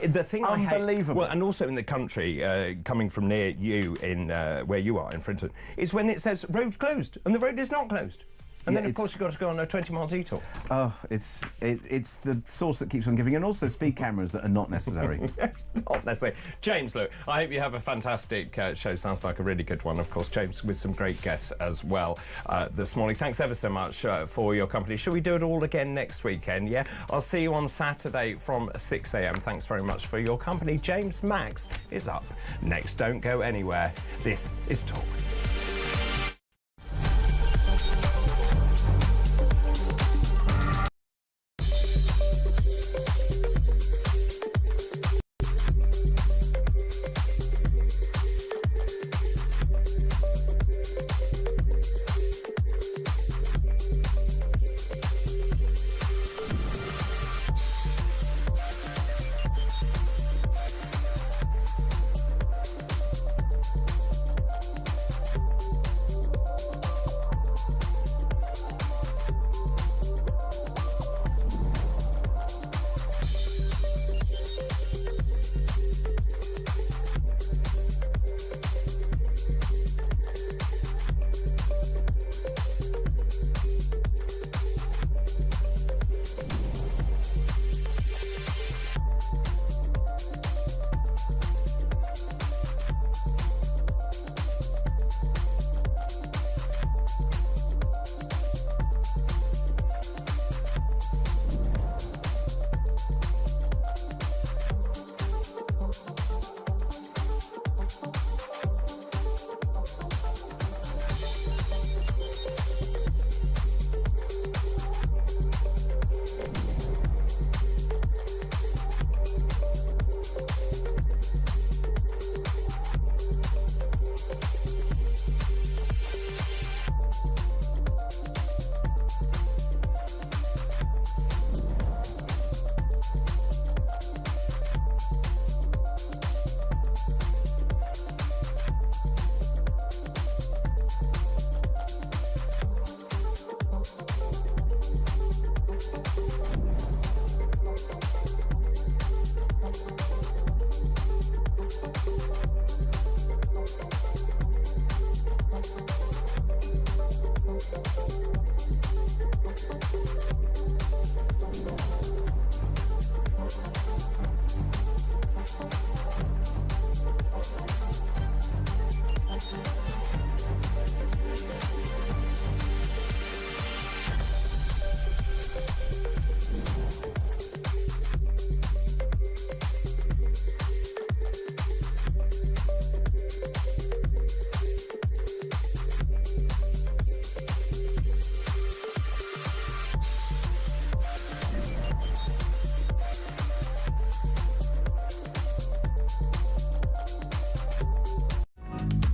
The thing I hate, Unbelievable. well, and also in the country, coming from near you in where you are in Frinton, is when it says road closed and the road is not closed. And then, of course, you've got to go on a 20-mile detour. Oh, it's the sauce that keeps on giving, and also speed cameras that are not necessary. Not necessary. James, look, I hope you have a fantastic show. Sounds like a really good one. Of course, James, with some great guests as well this morning. Thanks ever so much for your company. Shall we do it all again next weekend, yeah? I'll see you on Saturday from 6 a.m. Thanks very much for your company. James Max is up next. Don't go anywhere. This is Talk.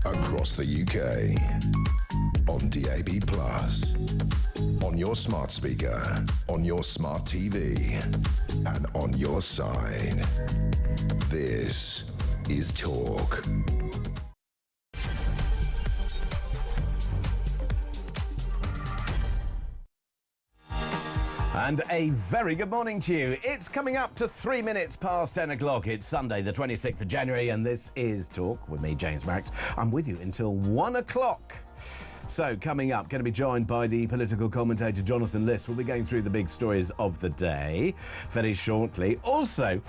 Across the UK, on DAB+, on your smart speaker, on your smart TV, and on your side. This is Talk. And a very good morning to you. It's coming up to 3 minutes past 10 o'clock. It's Sunday, the 26th of January, and this is Talk with me, James Marks. I'm with you until 1 o'clock. So, coming up, going to be joined by the political commentator Jonathan List. We'll be going through the big stories of the day very shortly. Also,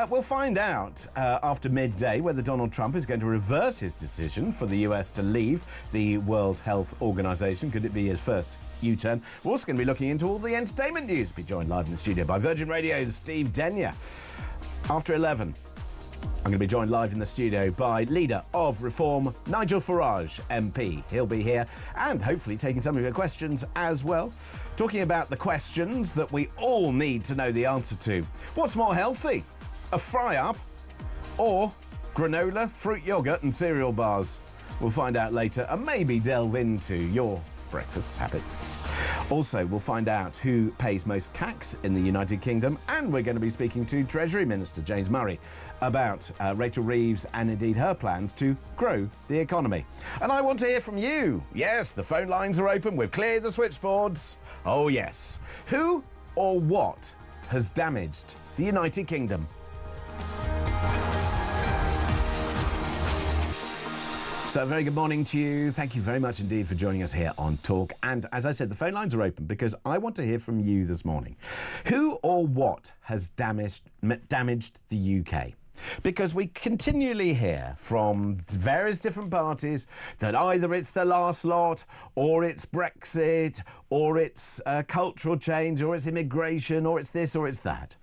we'll find out after midday whether Donald Trump is going to reverse his decision for the US to leave the World Health Organization. Could it be his first U-turn? We're also going to be looking into all the entertainment news. Be joined live in the studio by Virgin Radio's Steve Denyer. After 11, I'm going to be joined live in the studio by leader of Reform, Nigel Farage, MP. He'll be here and hopefully taking some of your questions as well. Talking about the questions that we all need to know the answer to. What's more healthy? A fry-up or granola, fruit yogurt and cereal bars? We'll find out later and maybe delve into your breakfast habits. Also, we'll find out who pays most tax in the United Kingdom, and we're going to be speaking to Treasury Minister James Murray about Rachel Reeves and indeed her plans to grow the economy. And I want to hear from you. Yes, the phone lines are open. We've cleared the switchboards. Oh yes. Who or what has damaged the United Kingdom? So, very good morning to you. Thank you very much indeed for joining us here on Talk. And as I said, the phone lines are open because I want to hear from you this morning. Who or what has damaged the UK? Because we continually hear from various different parties that either it's the last lot, or it's Brexit, or it's cultural change, or it's immigration, or it's this, or it's that.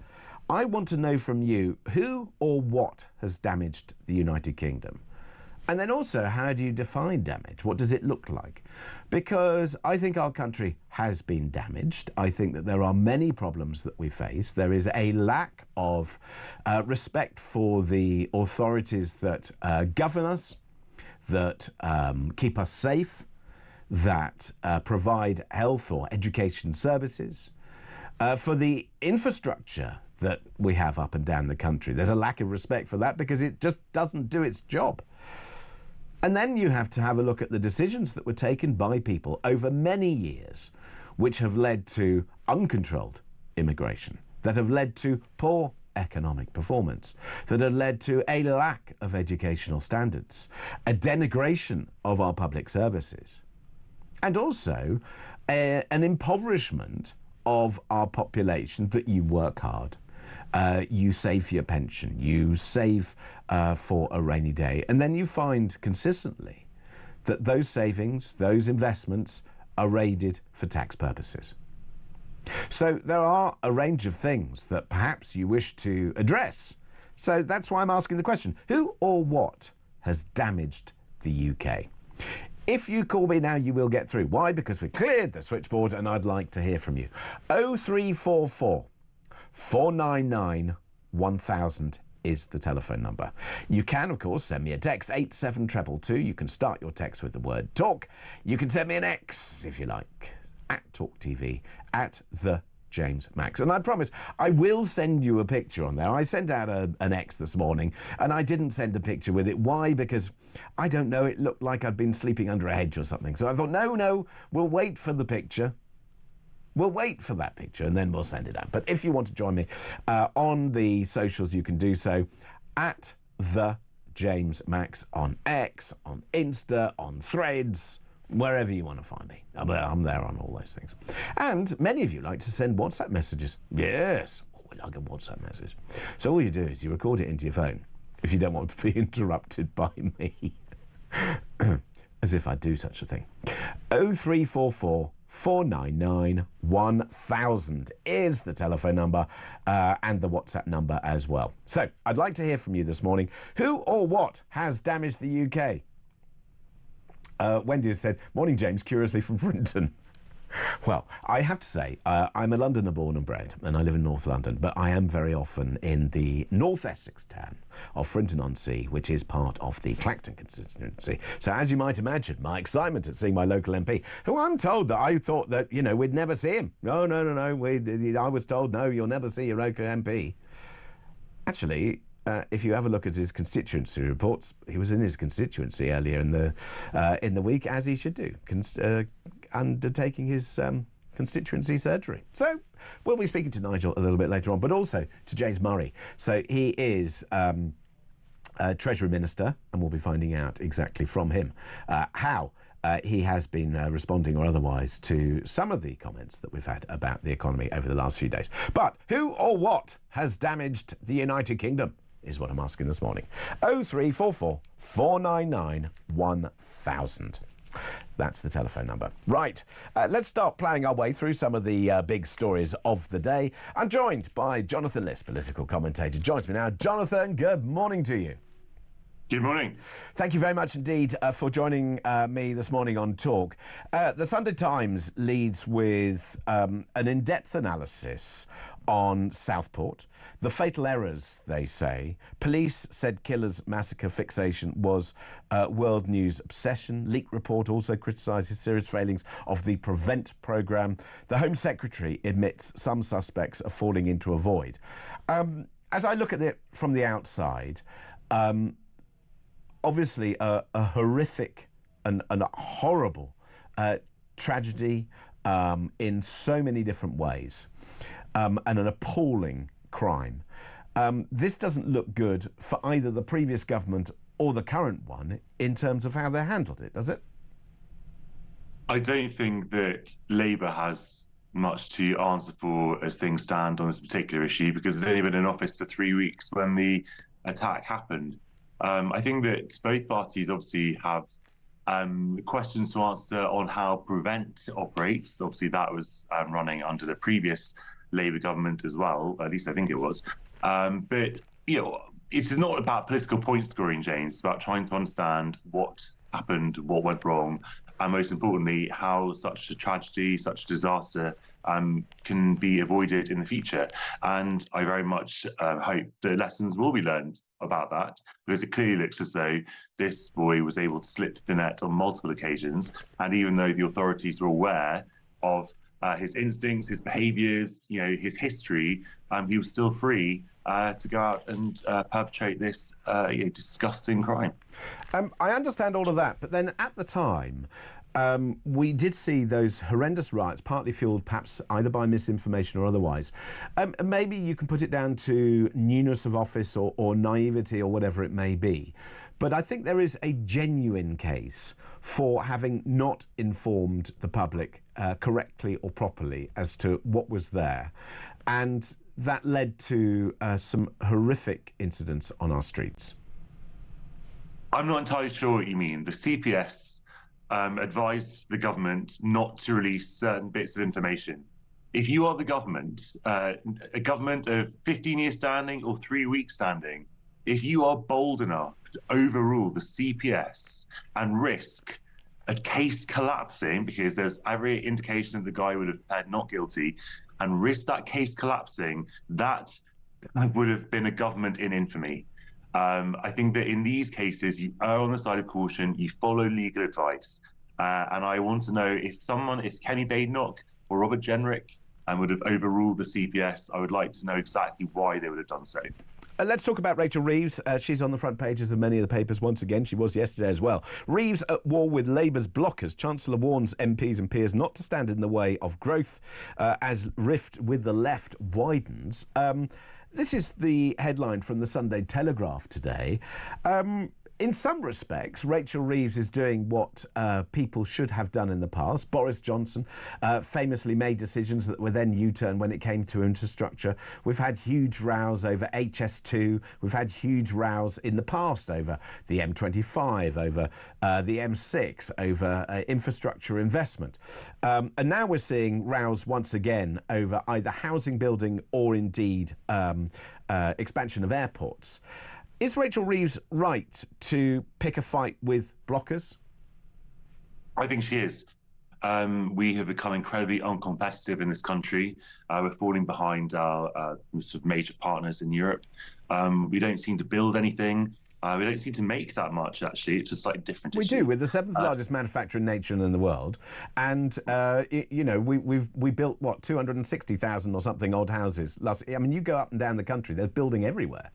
I want to know from you who or what has damaged the United Kingdom. And then also, how do you define damage? What does it look like? Because I think our country has been damaged. I think that there are many problems that we face. There is a lack of respect for the authorities that govern us, that keep us safe, that provide health or education services, for the infrastructure that we have up and down the country. There's a lack of respect for that because it just doesn't do its job. And then you have to have a look at the decisions that were taken by people over many years, which have led to uncontrolled immigration, that have led to poor economic performance, that have led to a lack of educational standards, a denigration of our public services, and also an impoverishment of our population that you work hard. You save for your pension, you save for a rainy day, and then you find consistently that those savings, those investments are raided for tax purposes. So there are a range of things that perhaps you wish to address. So that's why I'm asking the question, who or what has damaged the UK? If you call me now, you will get through. Why? Because we cleared the switchboard and I'd like to hear from you. 0344 499 1000 is the telephone number. You can, of course, send me a text, 87222. You can start your text with the word talk. You can send me an X, if you like, at talkTV, at the James Max. And I promise I will send you a picture on there. I sent out an X this morning and I didn't send a picture with it. Why? Because I don't know, it looked like I'd been sleeping under a hedge or something. So I thought, no, we'll wait for the picture. We'll wait for that picture and then we'll send it out. But if you want to join me on the socials, you can do so at the James Max on X, on Insta, on Threads, wherever you want to find me. I'm there on all those things. And many of you like to send WhatsApp messages. Yes, we like a WhatsApp message. So all you do is you record it into your phone if you don't want to be interrupted by me. As if I'd do such a thing. 0344 499 1000 is the telephone number and the WhatsApp number as well. So I'd like to hear from you this morning. Who or what has damaged the UK? Wendy has said, morning James, curiously from Frinton. Well, I have to say, I'm a Londoner born and bred, and I live in North London, but I am very often in the North Essex town of Frinton-on-Sea, which is part of the Clacton constituency. So as you might imagine, my excitement at seeing my local MP, who I'm told that I thought that, we'd never see him. No. I was told, no, you'll never see your local MP. Actually, if you have a look at his constituency reports, he was in his constituency earlier in the week, as he should do, undertaking his constituency surgery. So we'll be speaking to Nigel a little bit later on, but also to James Murray. So he is Treasury Minister, and we'll be finding out exactly from him how he has been responding or otherwise to some of the comments that we've had about the economy over the last few days. But who or what has damaged the United Kingdom is what I'm asking this morning. 0344 499 1000. That's the telephone number. Right, let's start ploughing our way through some of the big stories of the day. I'm joined by Jonathan Liss, political commentator. Joins me now. Jonathan, good morning to you. Good morning. Thank you very much indeed for joining me this morning on Talk. The Sunday Times leads with an in-depth analysis on Southport. The fatal errors, they say. Police said killer's massacre fixation was world news obsession. Leak report also criticises serious failings of the Prevent programme. The Home Secretary admits some suspects are falling into a void. As I look at it from the outside, obviously a horrific and a horrible tragedy in so many different ways, and an appalling crime. This doesn't look good for either the previous government or the current one in terms of how they handled it, does it? I don't think that Labour has much to answer for as things stand on this particular issue, because they've only been in office for 3 weeks when the attack happened. I think that both parties obviously have questions to answer on how Prevent operates. Obviously, that was running under the previous Labour government as well. At least I think it was. But it's not about political point scoring, James. It's about trying to understand what happened, what went wrong, and most importantly, how such a tragedy, such a disaster can be avoided in the future. And I very much hope that lessons will be learned about that, because it clearly looks as though this boy was able to slip the net on multiple occasions. And even though the authorities were aware of his instincts, his behaviours, his history, he was still free to go out and perpetrate this disgusting crime. I understand all of that, but then at the time, we did see those horrendous riots, partly fuelled perhaps either by misinformation or otherwise. Maybe you can put it down to newness of office or naivety or whatever it may be. But I think there is a genuine case for having not informed the public correctly or properly as to what was there. And that led to some horrific incidents on our streets. I'm not entirely sure what you mean. The CPS advised the government not to release certain bits of information. If you are the government, a government of 15 years standing or 3 weeks standing, if you are bold enough to overrule the CPS and risk a case collapsing, because there's every indication that the guy would have pled not guilty, and risk that case collapsing, that would have been a government in infamy. I think that in these cases, you err on the side of caution, you follow legal advice. And I want to know if Kenny Badenoch or Robert Jenrick would have overruled the CPS, I would like to know exactly why they would have done so. Let's talk about Rachel Reeves. She's on the front pages of many of the papers once again. She was yesterday as well. Reeves at war with Labour's blockers. Chancellor warns MPs and peers not to stand in the way of growth as rift with the left widens. This is the headline from the Sunday Telegraph today. In some respects, Rachel Reeves is doing what people should have done in the past. Boris Johnson famously made decisions that were then U-turned when it came to infrastructure. We've had huge rows over HS2. We've had huge rows in the past over the M25, over the M6, over infrastructure investment. And now we're seeing rows once again over either housing building or indeed expansion of airports. Is Rachel Reeves right to pick a fight with blockers? I think she is. We have become incredibly uncompetitive in this country. We're falling behind our sort of major partners in Europe. We don't seem to build anything. We don't seem to make that much, actually. It's just like different. We do. We're the seventh largest manufacturing nation in the world. And, we built, 260,000 or something odd houses last. I mean, you go up and down the country, there's building everywhere.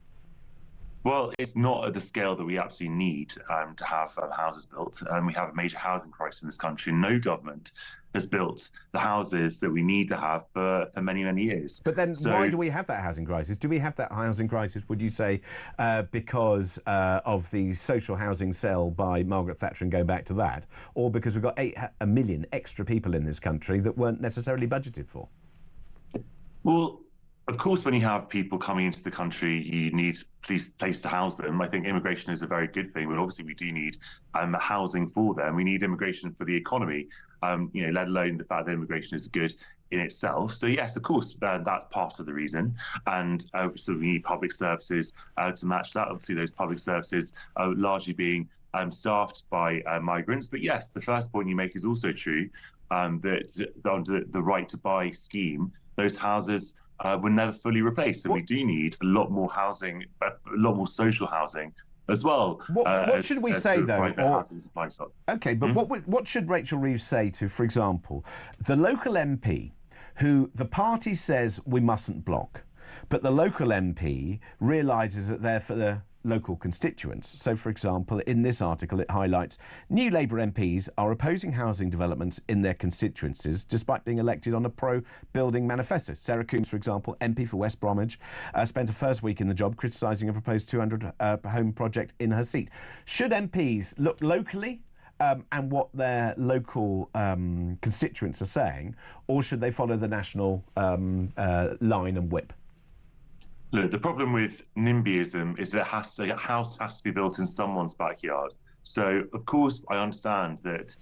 Well, it's not at the scale that we absolutely need to have houses built. We have a major housing crisis in this country. No government has built the houses that we need to have for many, many years. But then why do we have that housing crisis? Do we have that housing crisis, would you say, because of the social housing sale by Margaret Thatcher and go back to that? Or because we've got 8 million extra people in this country that weren't necessarily budgeted for? Well, of course, when you have people coming into the country, you need a place to house them. I think immigration is a very good thing, but obviously we do need housing for them. We need immigration for the economy, let alone the fact that immigration is good in itself. So yes, of course, that's part of the reason. And so we need public services to match that. Obviously, those public services are largely being staffed by migrants. But yes, the first point you make is also true, that under the right to buy scheme, those houses were never fully replaced. So we do need a lot more housing, a lot more social housing as well. What should we say, though? OK, but Mm-hmm. what should Rachel Reeves say to, for example, the local MP who the party says we mustn't block, but the local MP realises that they're for the local constituents. So, for example, in this article, it highlights new Labour MPs are opposing housing developments in their constituencies despite being elected on a pro-building manifesto. Sarah Coombs, for example, MP for West Bromwich, spent her first week in the job criticising a proposed 200-home project in her seat. Should MPs look locally and what their local constituents are saying, or should they follow the national line and whip? Look, the problem with NIMBYism is that a house has to be built in someone's backyard. So, of course, I understand that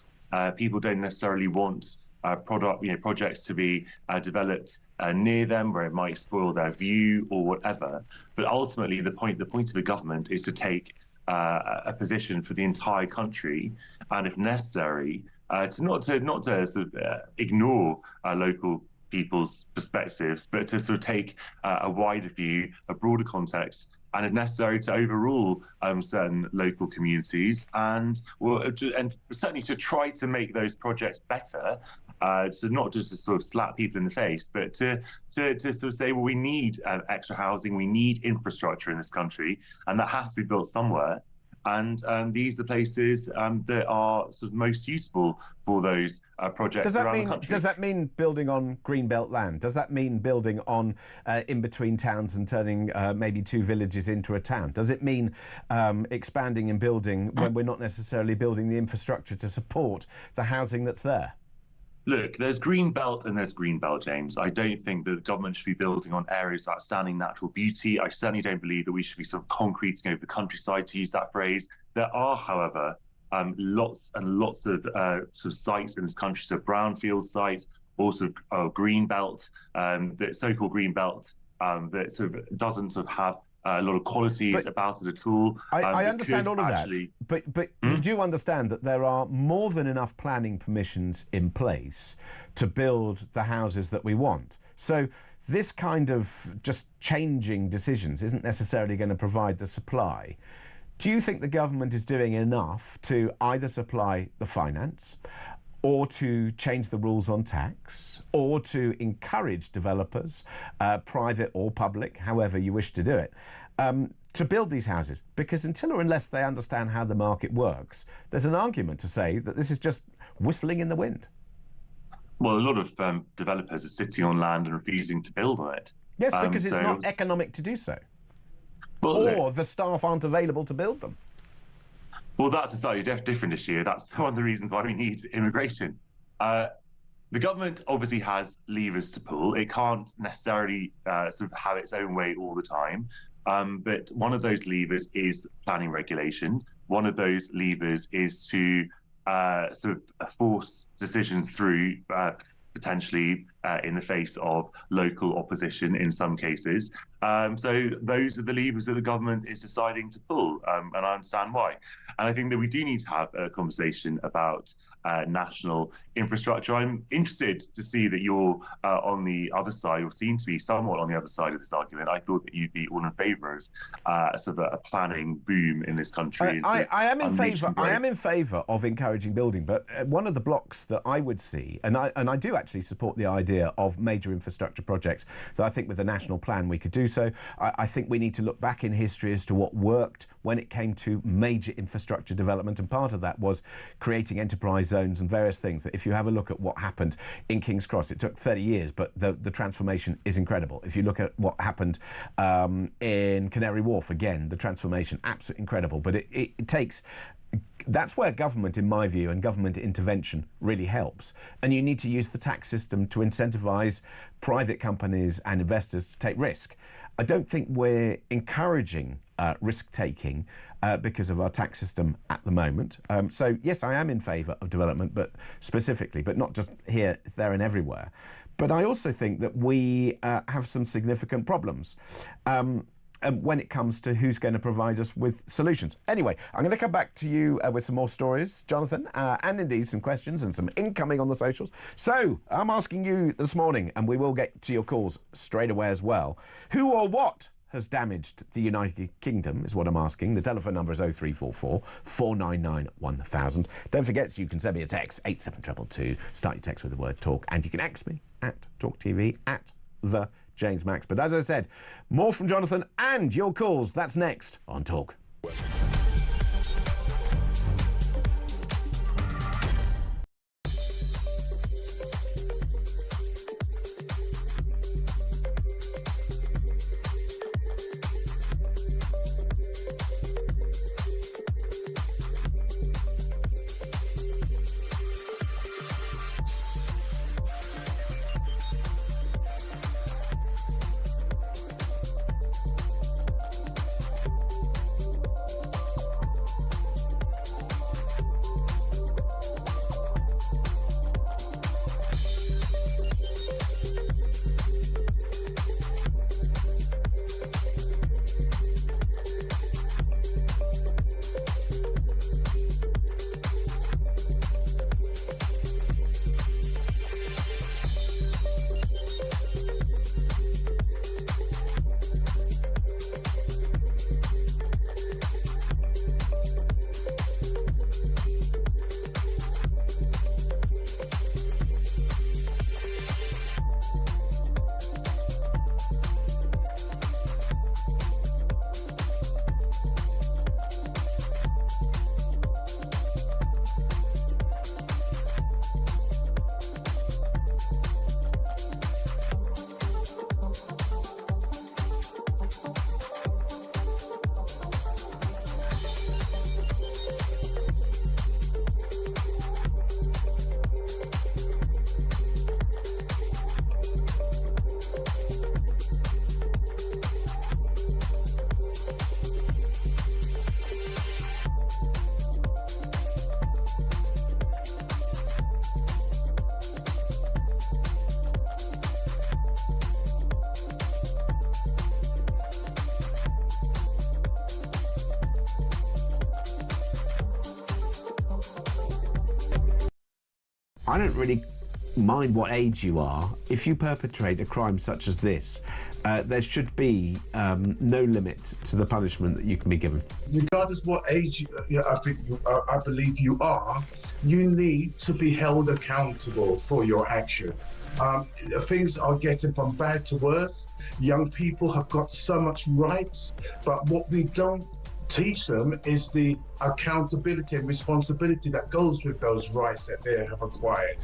people don't necessarily want projects to be developed near them, where it might spoil their view or whatever. But ultimately, the point of the government is to take a position for the entire country, and if necessary, to not to sort of ignore local people's perspectives, but to sort of take a wider view, a broader context, and if necessary, to overrule certain local communities, and certainly to try to make those projects better. So not just to sort of slap people in the face, but to sort of say, well, we need extra housing, we need infrastructure in this country, and that has to be built somewhere. And these are the places that are sort of most suitable for those projects around the country. Does that mean building on greenbelt land? Does that mean building on in between towns and turning maybe 2 villages into a town? Does it mean expanding and building when we're not necessarily building the infrastructure to support the housing that's there? Look, there's green belt and there's green belt, James. I don't think that the government should be building on areas of outstanding natural beauty. I certainly don't believe that we should be sort of concreting over the countryside, to use that phrase. There are, however, lots and lots of sort of sites in this country, so brownfield sites, also green belt, the so-called green belt that sort of doesn't sort of have a lot of qualities about it at all. I understand all of that, but you do understand that there are more than enough planning permissions in place to build the houses that we want. So this kind of just changing decisions isn't necessarily going to provide the supply. Do you think the government is doing enough to either supply the finance, or to change the rules on tax, or to encourage developers, private or public, however you wish to do it, to build these houses? Because until or unless they understand how the market works, there's an argument to say that this is just whistling in the wind. Well, a lot of developers are sitting on land and refusing to build on it. Yes, because it's not economic to do so. Well, or the staff aren't available to build them. Well, that's a slightly different issue. That's one of the reasons why we need immigration. The government obviously has levers to pull. It can't necessarily sort of have its own way all the time. But one of those levers is planning regulation. One of those levers is to sort of force decisions through, potentially in the face of local opposition in some cases. So those are the levers that the government is deciding to pull, and I understand why. And I think that we do need to have a conversation about national infrastructure. I'm interested to see that you're on the other side, or seem to be somewhat on the other side of this argument. I thought that you'd be all in favour of sort of a planning boom in this country. I am in favour. I am in favour of encouraging building, but one of the blocks that I would see, and I do actually support the idea of major infrastructure projects, that I think with the national plan we could do so. I think we need to look back in history as to what worked when it came to major infrastructure development, and part of that was creating enterprise zones and various things. That if you have a look at what happened in King's Cross, it took 30 years, but the transformation is incredible. If you look at what happened in Canary Wharf, again, the transformation, absolutely incredible. But it takes... That's where government, in my view, and government intervention really helps. And you need to use the tax system to incentivise private companies and investors to take risk. I don't think we're encouraging risk-taking because of our tax system at the moment. So, yes, I am in favour of development, but specifically, but not just here, there and everywhere. But I also think that we have some significant problems. When it comes to who's going to provide us with solutions. Anyway, I'm going to come back to you with some more stories, Jonathan, and indeed some questions and some incoming on the socials. So, I'm asking you this morning, and we will get to your calls straight away as well. Who or what has damaged the United Kingdom is what I'm asking. The telephone number is 0344 499 1000. Don't forget, you can send me a text, 87222. Start your text with the word talk, and you can X me at talkTV, at the James Max. But as I said, more from Jonathan and your calls. That's next on Talk. I don't really mind what age you are. If you perpetrate a crime such as this, there should be no limit to the punishment that you can be given. Regardless what age I believe you are, you need to be held accountable for your action. Things are getting from bad to worse. Young people have got so much rights, but what we don't teach them is the accountability and responsibility that goes with those rights that they have acquired.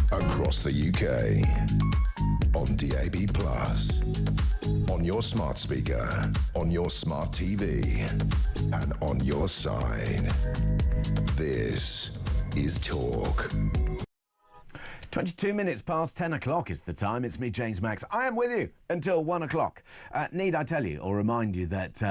Across the UK, on DAB+, on your smart speaker, on your smart TV, and on your side. This is Talk. 22 minutes past 10 o'clock is the time. It's me, James Max. I am with you until 1 o'clock. Need I tell you or remind you that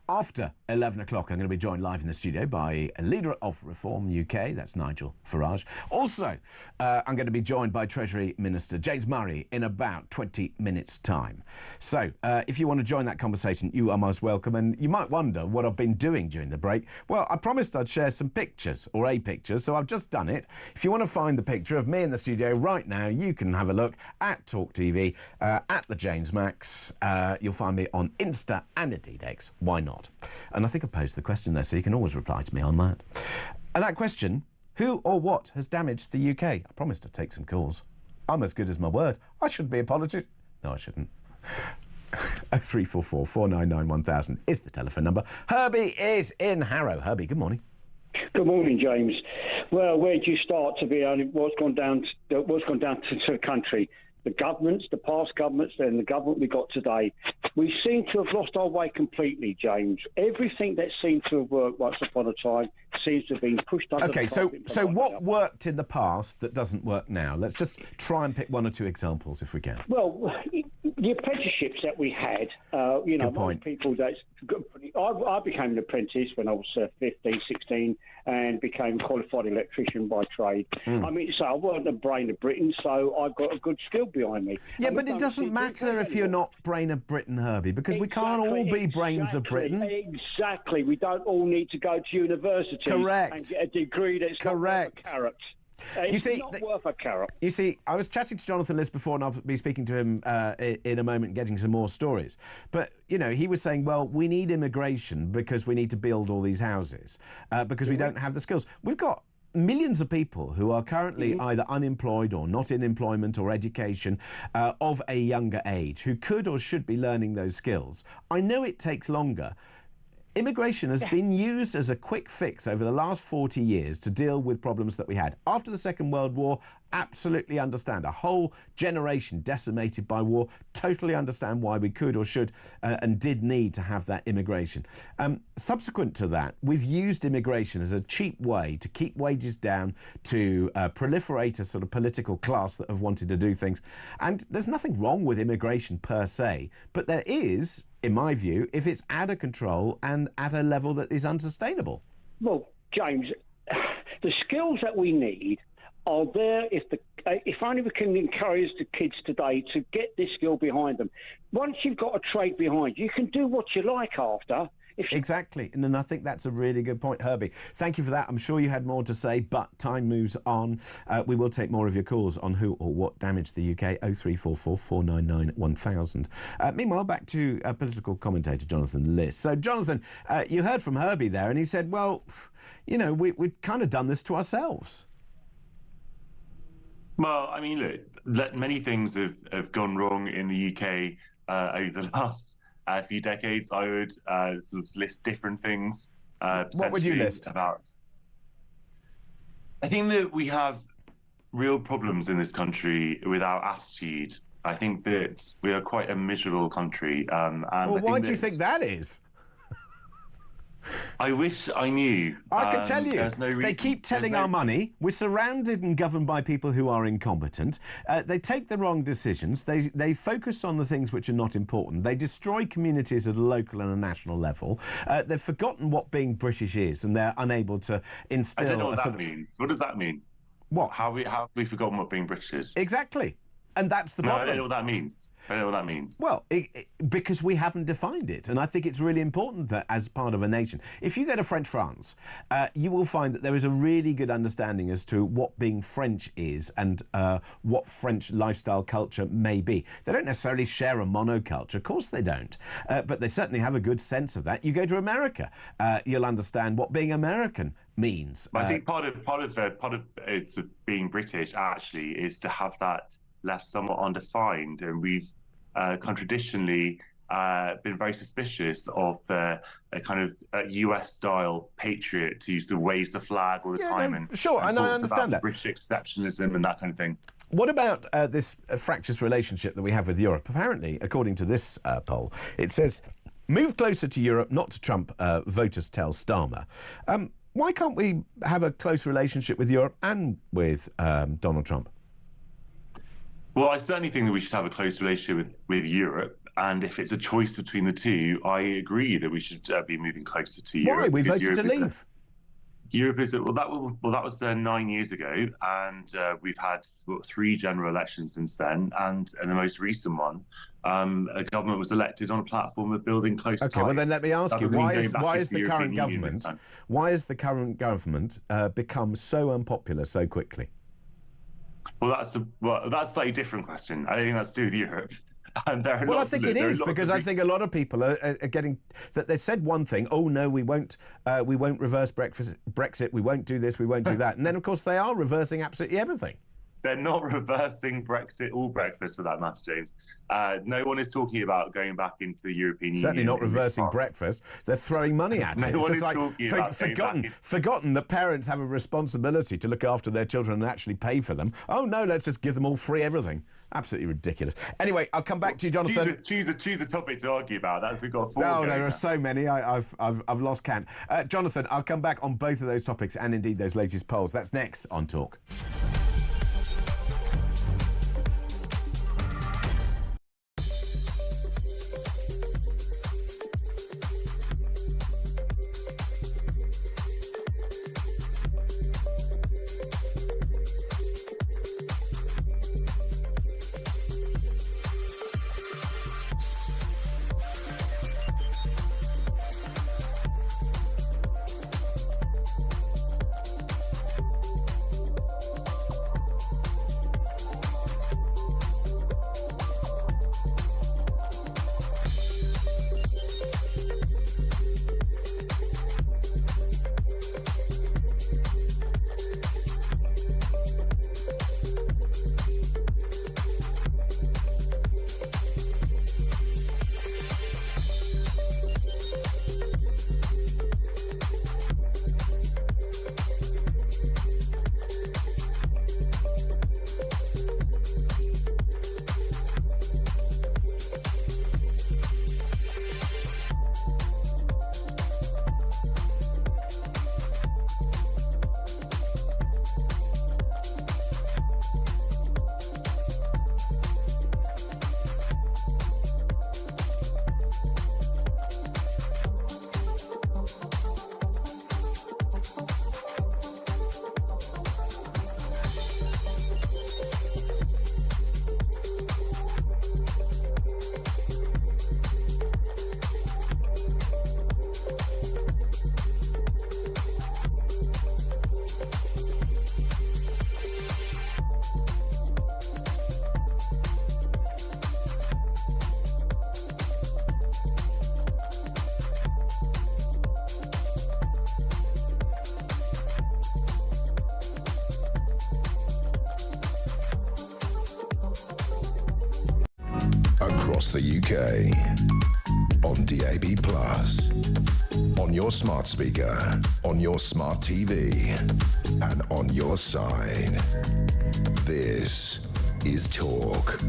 after 11 o'clock I'm going to be joined live in the studio by a leader of Reform UK, that's Nigel Farage. Also, I'm going to be joined by Treasury Minister James Murray in about 20 minutes' time. So, if you want to join that conversation, you are most welcome. And you might wonder what I've been doing during the break. Well, I promised I'd share some pictures, or a picture, so I've just done it. If you want to find the picture of me in the studio right now, you can have a look at talkTV, at the James Max. You'll find me on Insta and indeed X. Why not? And I think I posed the question there, so you can always reply to me on that. And that question, who or what has damaged the UK? I promised to take some calls. I'm as good as my word. I shouldn't be a politician. No, I shouldn't. 0344 499 1000 is the telephone number. Herbie is in Harrow. Herbie, good morning. Good morning, James. Well, where do you start to be on what's gone down to the country? The governments, the past governments, and the government we got today. We seem to have lost our way completely, James. Everything that seemed to have worked once upon a time seems to have been pushed under Okay, the so carpet. what worked in the past that doesn't work now? Let's just try and pick one or two examples if we can. Well, the apprenticeships that we had, Good point. most people I became an apprentice when I was 15, 16 and became a qualified electrician by trade. I mean, so I weren't the brain of Britain, so I got a good skill behind me. Yeah, And but we it don't doesn't see matter people if you're anymore. not brain of Britain, Herbie, because we can't all be brains of Britain. Exactly. We don't all need to go to university Correct. and get a degree that's Correct. not worth a carrot. It's see, not worth a carrot. You see, I was chatting to Jonathan List before, and I'll be speaking to him in a moment, getting some more stories. But, he was saying, well, we need immigration because we need to build all these houses, because we don't have the skills. We've got millions of people who are currently either unemployed or not in employment or education of a younger age who could or should be learning those skills. I know it takes longer. Immigration has been used as a quick fix over the last 40 years to deal with problems that we had. After the Second World War, absolutely understand. A whole generation decimated by war, totally understand why we could or should and did need to have that immigration. Subsequent to that, we've used immigration as a cheap way to keep wages down, to proliferate a sort of political class that have wanted to do things. And there's nothing wrong with immigration per se, but there is, in my view, if it's out of control and at a level that is unsustainable. Well, James, the skills that we need are there if only we can encourage the kids today to get this skill behind them. Once you've got a trade behind you, you can do what you like after. Exactly, and I think that's a really good point, Herbie. Thank you for that. I'm sure you had more to say, but time moves on. We will take more of your calls on who or what damaged the UK, 0344 499 1000. Meanwhile, back to political commentator Jonathan List. So, Jonathan, you heard from Herbie there, and he said, well, we've kind of done this to ourselves. Well, I mean, look, many things have gone wrong in the UK over the last few decades. I would sort of list different things. What would you list? I think that we have real problems in this country with our attitude. I think that we are quite a miserable country. And why do you think that is? I wish I knew. I can tell you. No reason, they keep telling our money. We're surrounded and governed by people who are incompetent. They take the wrong decisions. They focus on the things which are not important. They destroy communities at a local and a national level. They've forgotten what being British is, and they're unable to instill. I don't know what that means. What does that mean? What? How have we forgotten what being British is? Exactly. And that's the problem. I don't know what that means. I don't know what that means. Well, because we haven't defined it. And I think it's really important that as part of a nation, if you go to French France, you will find that there is a really good understanding as to what being French is and what French lifestyle culture may be. They don't necessarily share a monoculture. Of course they don't. But they certainly have a good sense of that. You go to America, you'll understand what being American means. I think part of it's being British actually is to have that left somewhat undefined, and we've traditionally been very suspicious of the kind of US-style patriot who sort of waves the flag all the time. And I understand that. British exceptionalism and that kind of thing. What about this fractious relationship that we have with Europe? Apparently, according to this poll, it says, move closer to Europe, not to Trump, voters tell Starmer. Why can't we have a close relationship with Europe and with Donald Trump? Well, I certainly think that we should have a close relationship with Europe. And if it's a choice between the two, I agree that we should be moving closer to Europe. Why? We voted to leave. Europe is that was 9 years ago, and we've had 3 general elections since then, and the most recent one, a government was elected on a platform of building close ties. Okay, well then let me ask you, why is the current government become so unpopular so quickly? Well, that's a slightly different question. I don't think that's to do with Europe. And I think it is, because I think a lot of people are getting that they said one thing. Oh no, we won't reverse Brexit. We won't do this. We won't do that. And then of course they are reversing absolutely everything. They're not reversing Brexit or breakfast for that matter, James. No one is talking about going back into the European Union. Certainly not in this reversing part. breakfast. They're throwing money at No it. It's one just is like talking about going back forgotten that parents have a responsibility to look after their children and actually pay for them. Oh no, let's just give them all free everything. Absolutely ridiculous. Anyway, I'll come back to you, Jonathan. Choose a topic to argue about. That we've got four. No, going there now. are so many. I've lost count. Jonathan, I'll come back on both of those topics and indeed those latest polls. That's next on Talk. Across the UK, on DAB+, on your smart speaker, on your smart TV, and on your side. This is Talk.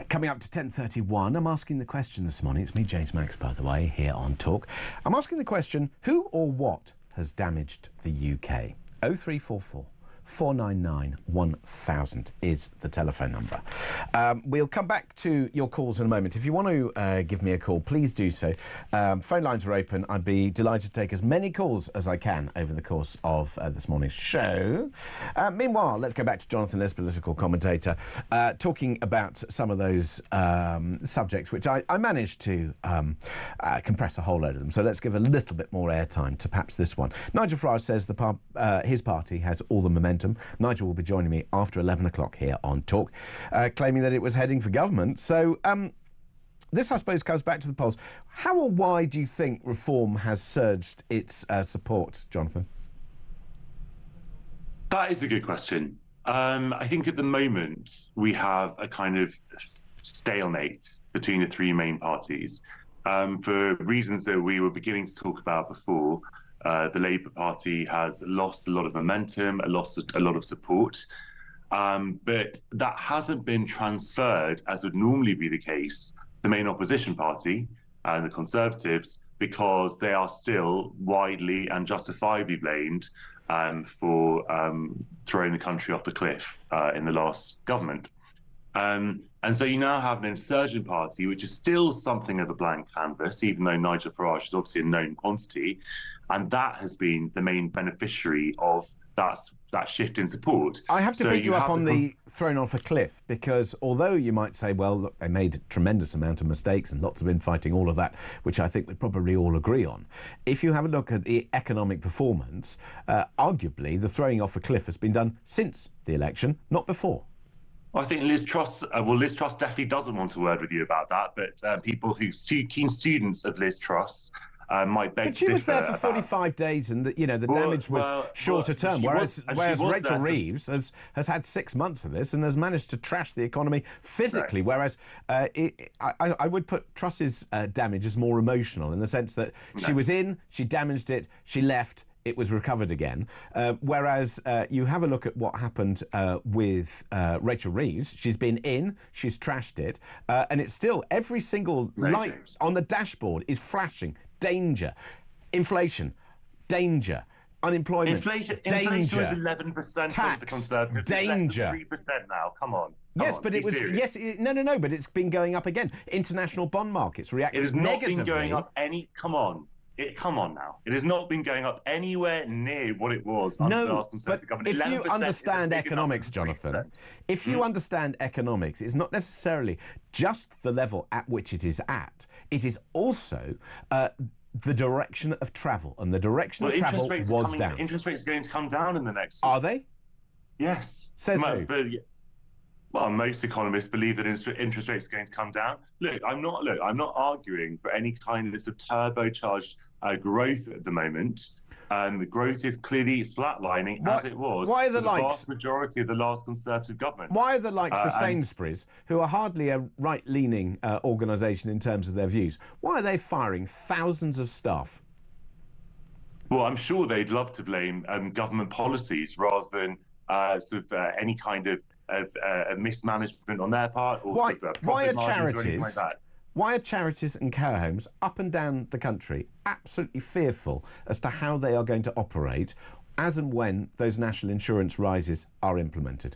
Coming up to 10:31, I'm asking the question this morning. It's me, James Max, by the way, here on Talk. I'm asking the question, who or what has damaged the UK? 0344 499 1000 is the telephone number. We'll come back to your calls in a moment. If you want to give me a call, please do so. Phone lines are open. I'd be delighted to take as many calls as I can over the course of this morning's show. Meanwhile, let's go back to Jonathan Les, political commentator, talking about some of those subjects which I managed to compress a whole load of them. So let's give a little bit more airtime to perhaps this one. Nigel Farage says his party has all the momentum. Nigel will be joining me after 11 o'clock here on Talk, claiming that it was heading for government. So this, I suppose, comes back to the polls. How or why do you think Reform has surged its support, Jonathan? That is a good question. I think at the moment we have a kind of stalemate between the three main parties for reasons that we were beginning to talk about before. The Labour Party has lost a lot of momentum, lost a lot of support, but that hasn't been transferred, as would normally be the case, the main opposition party and the Conservatives, because they are still widely and justifiably blamed for throwing the country off the cliff in the last government. And so you now have an insurgent party, which is still something of a blank canvas, even though Nigel Farage is obviously a known quantity. And that has been the main beneficiary of that shift in support. I have to pick you up on the thrown off a cliff, because although you might say, well, look, they made a tremendous amount of mistakes and lots of infighting, all of that, which I think we'd probably all agree on. If you have a look at the economic performance, arguably the throwing off a cliff has been done since the election, not before. I think Liz Truss, Liz Truss definitely doesn't want a word with you about that, but people who keen students of Liz Truss might beg. But she was there for 45 days, and the damage was shorter term. Whereas Rachel Reeves has had 6 months of this and has managed to trash the economy physically. Right. Whereas I would put Truss's damage as more emotional, in the sense that she was in, she damaged it, she left, it was recovered again. Whereas you have a look at what happened with Rachel Reeves. She's been in, she's trashed it, and it's still, every single light on the dashboard is flashing. Danger. Inflation. Danger. Unemployment. Inflation danger. was 11% Tax. of the Conservatives. Danger. It's less than 3% now. Come on. But it was serious. No, but it's been going up again. International bond markets reacted negatively. It has not been going up any. Come on now. It has not been going up anywhere near what it was under the last Conservative government. If you understand economics, Jonathan, if you understand economics, it's not necessarily just the level at which it is at. It is also the direction of travel, and the direction of travel was down. Interest rates are going to come down in the next year. Are they? Yes. Says who? Well, most economists believe that interest rates are going to come down. I'm not arguing for any kind of turbocharged growth at the moment. The growth is clearly flatlining as it was for the vast majority of the last Conservative government. Why are the likes of Sainsbury's, who are hardly a right-leaning organisation in terms of their views, why are they firing thousands of staff? Well, I'm sure they'd love to blame government policies rather than any kind of mismanagement on their part, or why are charities, or anything like that. Why are charities and care homes up and down the country absolutely fearful as to how they are going to operate as and when those national insurance rises are implemented?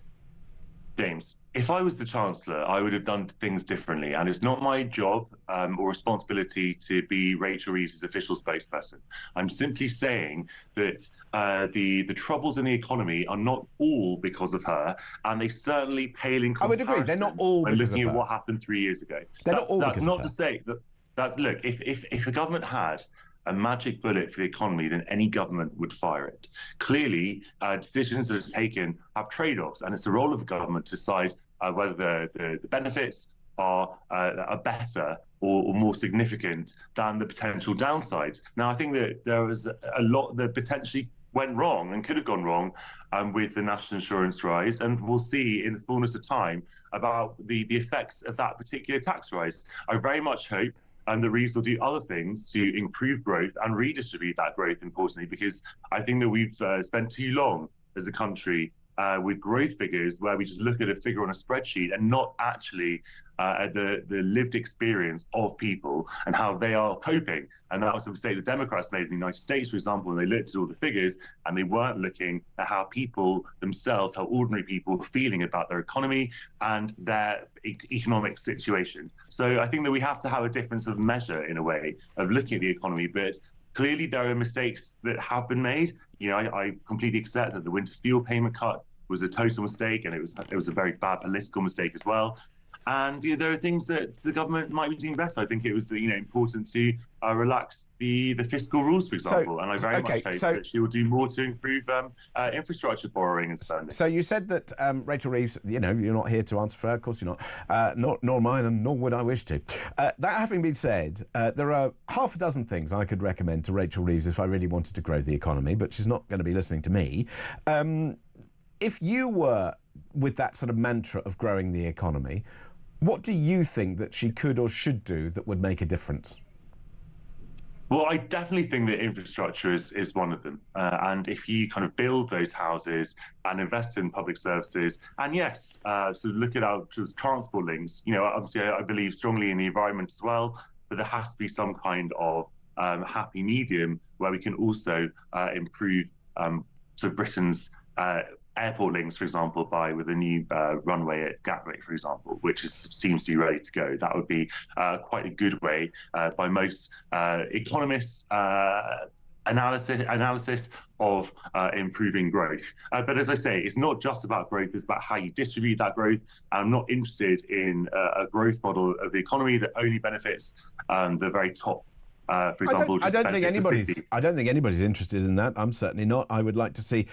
James, if I was the Chancellor, I would have done things differently. And it's not my job or responsibility to be Rachel Reeves' official spokesperson. I'm simply saying that the troubles in the economy are not all because of her, and they certainly pale in comparison. I would agree. They're not all because of her. Looking at what happened 3 years ago. They're not all because of her. That's not to say that, look, if a government had a magic bullet for the economy, then any government would fire it. Clearly, decisions that are taken have trade-offs, and it's the role of the government to decide whether the benefits are better or more significant than the potential downsides. Now, I think that there was a lot that potentially went wrong and could have gone wrong with the national insurance rise, and we'll see in the fullness of time about the effects of that particular tax rise. I very much hope and the Reeves will do other things to improve growth and redistribute that growth, importantly, because I think that we've spent too long as a country with growth figures where we just look at a figure on a spreadsheet and not actually at the lived experience of people and how they are coping. And that was a mistake the Democrats made in the United States, for example, when they looked at all the figures and they weren't looking at how people themselves, how ordinary people were feeling about their economy and their economic situation. So I think that we have to have a different sort of measure, in a way, of looking at the economy. But clearly there are mistakes that have been made. I completely accept that the winter fuel payment cut was a total mistake, and it was a very bad political mistake as well. And there are things that the government might be doing better. I think it was important to relax the fiscal rules, for example. And I very much hope that she will do more to improve infrastructure borrowing and spending. So you said that Rachel Reeves, you're not here to answer for her. Of course you're not. Nor mine, and nor would I wish to. That having been said, there are half a dozen things I could recommend to Rachel Reeves if I really wanted to grow the economy, but she's not going to be listening to me. If you were with that sort of mantra of growing the economy, what do you think that she could or should do that would make a difference? Well, I definitely think that infrastructure is one of them. And if you kind of build those houses and invest in public services, and yes, so look at our transport links, obviously I believe strongly in the environment as well, but there has to be some kind of happy medium where we can also improve Britain's airport links, for example, with a new runway at Gatwick, for example, which seems to be ready to go. That would be quite a good way by most economists' analysis of improving growth. But as I say, it's not just about growth, it's about how you distribute that growth. I'm not interested in a growth model of the economy that only benefits the very top For example, I don't think anybody's interested in that. I'm certainly not. I would like to see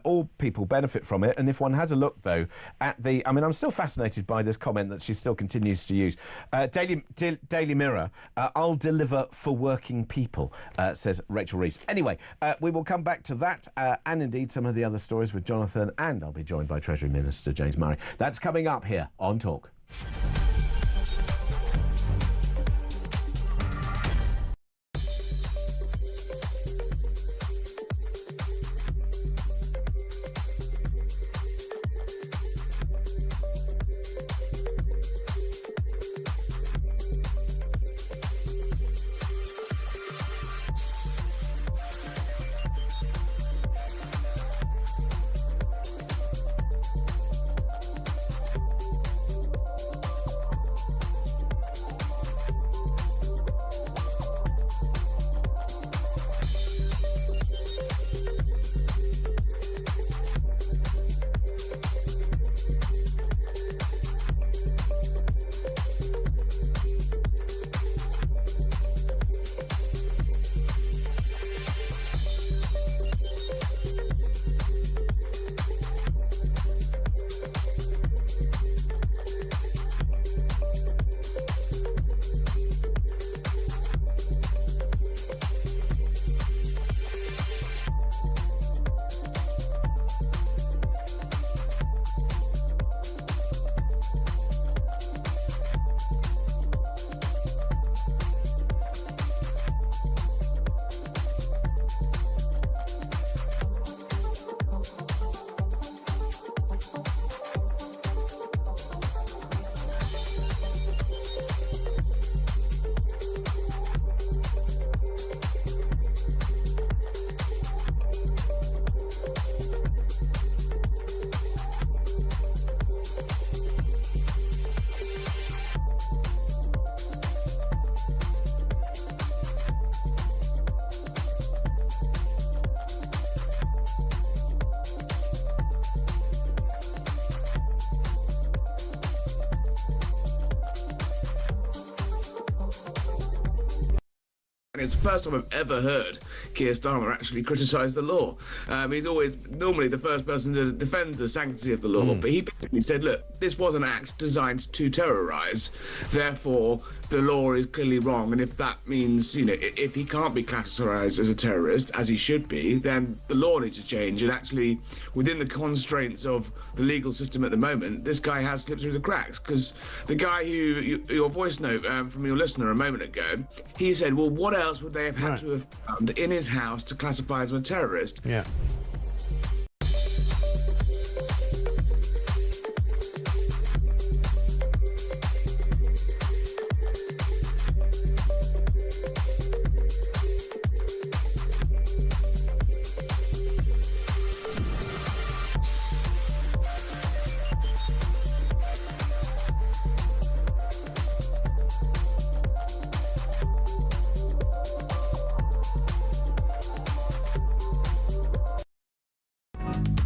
all people benefit from it. And if one has a look, though, at the... I mean, I'm still fascinated by this comment that she still continues to use. Daily Mirror, I'll deliver for working people, says Rachel Reeves. Anyway, we will come back to that and indeed some of the other stories with Jonathan, and I'll be joined by Treasury Minister James Murray. That's coming up here on Talk. It's the first time I've ever heard Keir Starmer actually criticise the law. He's always normally the first person to defend the sanctity of the law, but he basically said, look, this was an act designed to terrorise, therefore the law is clearly wrong, and if that means, you know, if he can't be classified as a terrorist, as he should be, then the law needs to change, and actually, within the constraints of the legal system at the moment, this guy has slipped through the cracks, because the guy who, your voice note from your listener a moment ago, he said, well, what else would they have had to have found in his house to classify as a terrorist? Yeah.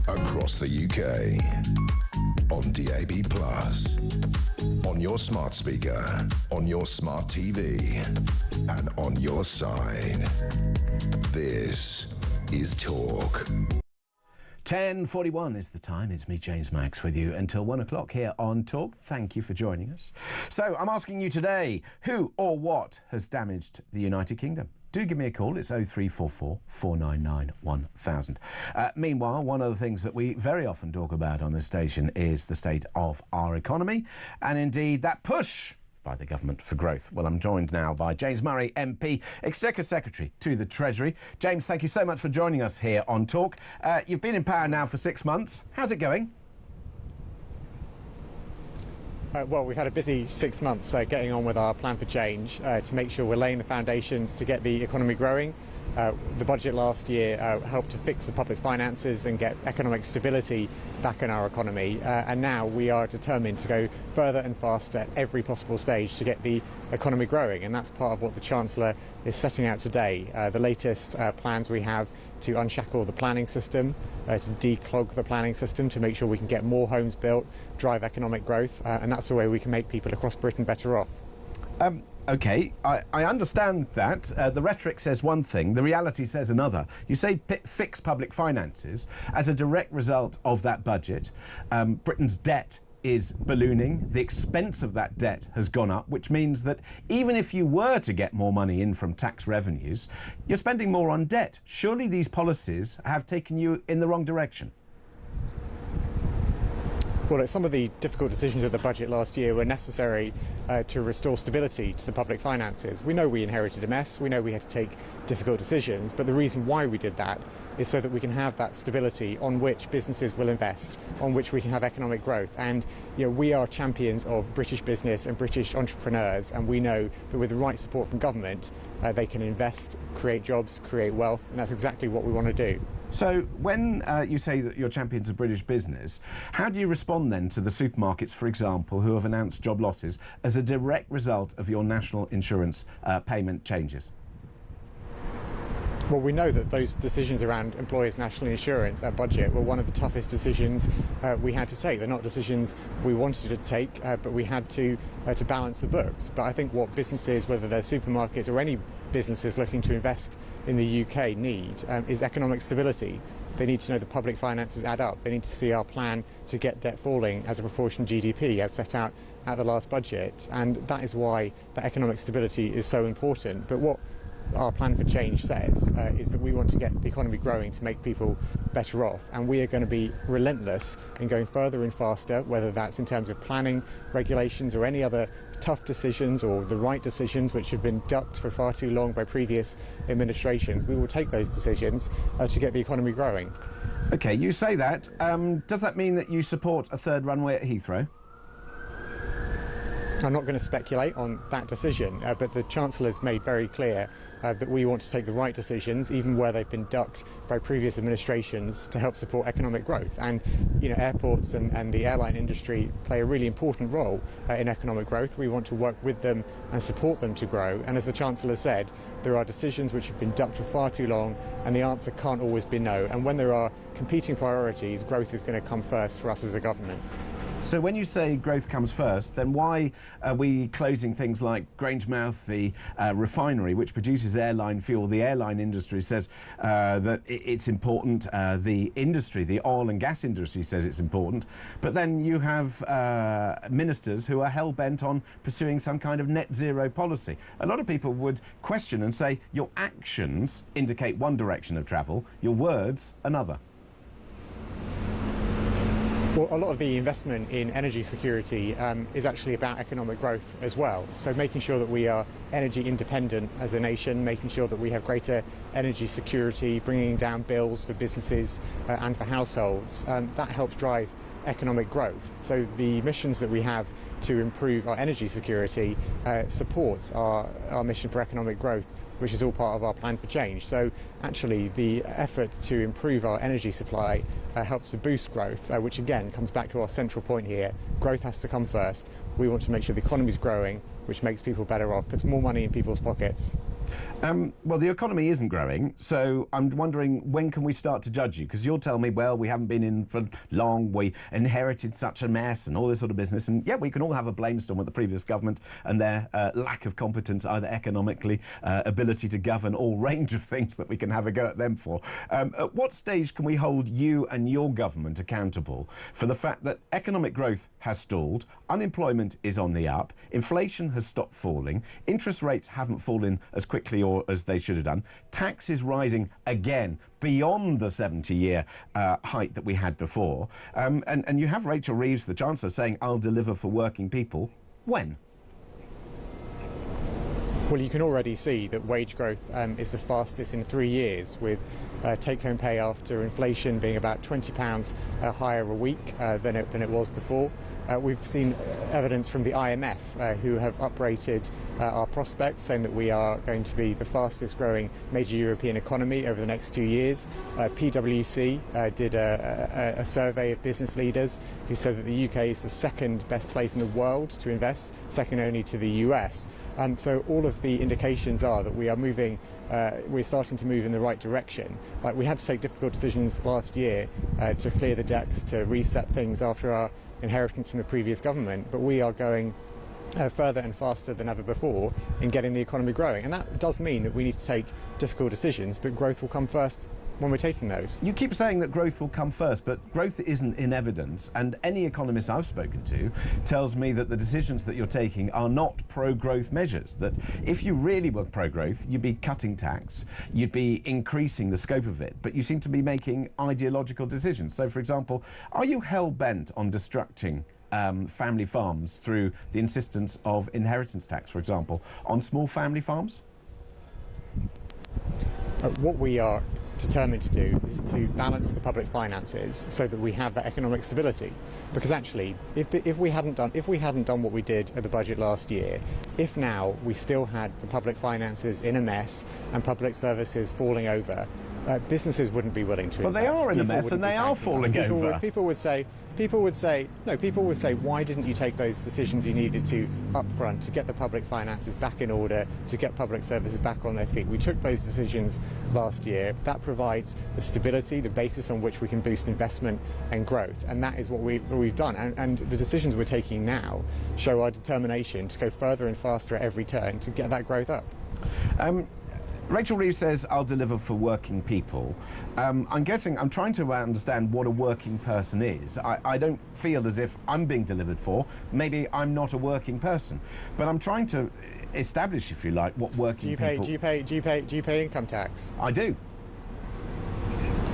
Across the UK, on DAB+, on your smart speaker, on your smart TV, and on your side. This is Talk. 10:41 is the time. It's me, James Max, with you until 1 o'clock here on Talk. Thank you for joining us. So I'm asking you today, who or what has damaged the United Kingdom? Do give me a call. It's 0344 499 1000. Meanwhile, one of the things that we very often talk about on this station is the state of our economy, and indeed that push by the government for growth. Well, I'm joined now by James Murray, MP, Exchequer Secretary to the Treasury. James, thank you so much for joining us here on Talk. You've been in power now for 6 months. How's it going? Well, we've had a busy 6 months getting on with our plan for change to make sure we're laying the foundations to get the economy growing. The budget last year helped to fix the public finances and get economic stability back in our economy, and now we are determined to go further and faster at every possible stage to get the economy growing, and that's part of what the Chancellor is setting out today. The latest plans we have to unshackle the planning system, to declog the planning system, to make sure we can get more homes built, drive economic growth, and that's the way we can make people across Britain better off. OK, I understand that. The rhetoric says one thing, the reality says another. You say fix public finances. As a direct result of that budget, Britain's debt is ballooning. The expense of that debt has gone up, which means that even if you were to get more money in from tax revenues, you're spending more on debt. Surely these policies have taken you in the wrong direction. Well, some of the difficult decisions of the budget last year were necessary to restore stability to the public finances. We know we inherited a mess, we know we had to take difficult decisions, but the reason why we did that is so that we can have that stability on which businesses will invest, on which we can have economic growth. And we are champions of British business and British entrepreneurs, and we know that with the right support from government, they can invest, create jobs, create wealth, and that's exactly what we want to do. So when you say that you're champions of British business, how do you respond then to the supermarkets, for example, who have announced job losses as a direct result of your national insurance payment changes? Well, we know that those decisions around employers' national insurance budget were one of the toughest decisions we had to take. They're not decisions we wanted to take, but we had to balance the books. But I think what businesses, whether they're supermarkets or any businesses looking to invest in the UK, need is economic stability. They need to know the public finances add up. They need to see our plan to get debt falling as a proportion of GDP as set out at the last budget. And that is why that economic stability is so important. But what our plan for change says is that we want to get the economy growing to make people better off, and we are going to be relentless in going further and faster, whether that's in terms of planning, regulations or any other tough decisions or the right decisions which have been ducked for far too long by previous administrations. We will take those decisions to get the economy growing. OK, you say that. Does that mean that you support a third runway at Heathrow? I'm not going to speculate on that decision, but the Chancellor's made very clear that we want to take the right decisions, even where they've been ducked by previous administrations, to help support economic growth. And airports and the airline industry play a really important role in economic growth. We want to work with them and support them to grow. And as the Chancellor said, there are decisions which have been ducked for far too long, and the answer can't always be no. And when there are competing priorities, growth is going to come first for us as a government. So when you say growth comes first, then why are we closing things like Grangemouth, the refinery, which produces airline fuel? The airline industry says that it's important. The industry, the oil and gas industry, says it's important. But then you have ministers who are hell-bent on pursuing some kind of net zero policy. A lot of people would question and say your actions indicate one direction of travel, your words another. Well, a lot of the investment in energy security is actually about economic growth as well. So making sure that we are energy independent as a nation, making sure that we have greater energy security, bringing down bills for businesses and for households, that helps drive economic growth. So the missions that we have to improve our energy security supports our mission for economic growth, which is all part of our plan for change. So actually the effort to improve our energy supply helps to boost growth, which again comes back to our central point here. Growth has to come first. We want to make sure the economy is growing, which makes people better off, puts more money in people's pockets. Well, the economy isn't growing, so I'm wondering, when can we start to judge you? Because you'll tell me, well, we haven't been in for long, we inherited such a mess and all this sort of business, and yeah, we can all have a blame storm with the previous government and their lack of competence, either economically, ability to govern, all range of things that we can have a go at them for. At what stage can we hold you and your government accountable for the fact that economic growth has stalled, unemployment is on the up, inflation has stopped falling, interest rates haven't fallen as quickly or as they should have done, tax is rising again beyond the 70-year height that we had before, and you have Rachel Reeves, the Chancellor, saying, I'll deliver for working people. When? Well, you can already see that wage growth is the fastest in 3 years, with take-home pay after inflation being about £20 higher a week than it was before. We've seen evidence from the IMF, who have uprated our prospects, saying that we are going to be the fastest growing major European economy over the next 2 years. PwC did a survey of business leaders who said that the UK is the second best place in the world to invest, second only to the US. So all of the indications are that we are moving, we're starting to move in the right direction. We had to take difficult decisions last year to clear the decks, to reset things after our inheritance from the previous government, but we are going further and faster than ever before in getting the economy growing. And that does mean that we need to take difficult decisions, but growth will come first when we're taking those. You keep saying that growth will come first, but growth isn't in evidence, and any economist I've spoken to tells me that the decisions that you're taking are not pro-growth measures, that if you really were pro-growth, you'd be cutting tax, you'd be increasing the scope of it, but you seem to be making ideological decisions. So, for example, are you hell-bent on destructing family farms through the insistence of inheritance tax, for example, on small family farms? What we are determined to do is to balance the public finances so that we have that economic stability. Because actually, if we hadn't done what we did at the budget last year, if now we still had the public finances in a mess and public services falling over, businesses wouldn't be willing to invest. Well, they are in a mess and they are falling over. People would say, why didn't you take those decisions you needed to up front to get the public finances back in order, to get public services back on their feet? We took those decisions last year. That provides the stability, the basis on which we can boost investment and growth, and that is what we've done. And the decisions we're taking now show our determination to go further and faster at every turn to get that growth up. Rachel Reeves says, I'll deliver for working people. I'm trying to understand what a working person is. I don't feel as if I'm being delivered for. Maybe I'm not a working person. But I'm trying to establish, if you like, what working people... Do you pay income tax? I do.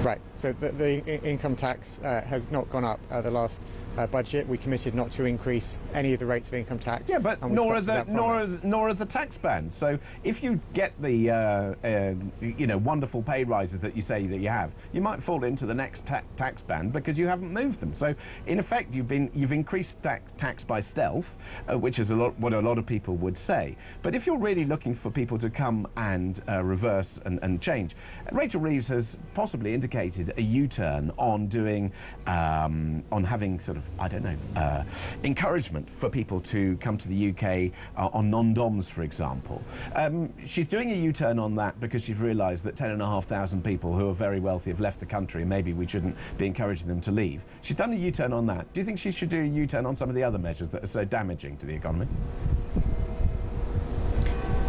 Right, so the income tax has not gone up the last budget. We committed not to increase any of the rates of income tax. Yeah, but nor are the tax bands. So if you get the wonderful pay rises that you say that you have, you might fall into the next tax band because you haven't moved them. So in effect, you've increased tax by stealth, which is what a lot of people would say. But if you're really looking for people to come and reverse and change, Rachel Reeves has possibly indicated a U-turn on doing on having sort of, I don't know, encouragement for people to come to the UK on non-doms, for example. She's doing a U-turn on that because she's realised that 10,500 people who are very wealthy have left the country and maybe we shouldn't be encouraging them to leave. She's done a U-turn on that. Do you think she should do a U-turn on some of the other measures that are so damaging to the economy?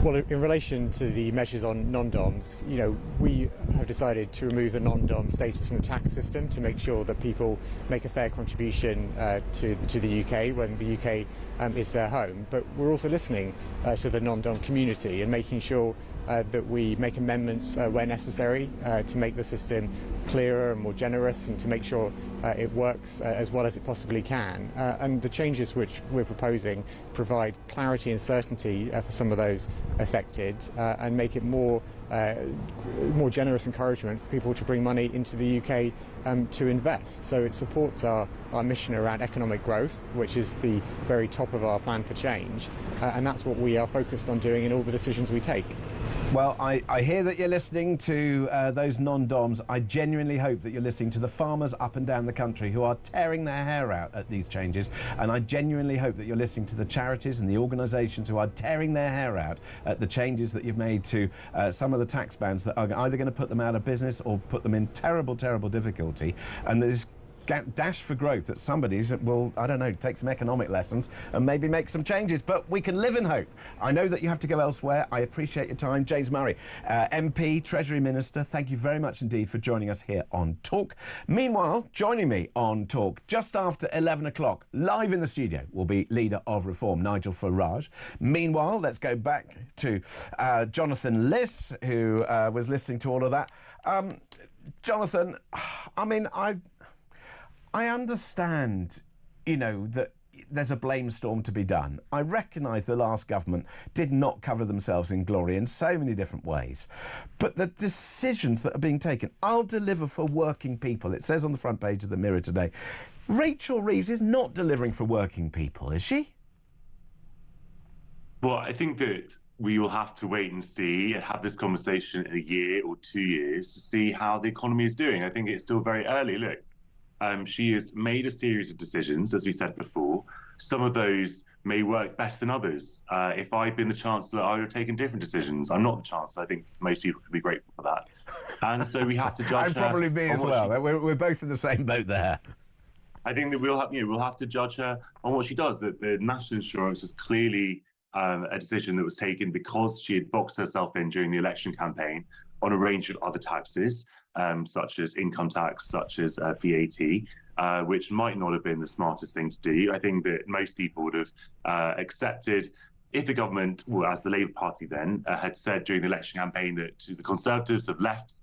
Well, in relation to the measures on non-DOMs, we have decided to remove the non-DOM status from the tax system to make sure that people make a fair contribution to the UK when the UK is their home. But we're also listening to the non-DOM community and making sure that we make amendments where necessary to make the system clearer and more generous and to make sure it works as well as it possibly can. And the changes which we're proposing provide clarity and certainty for some of those affected and make it more generous encouragement for people to bring money into the UK to invest. So it supports our mission around economic growth, which is the very top of our plan for change, and that's what we are focused on doing in all the decisions we take. Well, I hear that you're listening to those non-DOMs. I genuinely hope that you're listening to the farmers up and down the country who are tearing their hair out at these changes, and I genuinely hope that you're listening to the charities and the organisations who are tearing their hair out at the changes that you've made to some of the tax bands that are either going to put them out of business or put them in terrible, terrible difficulty. And there's dash for growth that somebody will, I don't know, take some economic lessons and maybe make some changes, but we can live in hope. I know that you have to go elsewhere. I appreciate your time. James Murray, MP, Treasury Minister, thank you very much indeed for joining us here on Talk. Meanwhile, joining me on Talk just after 11 o'clock, live in the studio, will be Leader of Reform, Nigel Farage. Meanwhile, let's go back to Jonathan Liss, who was listening to all of that. Jonathan, I mean, I understand, that there's a blame storm to be done. I recognise the last government did not cover themselves in glory in so many different ways. But the decisions that are being taken, I'll deliver for working people. It says on the front page of the Mirror today. Rachel Reeves is not delivering for working people, is she? Well, I think that we will have to wait and see and have this conversation in a year or 2 years to see how the economy is doing. I think it's still very early. Look. She has made a series of decisions, as we said before. Some of those may work better than others. If I'd been the Chancellor, I would have taken different decisions. I'm not the Chancellor. I think most people can be grateful for that. And so we have to judge I'd probably be as well. We're both in the same boat there. I think that we'll have to judge her on what she does. That the national insurance was clearly a decision that was taken because she had boxed herself in during the election campaign on a range of other taxes, such as income tax, such as VAT, which might not have been the smartest thing to do. I think that most people would have accepted if the government, well, as the Labour Party then, had said during the election campaign that the Conservatives have left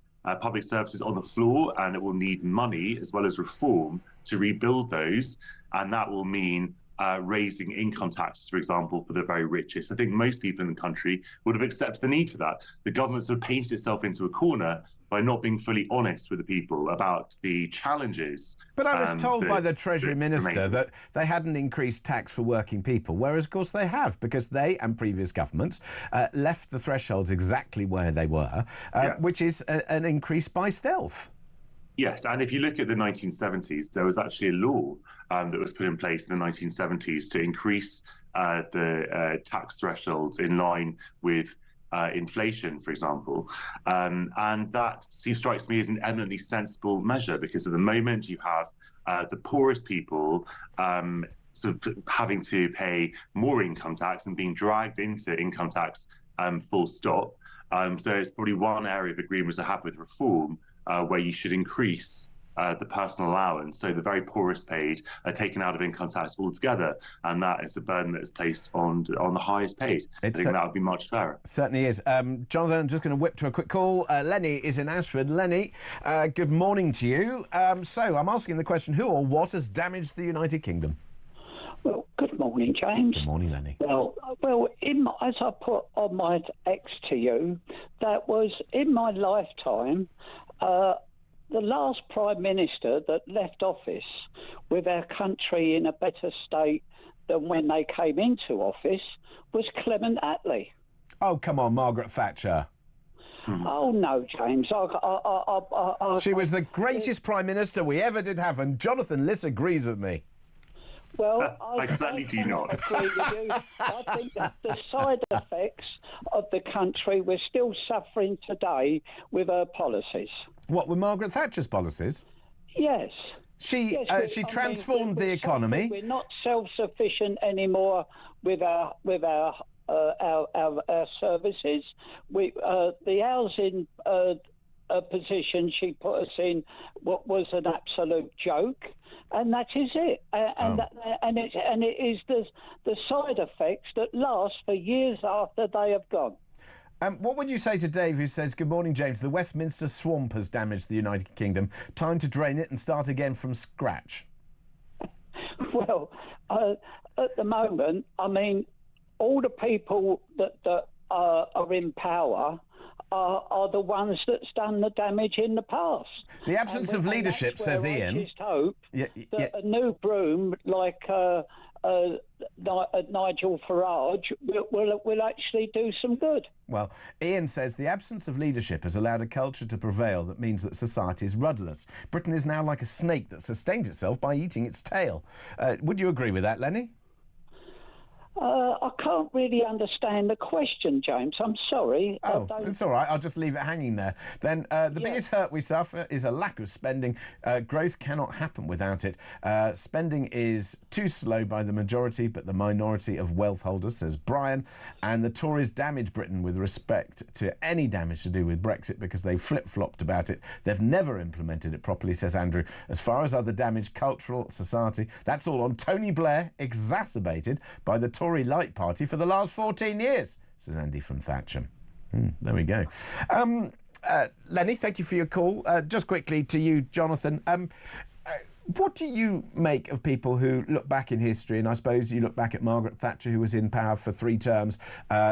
public services on the floor and it will need money as well as reform to rebuild those. And that will mean raising income taxes, for example, for the very richest. I think most people in the country would have accepted the need for that. The government sort of painted itself into a corner by not being fully honest with the people about the challenges. But I was told by the Treasury Minister that they hadn't increased tax for working people, whereas, of course, they have, because they and previous governments left the thresholds exactly where they were, which is an increase by stealth. Yes, and if you look at the 1970s, there was actually a law that was put in place in the 1970s to increase the tax thresholds in line with inflation, for example. And that strikes me as an eminently sensible measure, because at the moment you have the poorest people sort of having to pay more income tax and being dragged into income tax full stop. So it's probably one area of agreement to have with reform where you should increase the personal allowance, so the very poorest paid are taken out of income tax altogether, and that is a burden that is placed on the highest paid. I think that would be much fairer. Certainly is. Jonathan, I'm just going to whip to a quick call. Lenny is in Ashford. Lenny, good morning to you. So I'm asking the question, who or what has damaged the United Kingdom? Well, good morning, James. Good morning, Lenny. Well, as I put on my X to you, that was in my lifetime. The last Prime Minister that left office with our country in a better state than when they came into office was Clement Attlee. Oh, come on, Margaret Thatcher. Oh, no, James. She was the greatest Prime Minister we ever did have, and Jonathan Liss agrees with me. Well, I certainly do not. Agree with you. I think that the side effects of the country we're still suffering today with her policies. What, with Margaret Thatcher's policies? Yes. She transformed the economy. We're not self-sufficient anymore with our services. The housing position she put us in was an absolute joke. And that is it, and it is the side effects that last for years after they have gone. What would you say to Dave, who says, "Good morning, James. The Westminster swamp has damaged the United Kingdom. Time to drain it and start again from scratch"? Well, at the moment, I mean, all the people that are in power are the ones that's done the damage in the past. The absence of leadership, says Ian. I just hope that a new broom like Nigel Farage will actually do some good. Well, Ian says the absence of leadership has allowed a culture to prevail that means that society is rudderless. Britain is now like a snake that sustains itself by eating its tail. Would you agree with that, Lenny? I can't really understand the question, James. I'm sorry. Oh, it's all right. I'll just leave it hanging there. Then the biggest hurt we suffer is a lack of spending. Growth cannot happen without it. Spending is too slow by the majority, but the minority of wealth holders, says Brian. And the Tories damage Britain with respect to any damage to do with Brexit because they flip-flopped about it. They've never implemented it properly, says Andrew. As far as other damage, cultural, society, that's all on Tony Blair, exacerbated by the Tory Light Party for the last 14 years, says Andy from Thatcham. There we go. Lenny, thank you for your call. Just quickly to you, Jonathan. What do you make of people who look back in history, and I suppose you look back at Margaret Thatcher, who was in power for 3 terms,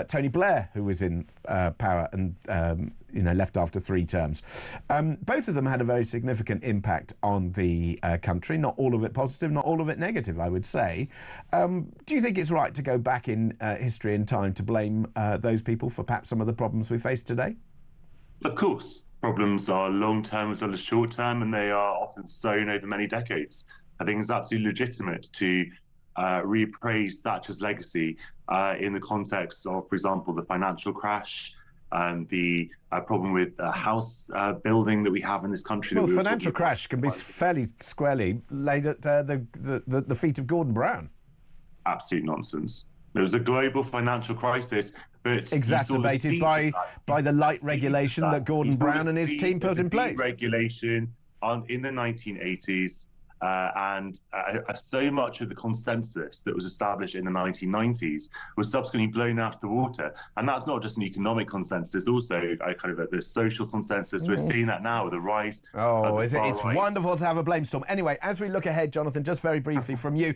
Tony Blair, who was in power and left after 3 terms. Both of them had a very significant impact on the country, not all of it positive, not all of it negative, I would say. Do you think it's right to go back in history and time to blame those people for perhaps some of the problems we face today? Of course. Problems are long-term as well as short-term, and they are often sown over many decades. I think it's absolutely legitimate to reappraise Thatcher's legacy in the context of, for example, the financial crash, the problem with house building that we have in this country. Well, that we were financial talking about. crash can be fairly squarely laid at the feet of Gordon Brown. Absolute nonsense. There was a global financial crisis, but exacerbated by the light regulation that Gordon Brown and his team put in place. Regulation in the 1980s. And so much of the consensus that was established in the 1990s was subsequently blown out of the water. And that's not just an economic consensus, also kind of the social consensus. We're seeing that now with the rise. It's wonderful to have a blame storm. Anyway, as we look ahead, Jonathan, just very briefly from you,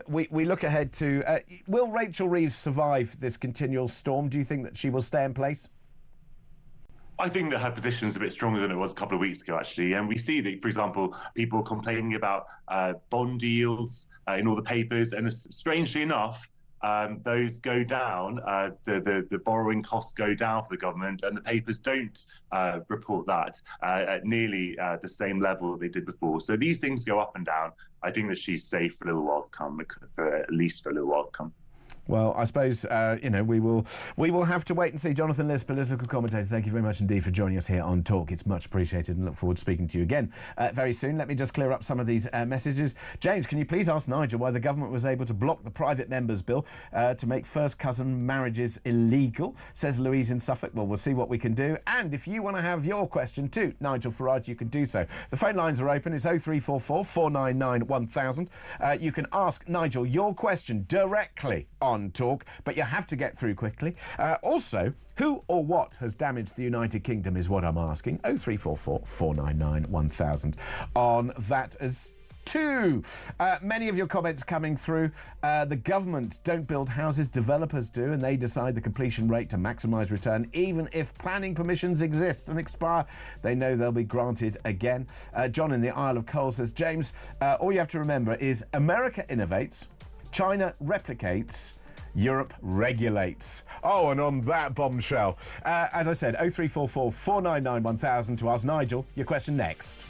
we look ahead to, will Rachel Reeves survive this continual storm? Do you think that she will stay in place? I think that her position is a bit stronger than it was a couple of weeks ago, actually. And we see that, for example, people complaining about bond yields in all the papers. And strangely enough, those go down. The borrowing costs go down for the government, and the papers don't report that at nearly the same level that they did before. So these things go up and down. I think that she's safe for a little while to come, at least for a little while to come. Well, I suppose, we will have to wait and see. Jonathan Liss, political commentator, thank you very much indeed for joining us here on Talk. It's much appreciated and look forward to speaking to you again very soon. Let me just clear up some of these messages. James, can you please ask Nigel why the government was able to block the private members' bill to make first cousin marriages illegal, says Louise in Suffolk. Well, we'll see what we can do. And if you want to have your question to Nigel Farage, you can do so. The phone lines are open. It's 0344 499 1000. You can ask Nigel your question directly on Talk, but you have to get through quickly. Also, who or what has damaged the United Kingdom is what I'm asking. 0344 499 1000 on that as two. Many of your comments coming through. The government don't build houses, developers do, and they decide the completion rate to maximise return. Even if planning permissions exist and expire, they know they'll be granted again. John in the Isle of Coal says, James, all you have to remember is America innovates, China replicates, Europe regulates. Oh, and on that bombshell, as I said, 0344 499 1000 to ask Nigel your question next.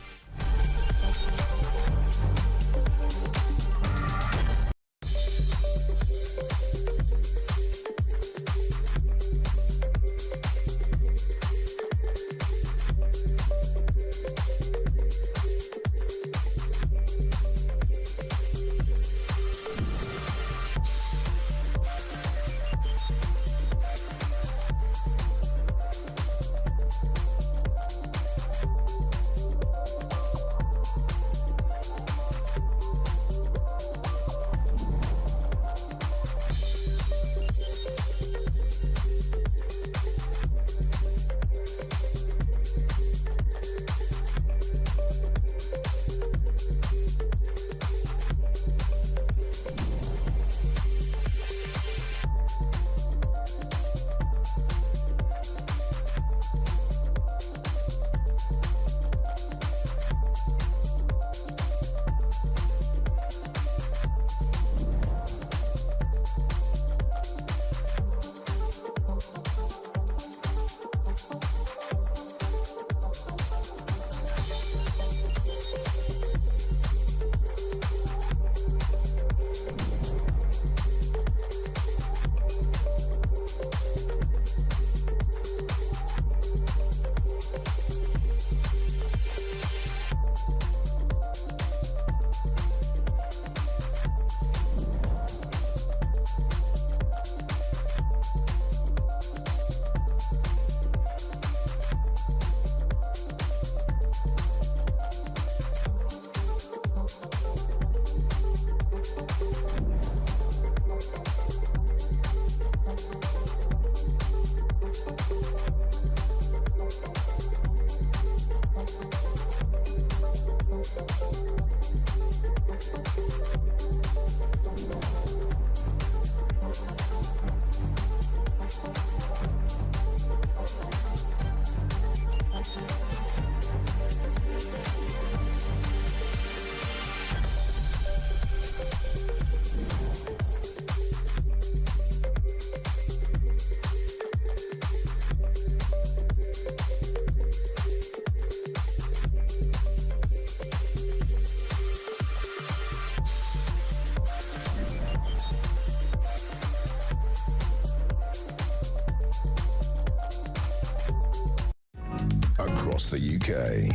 across the UK.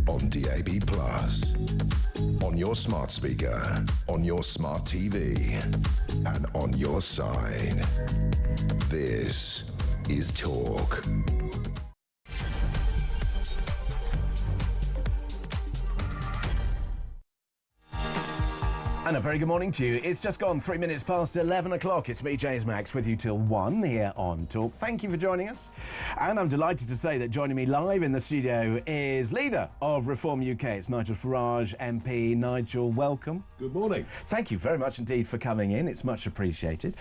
On DAB+, on your smart speaker, on your smart TV, and on your side. This is Talk. And a very good morning to you. It's just gone 3 minutes past 11 o'clock. It's me, James Max, with you till 1 here on Talk. Thank you for joining us. And I'm delighted to say that joining me live in the studio is leader of Reform UK. It's Nigel Farage, MP. Nigel, welcome. Good morning. Thank you very much indeed for coming in. It's much appreciated.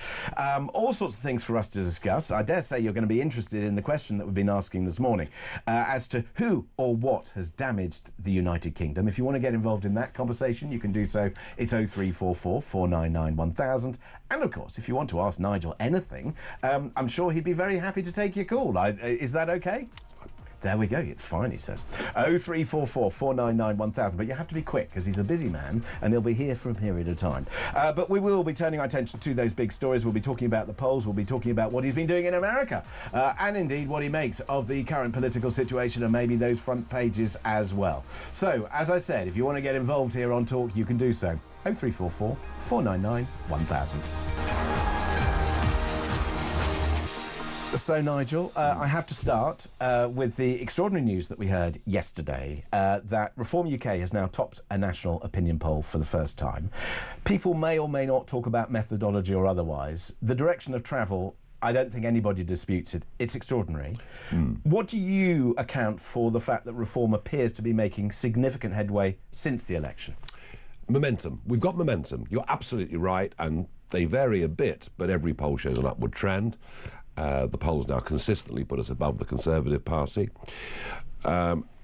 All sorts of things for us to discuss. I dare say you're going to be interested in the question that we've been asking this morning as to who or what has damaged the United Kingdom. If you want to get involved in that conversation, you can do so. It's 0344 499 1000. And of course, if you want to ask Nigel anything, I'm sure he'd be very happy to take your call. Is that okay? There we go. It's fine, he says. 0344 499 1000. But you have to be quick because he's a busy man and he'll be here for a period of time. But we will be turning our attention to those big stories. We'll be talking about the polls. We'll be talking about what he's been doing in America and indeed what he makes of the current political situation and maybe those front pages as well. So, as I said, if you want to get involved here on Talk, you can do so. 0344 499 1000. So, Nigel, I have to start with the extraordinary news that we heard yesterday that Reform UK has now topped a national opinion poll for the first time. People may or may not talk about methodology or otherwise. The direction of travel, I don't think anybody disputes it. It's extraordinary. What do you account for the fact that Reform appears to be making significant headway since the election? Momentum. We've got momentum. You're absolutely right, and they vary a bit, but every poll shows an upward trend. The polls now consistently put us above the Conservative Party.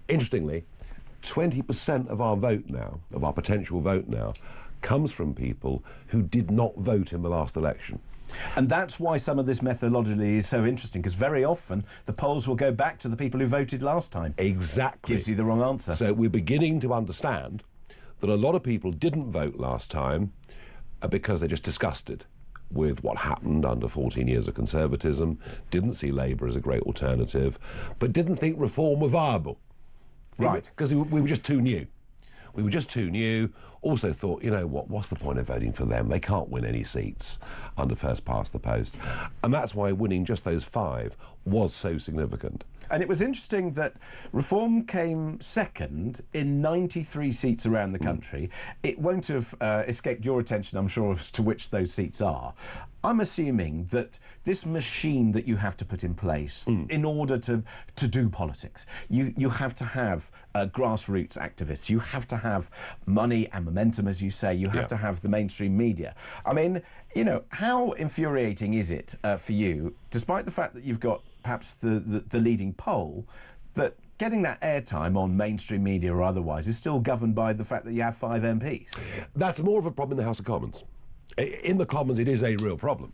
Interestingly, 20% of our vote now, of our potential vote now, comes from people who did not vote in the last election. And that's why some of this methodology is so interesting, because very often the polls will go back to the people who voted last time. Exactly. Gives you the wrong answer. So we're beginning to understand that a lot of people didn't vote last time because they're just disgusted with what happened under 14 years of conservatism, didn't see Labour as a great alternative, but didn't think Reform were viable. Right. Because we were just too new. We were just too new. Also thought, you know what, what's the point of voting for them? They can't win any seats under first past the post. And that's why winning just those 5 was so significant. And it was interesting that Reform came second in 93 seats around the country. It won't have escaped your attention, I'm sure, as to which those seats are. I'm assuming that this machine that you have to put in place in order to do politics, you have to have grassroots activists, you have to have money and momentum, as you say, you have to have the mainstream media. I mean, you know, how infuriating is it for you, despite the fact that you've got perhaps the leading poll, that getting that airtime on mainstream media or otherwise is still governed by the fact that you have 5 MPs? That's more of a problem in the House of Commons. In the Commons, it is a real problem.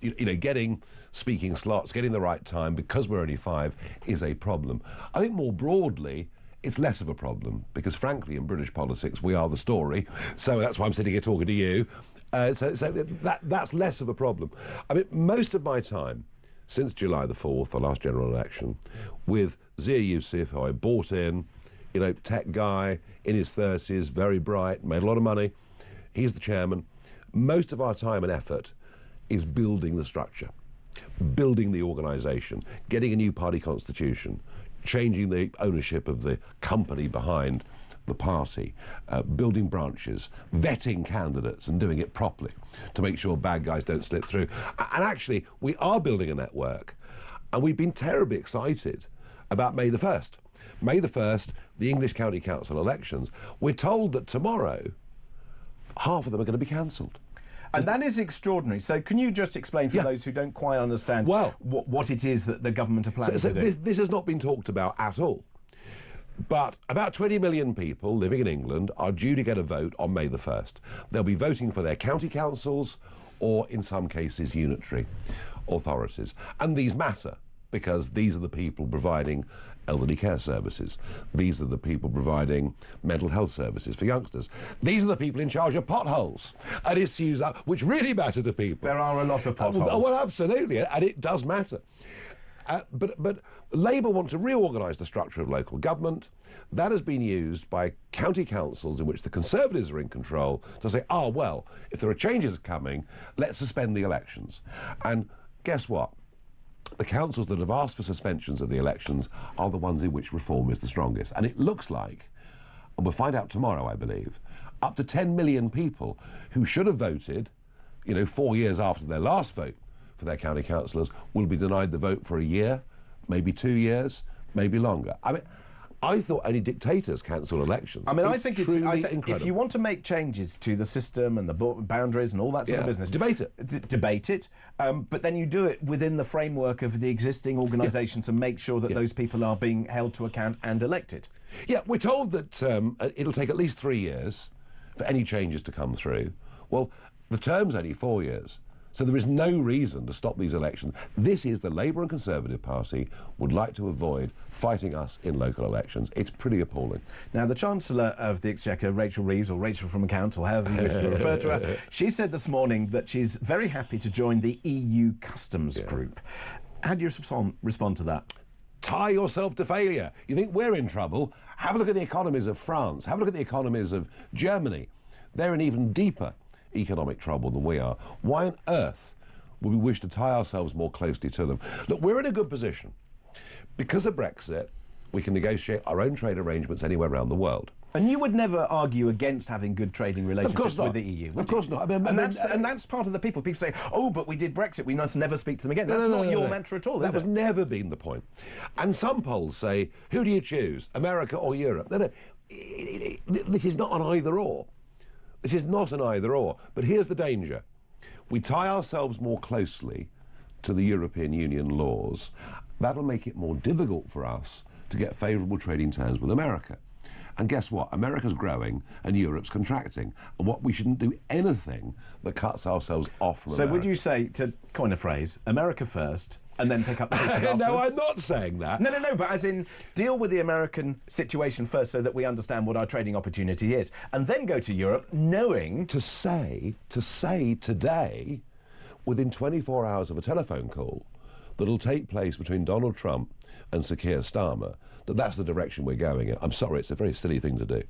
You know, getting speaking slots, getting the right time, because we're only 5, is a problem. I think more broadly, it's less of a problem, because frankly, in British politics, we are the story. So that's why I'm sitting here talking to you. So that's less of a problem. I mean, most of my time, since July the 4th, the last general election, with Zia Youssef, who I bought in, you know, tech guy, in his 30s, very bright, made a lot of money. He's the chairman. Most of our time and effort is building the structure, building the organisation, getting a new party constitution, changing the ownership of the company behind the party, building branches, vetting candidates and doing it properly to make sure bad guys don't slip through. And actually, we are building a network, and we've been terribly excited about May the 1st. May the 1st, the English County Council elections. We're told that tomorrow, half of them are going to be cancelled. And that is extraordinary. So can you just explain for those who don't quite understand what it is that the government are planning to do? This has not been talked about at all. But about 20 million people living in England are due to get a vote on May the 1st. They'll be voting for their county councils or, in some cases, unitary authorities. And these matter because these are the people providing elderly care services. These are the people providing mental health services for youngsters. These are the people in charge of potholes and issues which really matter to people. There are a lot of potholes. Well, absolutely, and it does matter. But Labour want to reorganise the structure of local government. That has been used by county councils in which the Conservatives are in control to say, well, if there are changes coming, let's suspend the elections. And guess what? The councils that have asked for suspensions of the elections are the ones in which reform is the strongest. And it looks like, and we'll find out tomorrow, I believe, up to 10 million people who should have voted, 4 years after their last vote for their county councillors will be denied the vote for a year, maybe 2 years, maybe longer. I thought only dictators cancel elections. I think it's incredible. If you want to make changes to the system and the boundaries and all that sort of business, debate it. Debate it, but then you do it within the framework of the existing organisation to make sure that those people are being held to account and elected. Yeah, we're told that it'll take at least 3 years for any changes to come through. Well, the term's only 4 years. So there is no reason to stop these elections. This is the Labour and Conservative Party would like to avoid fighting us in local elections. It's pretty appalling. Now, the Chancellor of the Exchequer, Rachel Reeves, or Rachel from account, or however you wish to refer to her, she said this morning that she's very happy to join the EU customs group. How do you respond to that? Tie yourself to failure. You think we're in trouble? Have a look at the economies of France. Have a look at the economies of Germany. They're in even deeper economic trouble than we are. Why on earth would we wish to tie ourselves more closely to them? Look, we're in a good position. Because of Brexit, we can negotiate our own trade arrangements anywhere around the world. And you would never argue against having good trading relationships with the EU? Of course not. And that's part of the people. People say, but we did Brexit, we must never speak to them again. That's not your mantra at all, is it? That has never been the point. And some polls say, who do you choose, America or Europe? No, this is not an either-or. This is not an either-or. But here's the danger. We tie ourselves more closely to the European Union laws. That'll make it more difficult for us to get favourable trading terms with America. And guess what? America's growing and Europe's contracting. And we shouldn't do anything that cuts ourselves off from America. So would you say, to coin a phrase, America first, and then pick up the pieces afterwards? No, I'm not saying that. No, but as in, deal with the American situation first so that we understand what our trading opportunity is, and then go to Europe knowing... To say today, within 24 hours of a telephone call, that'll take place between Donald Trump and Sir Keir Starmer, that's the direction we're going in. I'm sorry, it's a very silly thing to do.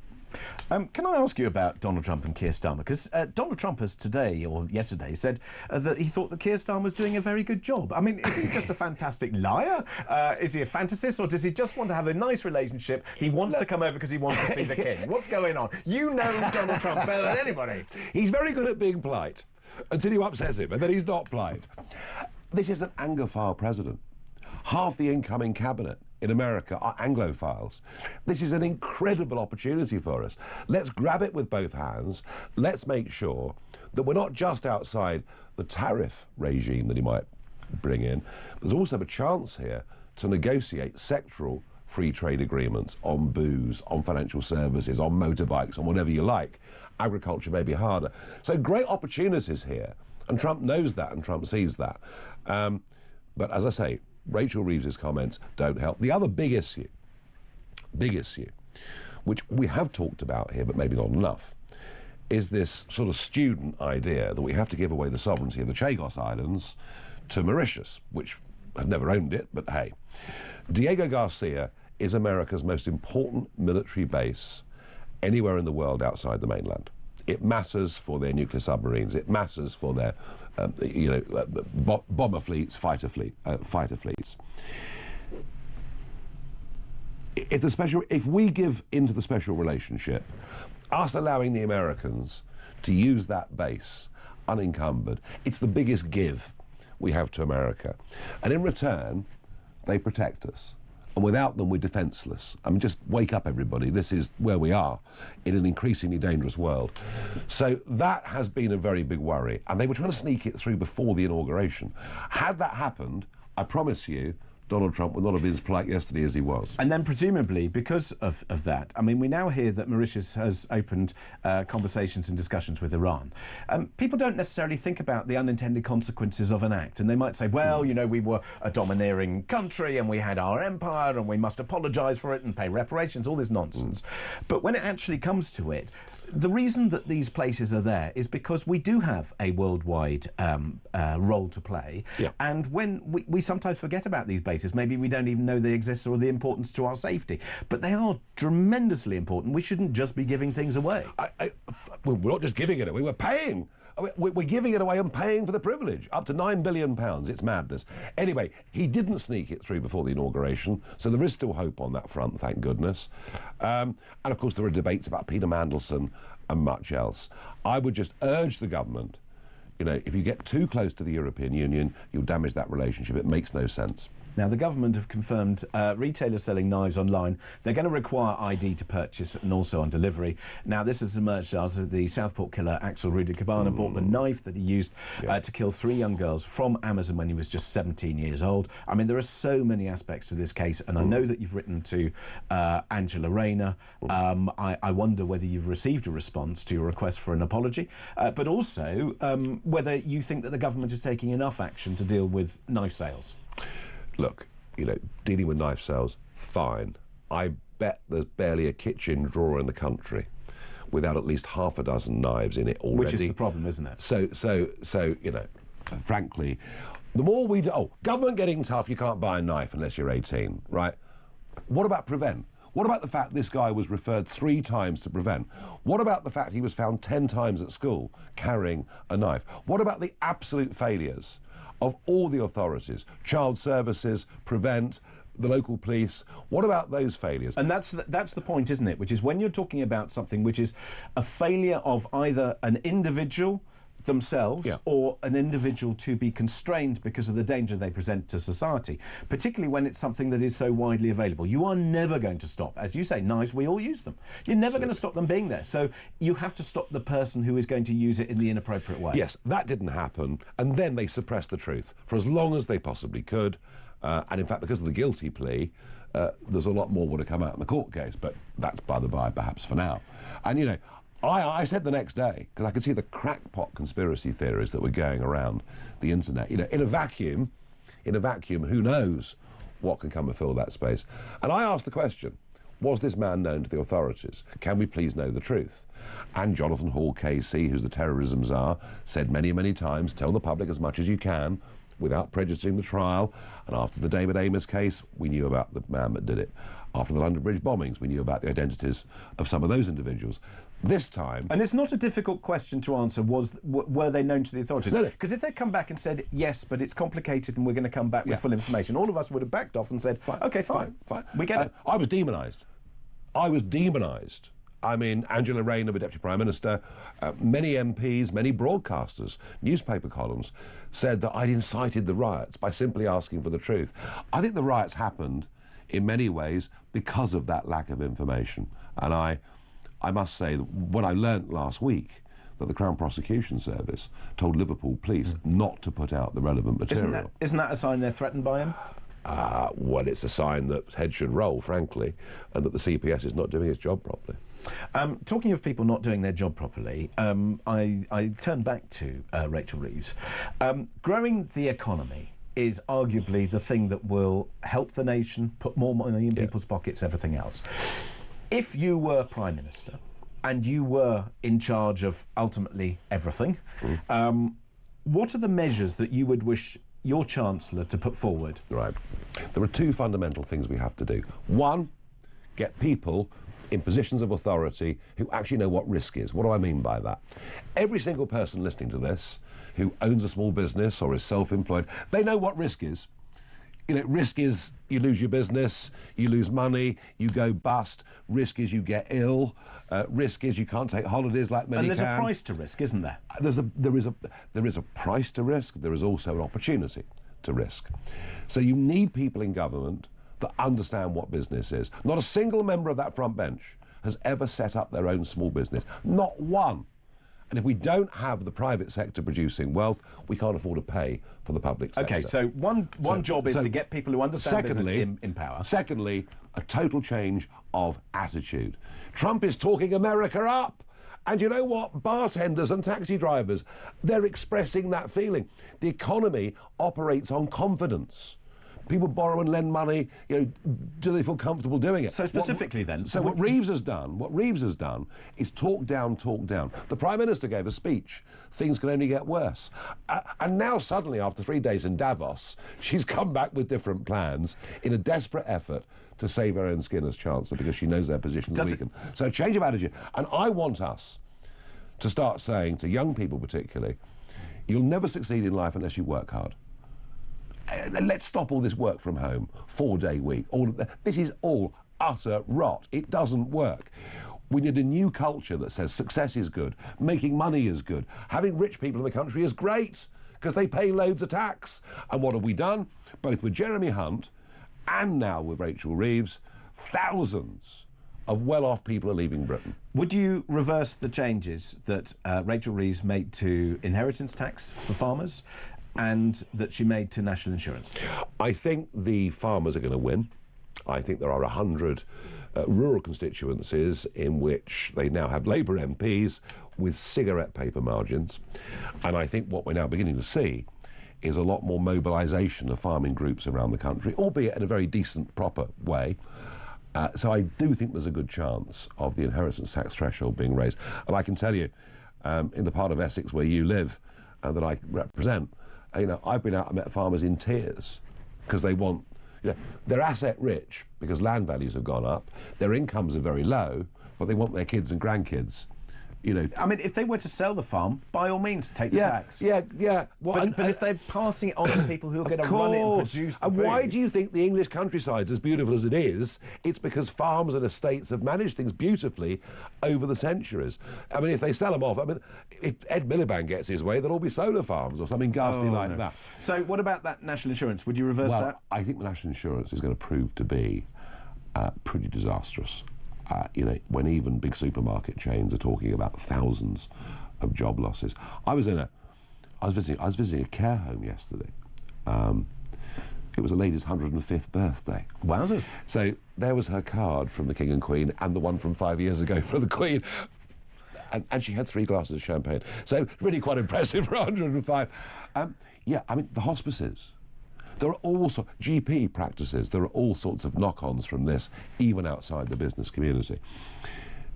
Can I ask you about Donald Trump and Keir Starmer? Because Donald Trump has today, or yesterday, said that he thought that Keir Starmer was doing a very good job. I mean, is he just a fantastic liar? Is he a fantasist, or does he just want to have a nice relationship? He wants to come over because he wants to see the king. What's going on? You know Donald Trump better than anybody. He's very good at being polite, until you upset him, and then he's not polite. This is an Anglophile president. Half the incoming cabinet in America are Anglophiles. This is an incredible opportunity for us. Let's grab it with both hands. Let's make sure that we're not just outside the tariff regime that he might bring in. There's also a chance here to negotiate sectoral free trade agreements on booze, on financial services, on motorbikes, on whatever you like. Agriculture may be harder. So great opportunities here. And Trump knows that and Trump sees that. But as I say, Rachel Reeves' comments don't help. The other big issue, which we have talked about here, but maybe not enough, is this sort of student idea that we have to give away the sovereignty of the Chagos Islands to Mauritius, which have never owned it, but hey. Diego Garcia is America's most important military base anywhere in the world outside the mainland. It matters for their nuclear submarines. It matters for their, bomber fleets, fighter fleets. If we give into the special relationship, us allowing the Americans to use that base unencumbered, it's the biggest give we have to America. And in return, they protect us. And without them, we're defenceless. I mean, just wake up, everybody. This is where we are in an increasingly dangerous world. So that has been a very big worry. And they were trying to sneak it through before the inauguration. Had that happened, I promise you, Donald Trump would not have been as polite yesterday as he was. And then presumably, because of that, I mean, we now hear that Mauritius has opened conversations and discussions with Iran. People don't necessarily think about the unintended consequences of an act, and they might say, well, we were a domineering country and we had our empire and we must apologise for it and pay reparations, all this nonsense. But when it actually comes to it, The reason that these places are there is because we do have a worldwide role to play, and when we sometimes forget about these bases, maybe we don't even know they exist or the importance to our safety, but they are tremendously important. We shouldn't just be giving things away. We're not just giving it away, we're paying. We're giving it away and paying for the privilege. Up to £9 billion. It's madness. Anyway, he didn't sneak it through before the inauguration, so there is still hope on that front, thank goodness. And of course, there are debates about Peter Mandelson and much else. I would just urge the government, you know, if you get too close to the European Union, you'll damage that relationship. It makes no sense. Now, the government have confirmed retailers selling knives online, they're going to require ID to purchase and also on delivery. Now, this has emerged after the Southport killer Axel Rudy Cabana bought the knife that he used to kill 3 young girls from Amazon when he was just 17 years old. I mean, there are so many aspects to this case, and I know that you've written to Angela Rayner. I wonder whether you've received a response to your request for an apology, but also whether you think that the government is taking enough action to deal with knife sales. Look, you know, dealing with knife sales, fine. I bet there's barely a kitchen drawer in the country without at least half a dozen knives in it already. Which is the problem, isn't it? So you know, frankly, the more we do... Oh, government getting tough, you can't buy a knife unless you're 18, right? What about prevent? What about the fact this guy was referred 3 times to prevent? What about the fact he was found 10 times at school carrying a knife? What about the absolute failures of all the authorities, child services, prevent, the local police? What about those failures? And that's the point, isn't it? Which is when you're talking about something which is a failure of either an individual themselves or an individual to be constrained because of the danger they present to society, particularly when it's something that is so widely available. You are never going to stop, as you say, knives, we all use them. You're never going to stop them being there. So you have to stop the person who is going to use it in the inappropriate way. Yes, that didn't happen. And then they suppressed the truth for as long as they possibly could. And in fact, because of the guilty plea, there's a lot more would have come out in the court case. But that's by the by, perhaps for now. And, you know, I said the next day, because I could see the crackpot conspiracy theories that were going around the internet. You know, in a vacuum, who knows what can come and fill that space? And I asked the question, was this man known to the authorities? Can we please know the truth? And Jonathan Hall, KC, who's the terrorism czar, said many, many times, tell the public as much as you can without prejudicing the trial. And after the David Amos case, we knew about the man that did it. After the London Bridge bombings, we knew about the identities of some of those individuals. This time... And it's not a difficult question to answer, were they known to the authorities? No. Because if they'd come back and said, yes, but it's complicated and we're going to come back with full information, all of us would have backed off and said, OK, fine. We get it. I was demonised. I mean, Angela Rayner, the Deputy Prime Minister, many MPs, many broadcasters, newspaper columns, said that I'd incited the riots by simply asking for the truth. I think the riots happened, in many ways, because of that lack of information. And I must say, that what I learnt last week, that the Crown Prosecution Service told Liverpool Police not to put out the relevant material. Isn't that a sign they're threatened by him? Well, it's a sign that heads should roll, frankly, and that the CPS is not doing its job properly. Talking of people not doing their job properly, I turn back to Rachel Reeves. Growing the economy is arguably the thing that will help the nation, put more money in people's pockets, everything else. If you were Prime Minister and you were in charge of ultimately everything, what are the measures that you would wish your Chancellor to put forward? Right. There are 2 fundamental things we have to do. One, get people in positions of authority who actually know what risk is. What do I mean by that? Every single person listening to this who owns a small business or is self-employed, they know what risk is. You know, risk is you lose your business, you lose money, you go bust. Risk is you get ill. Risk is you can't take holidays like many can. And there's a price to risk, isn't there? There is a price to risk. There is also an opportunity to risk. So you need people in government that understand what business is. Not a single member of that front bench has ever set up their own small business. Not one. And if we don't have the private sector producing wealth, we can't afford to pay for the public sector. OK, so one job is to get people who understand business in power. Secondly, a total change of attitude. Trump is talking America up. And you know what? Bartenders and taxi drivers, they're expressing that feeling. The economy operates on confidence. People borrow and lend money. Do they feel comfortable doing it? So specifically, what Reeves has done is talk down, talk down. The Prime Minister gave a speech. Things can only get worse. And now suddenly, after 3 days in Davos, she's come back with different plans in a desperate effort to save her own skin as Chancellor because she knows their position is weakened. So a change of attitude. And I want us to start saying to young people particularly, you'll never succeed in life unless you work hard. Let's stop all this work from home, 4-day week. This is all utter rot. It doesn't work. We need a new culture that says success is good, making money is good, having rich people in the country is great because they pay loads of tax. And what have we done? Both with Jeremy Hunt and now with Rachel Reeves, thousands of well-off people are leaving Britain. Would you reverse the changes that Rachel Reeves made to inheritance tax for farmers and that she made to national insurance? I think the farmers are going to win. I think there are 100 rural constituencies in which they now have Labour MPs with cigarette paper margins. And I think what we're now beginning to see is a lot more mobilisation of farming groups around the country, albeit in a very decent, proper way. So I do think there's a good chance of the inheritance tax threshold being raised. And I can tell you, in the part of Essex where you live that I represent, I've been out and met farmers in tears because they want, they're asset rich because land values have gone up, their incomes are very low, but they want their kids and grandkids. I mean, if they were to sell the farm, by all means, take the tax. Yeah. But if they're passing it on to people who are going to run it and produce the And food. why do you think the English countryside is as beautiful as it is? It's because farms and estates have managed things beautifully over the centuries. I mean, if they sell them off, if Ed Miliband gets his way, they'll all be solar farms or something ghastly like that. So what about that national insurance? Would you reverse that? I think the national insurance is going to prove to be pretty disastrous. When even big supermarket chains are talking about thousands of job losses. I was visiting a care home yesterday. It was a lady's 105th birthday. Wowzers. So there was her card from the King and Queen and the one from 5 years ago for the Queen. And she had 3 glasses of champagne. So really quite impressive for 105. The hospices. There are all sorts of GP practices. There are all sorts of knock-ons from this, even outside the business community.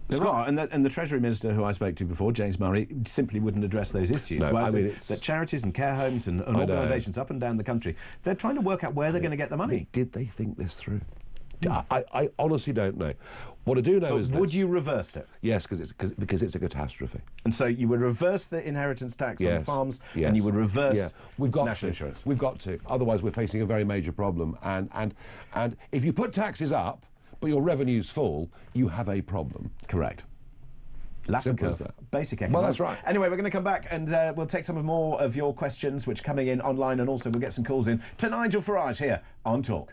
There are, and the Treasury Minister who I spoke to before, James Murray, simply wouldn't address those issues. No, that charities and care homes and organisations up and down the country, they're trying to work out where they're going to get the money. Did they think this through? I honestly don't know. What I do know is would you reverse it? Yes, because it's a catastrophe. And so you would reverse the inheritance tax on farms, and you would reverse national insurance. We've got to. Otherwise, we're facing a very major problem. And if you put taxes up, but your revenues fall, you have a problem. Correct. Simple as that. Basic economics. Well, that's right. Anyway, we're going to come back and we'll take some more of your questions, which are coming in online, and also we'll get some calls in to Nigel Farage here on Talk.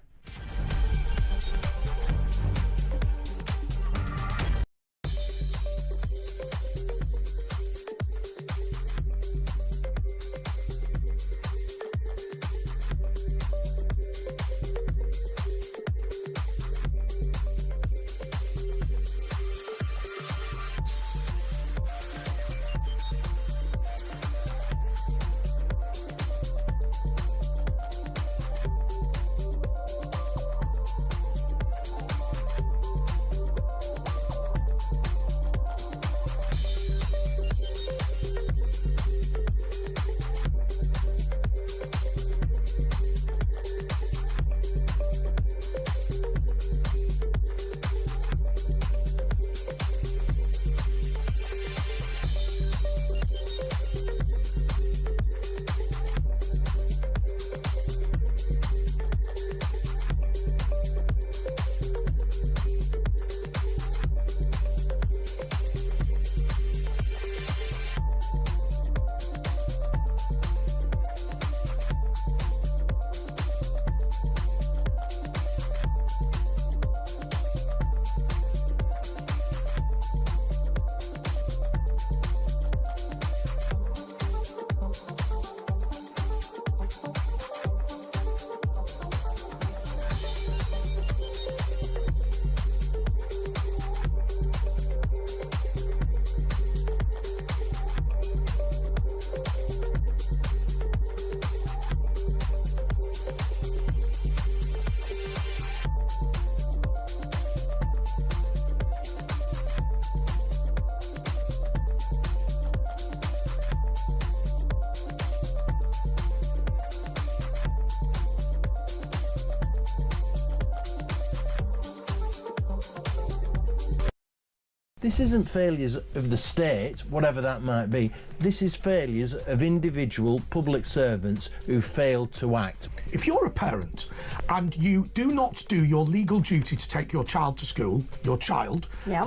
This isn't failures of the state, whatever that might be. This is failures of individual public servants who failed to act. If you're a parent and you do not do your legal duty to take your child to school,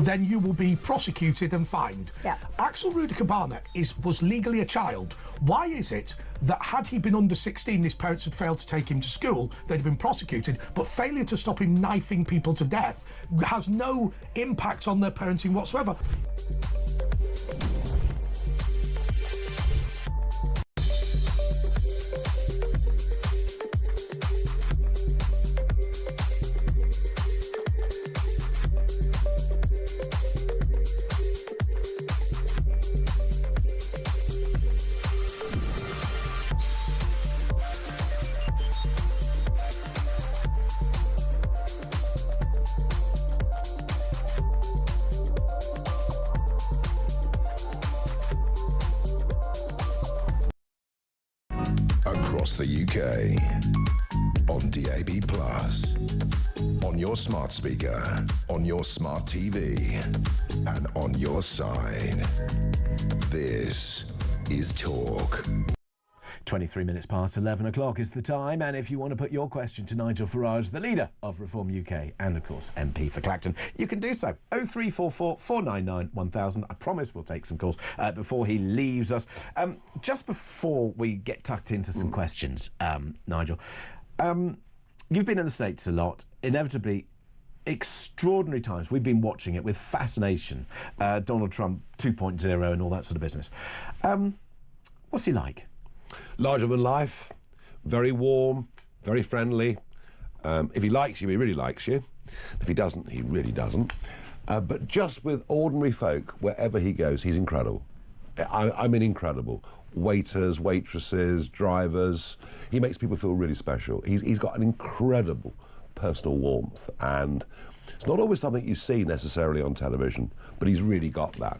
then you will be prosecuted and fined. Axel Rudiker Barnett was legally a child. Why is it that had he been under 16, his parents had failed to take him to school, they'd have been prosecuted, but failure to stop him knifing people to death has no impact on their parenting whatsoever? Across the UK, on DAB+, on your smart speaker, on your smart TV, and on your side. This is Talk. 23 minutes past 11 o'clock is the time, and if you want to put your question to Nigel Farage, the leader of Reform UK and, of course, MP for Clacton, you can do so. 0344 499 1000. I promise we'll take some calls before he leaves us. Just before we get tucked into some questions, Nigel, you've been in the States a lot. Inevitably, extraordinary times. We've been watching it with fascination. Donald Trump 2.0 and all that sort of business. What's he like? Larger than life, very warm, very friendly. If he likes you, he really likes you. If he doesn't, he really doesn't. But just with ordinary folk, wherever he goes, he's incredible. I mean incredible. Waiters, waitresses, drivers. He makes people feel really special. He's got an incredible personal warmth, and it's not always something you see necessarily on television, but he's really got that.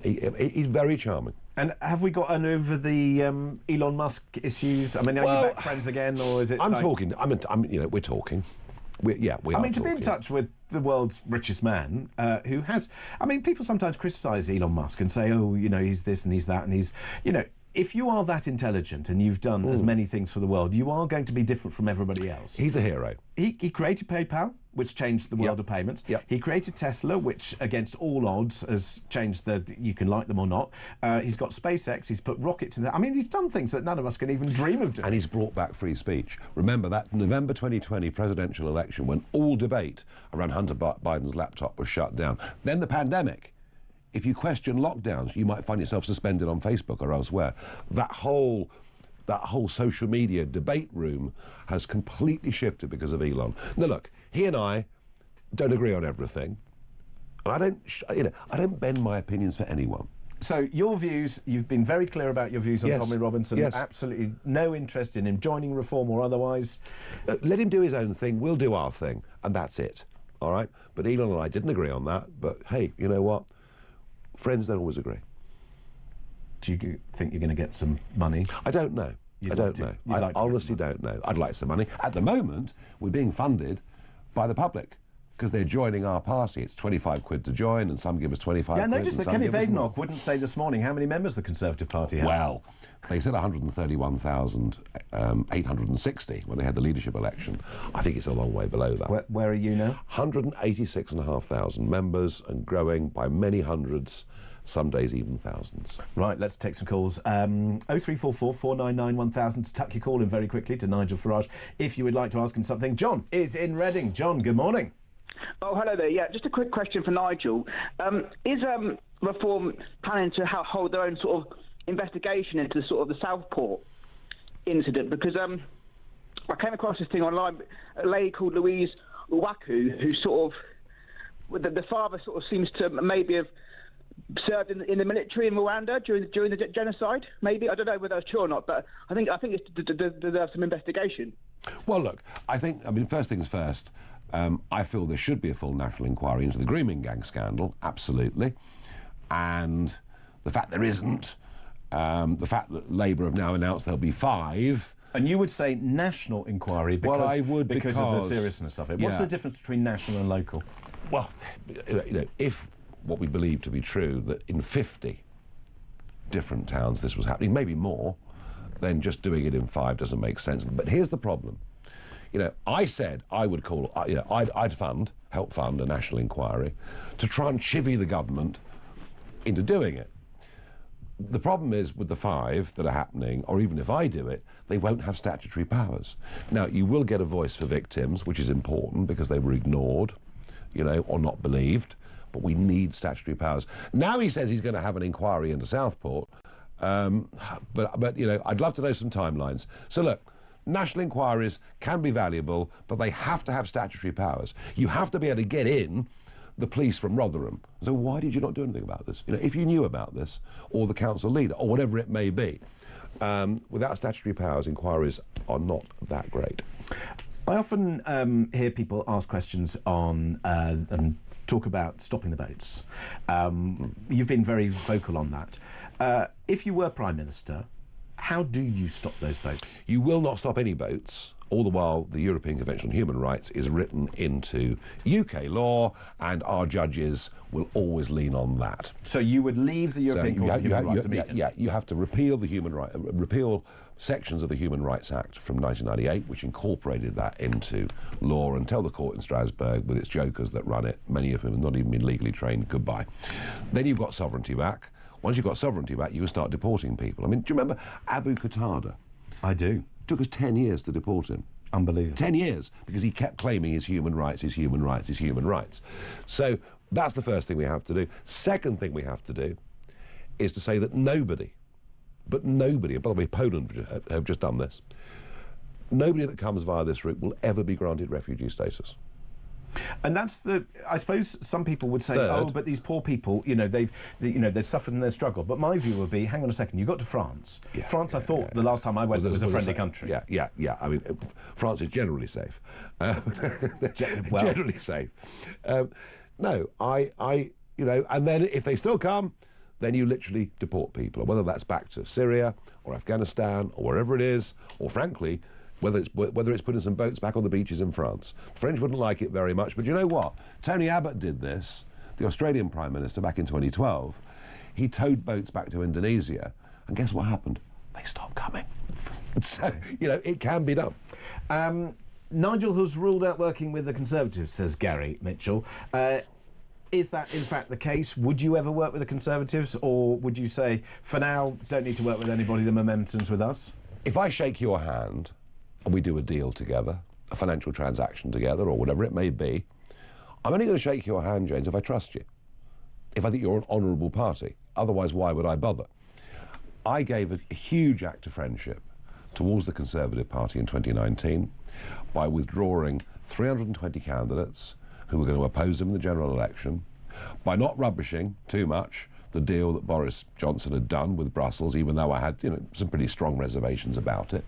He's very charming. And have we gotten over the Elon Musk issues? I mean, are you back friends again, or is it? I'm talking. We're talking. We are. I mean, to be in touch with the world's richest man, who has. I mean, people sometimes criticise Elon Musk and say, "Oh, he's this and he's that and he's." If you are that intelligent and you've done as many things for the world, you are going to be different from everybody else. He's a hero. He created PayPal, which changed the world of payments. He created Tesla, which, against all odds, has changed you can like them or not. He's got SpaceX, he's put rockets in there. I mean, he's done things that none of us can even dream of doing. And he's brought back free speech. Remember that November 2020 presidential election, when all debate around Hunter Biden's laptop was shut down. Then the pandemic. If you question lockdowns, you might find yourself suspended on Facebook or elsewhere. That whole social media debate room has completely shifted because of Elon. Now look, he and I don't agree on everything, and I don't bend my opinions for anyone. So your views, you've been very clear about your views on Yes. Tommy Robinson. Yes. Absolutely no interest in him joining Reform or otherwise. Let him do his own thing. We'll do our thing, and that's it. All right. But Elon and I didn't agree on that. But hey, you know what? Friends don't always agree. Do you think you're going to get some money? I don't know. I don't know. I honestly don't know. I'd like some money. At the moment, we're being funded by the public because they're joining our party. It's 25 quid to join, and some give us 25 Yeah, I quid. noticed that Kenny Badenoch wouldn't say this morning how many members the Conservative Party has. Well, they said 131,860 when they had the leadership election. I think it's a long way below that. Where are you now? 186,500 members and growing by many hundreds, some days even thousands. Right, let's take some calls. 0344 499 1000 to tuck your call in very quickly to Nigel Farage if you would like to ask him something. John is in Reading. John, good morning. Oh, hello there. Yeah, just a quick question for Nigel. Is Reform planning to hold their own sort of investigation into sort of the Southport incident? Because I came across this thing online, a lady called Louise Uwaku, who sort of, the father sort of seems to maybe have served in the military in Rwanda during the genocide. Maybe, I don't know whether that's true or not, but I think it deserves some investigation. Well, look, I mean, first things first. I feel there should be a full national inquiry into the grooming gang scandal, absolutely. And the fact there isn't, the fact that Labour have now announced there'll be 5. And you would say national inquiry because, well, I would because of the seriousness of it. What's the difference between national and local? Well, if what we believe to be true, that in 50 different towns this was happening, maybe more, then just doing it in 5 doesn't make sense. But here's the problem. You know, I said I would call, I'd help fund a national inquiry to try and chivvy the government into doing it. The problem is with the 5 that are happening, or even if I do it, they won't have statutory powers. Now, you will get a voice for victims, which is important because they were ignored, you know, or not believed, but we need statutory powers. Now he says he's going to have an inquiry into Southport, but you know, I'd love to know some timelines. So look, national inquiries can be valuable, but they have to have statutory powers. You have to be able to get in the police from Rotherham. So why did you not do anything about this? You know, if you knew about this, or the council leader, or whatever it may be, without statutory powers, inquiries are not that great. I often hear people ask questions on and talk about stopping the boats. You've been very vocal on that. If you were Prime Minister, how do you stop those boats? You will not stop any boats, all the while the European Convention on Human Rights is written into UK law, and our judges will always lean on that. So you would leave the European Court of Human Rights immediately? Yeah, you have to repeal repeal sections of the Human Rights Act from 1998, which incorporated that into law, and tell the court in Strasbourg, with its jokers that run it, many of whom have not even been legally trained, goodbye. Then you've got sovereignty back. Once you've got sovereignty back, you can start deporting people. I mean, do you remember Abu Qatada? I do. It took us 10 years to deport him. Unbelievable. 10 years, because he kept claiming his human rights, his human rights, his human rights. So that's the first thing we have to do. Second thing we have to do is to say that nobody, and by the way, Poland have just done this, nobody that comes via this route will ever be granted refugee status. And that's I suppose some people would say, oh, but these poor people, you know, they've suffered in their struggle. But my view would be, hang on a second, you got to France. I thought the last time I went was a friendly country. Yeah. I mean, France is generally safe. Generally safe. No, you know, and then if they still come, then you literally deport people, whether that's back to Syria or Afghanistan or wherever it is, or frankly, whether it's putting some boats back on the beaches in France. The French wouldn't like it very much, but you know what? Tony Abbott did this, the Australian Prime Minister, back in 2012. He towed boats back to Indonesia, and guess what happened? They stopped coming. So, you know, it can be done. Nigel has ruled out working with the Conservatives, says Gary Mitchell. Is that in fact the case? Would you ever work with the Conservatives, or would you say, for now, don't need to work with anybody, the momentum's with us? If I shake your hand and we do a deal together, a financial transaction together, or whatever it may be, I'm only going to shake your hand, James, if I trust you, if I think you're an honourable party. Otherwise, why would I bother? I gave a huge act of friendship towards the Conservative Party in 2019 by withdrawing 320 candidates who were going to oppose him in the general election, by not rubbishing too much the deal that Boris Johnson had done with Brussels, even though I had, you know, some pretty strong reservations about it.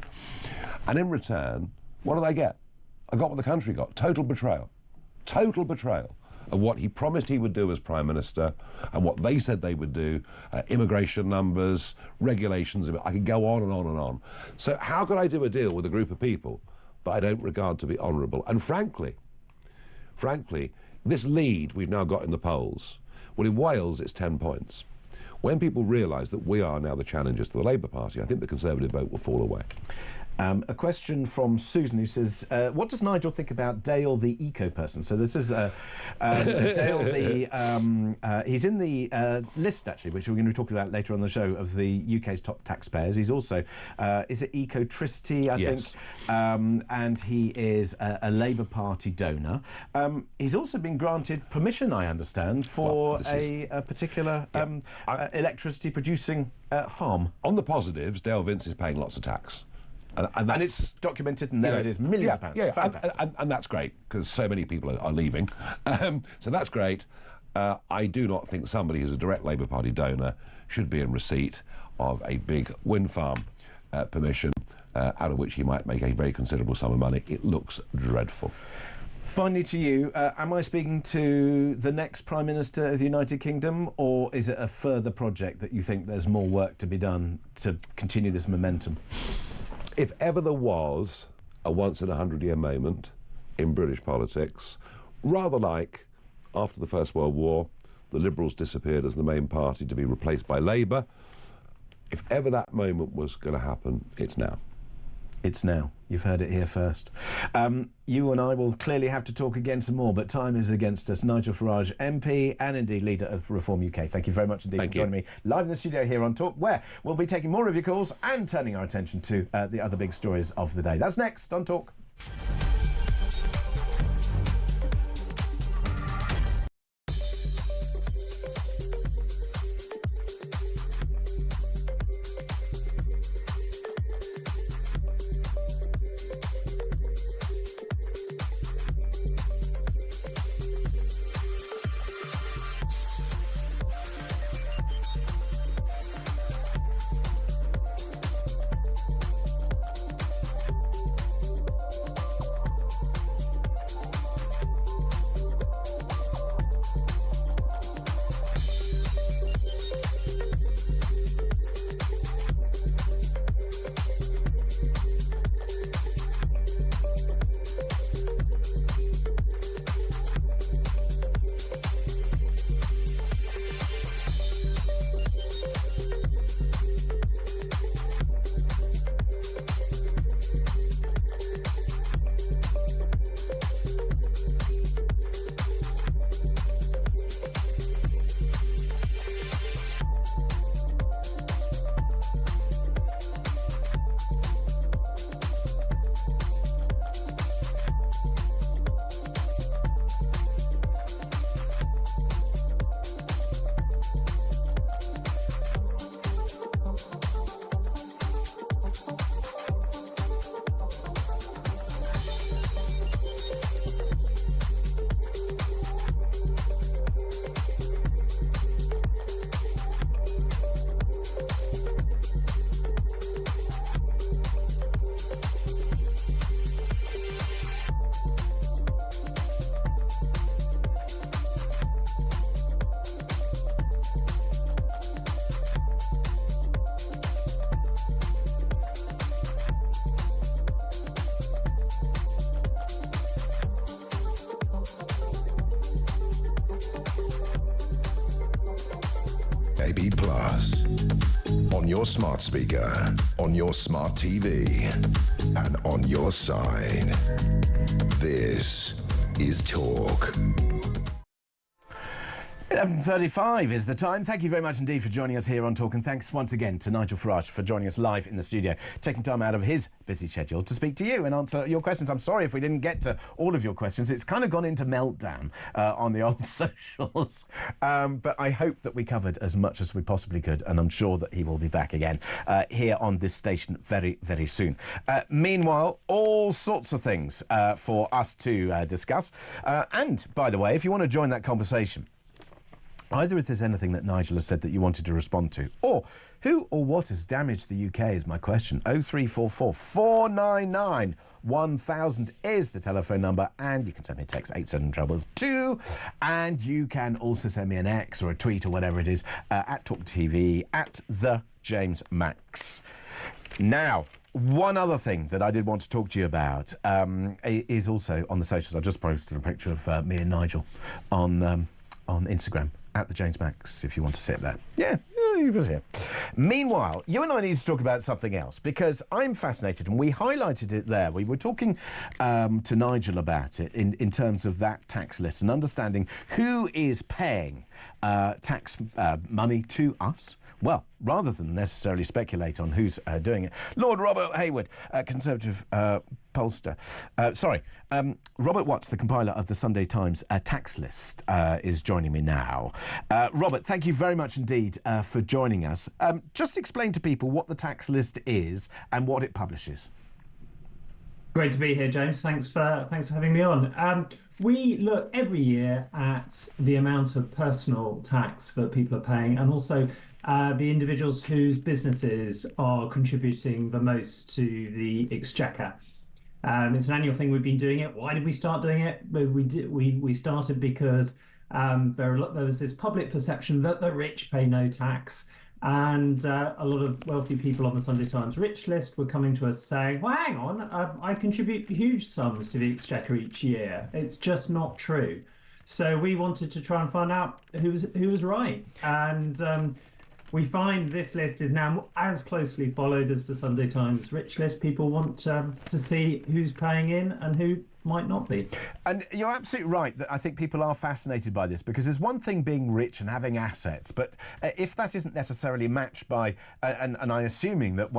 And in return, what did I get? I got what the country got. Total betrayal. Total betrayal of what he promised he would do as Prime Minister and what they said they would do, immigration numbers, regulations, I could go on and on and on. So how could I do a deal with a group of people that I don't regard to be honourable? And frankly, this lead we've now got in the polls, well, in Wales it's 10 points. When people realise that we are now the challengers to the Labour Party, I think the Conservative vote will fall away. A question from Susan, who says, what does Nigel think about Dale the eco-person? So this is Dale the... he's in the list, actually, which we're going to be talking about later on the show, of the UK's top taxpayers. He's also, is it Ecotricity, I think? And he is a Labour Party donor. He's also been granted permission, I understand, for a particular electricity-producing farm. On the positives, Dale Vince is paying lots of tax. And it's documented, and there it is, millions of pounds. Fantastic. And that's great, because so many people are leaving. So that's great. I do not think somebody who's a direct Labour Party donor should be in receipt of a big wind farm permission, out of which he might make a very considerable sum of money. It looks dreadful. Finally to you, am I speaking to the next Prime Minister of the United Kingdom, or is it a further project that you think there's more work to be done to continue this momentum? If ever there was a once-in-a-100-year moment in British politics, rather like after the First World War, the Liberals disappeared as the main party to be replaced by Labour. If ever that moment was going to happen, it's now. It's now. You've heard it here first. You and I will clearly have to talk again some more, but time is against us. Nigel Farage, MP and indeed leader of Reform UK. Thank you very much indeed for joining me live in the studio here on Talk, where we'll be taking more of your calls and turning our attention to the other big stories of the day. That's next on Talk. AB Plus. On your smart speaker, on your smart TV, and on your side. This is Talk. 11:35 is the time. Thank you very much indeed for joining us here on Talk, and thanks once again to Nigel Farage for joining us live in the studio, taking time out of his busy schedule to speak to you and answer your questions. I'm sorry if we didn't get to all of your questions. It's kind of gone into meltdown on the old socials, but I hope that we covered as much as we possibly could, and I'm sure that he will be back again here on this station very, very soon. Meanwhile, all sorts of things for us to discuss. And, by the way, if you want to join that conversation, either if there's anything that Nigel has said that you wanted to respond to, or who or what has damaged the UK is my question. 0344 499 1000 is the telephone number, and you can send me a text 87222, and you can also send me an X or a tweet or whatever it is at talkTV at the James Max. Now, one other thing that I did want to talk to you about is also on the socials. I just posted a picture of me and Nigel on Instagram at the James Max, if you want to sit there. Yeah, he was here. Meanwhile, you and I need to talk about something else, because I'm fascinated, and we highlighted it there. We were talking to Nigel about it in terms of that tax list and understanding who is paying tax money to us. Well, rather than necessarily speculate on who's doing it, Lord Robert Hayward, Conservative pollster, Robert Watts, the compiler of the Sunday Times tax list, is joining me now. Robert, thank you very much indeed for joining us. Just explain to people what the tax list is and what it publishes. Great to be here, James. Thanks for having me on. We look every year at the amount of personal tax that people are paying, and also the individuals whose businesses are contributing the most to the exchequer. It's an annual thing. We've been doing it. Why did we start doing it? We started because there was this public perception that the rich pay no tax, and a lot of wealthy people on the Sunday Times rich list were coming to us saying, well, hang on, I contribute huge sums to the exchequer each year. It's just not true. So we wanted to try and find out who was right. And we find this list is now as closely followed as the Sunday Times Rich List. People want to see who's paying in and who might not be. And you're absolutely right that I think people are fascinated by this, because there's one thing being rich and having assets, but if that isn't necessarily matched by, and I'm assuming that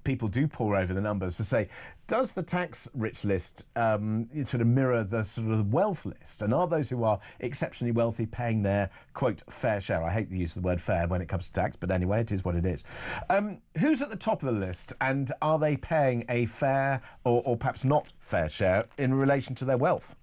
people do pore over the numbers to say, does the tax rich list sort of mirror the sort of wealth list? And are those who are exceptionally wealthy paying their, quote, fair share? I hate the use of the word fair when it comes to tax, but anyway, it is what it is. Who's at the top of the list, and are they paying a fair or perhaps not fair share in relation to their wealth?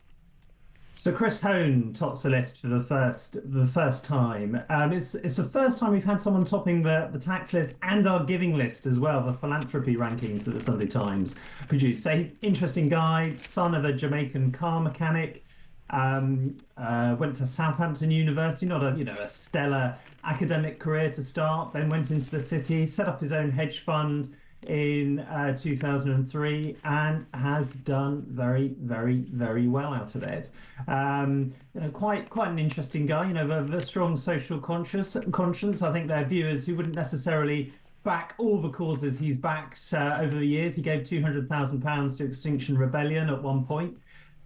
So Chris Hone tops the list for the first time. It's the first time we've had someone topping the tax list and our giving list as well, the philanthropy rankings that the Sunday Times produced. So interesting guy, son of a Jamaican car mechanic, went to Southampton University, not a stellar academic career to start, then went into the city, set up his own hedge fund in 2003 and has done very, very, very well out of it. Quite an interesting guy. The strong social conscience. I think they're viewers who wouldn't necessarily back all the causes he's backed over the years. He gave £200,000 to Extinction Rebellion at one point.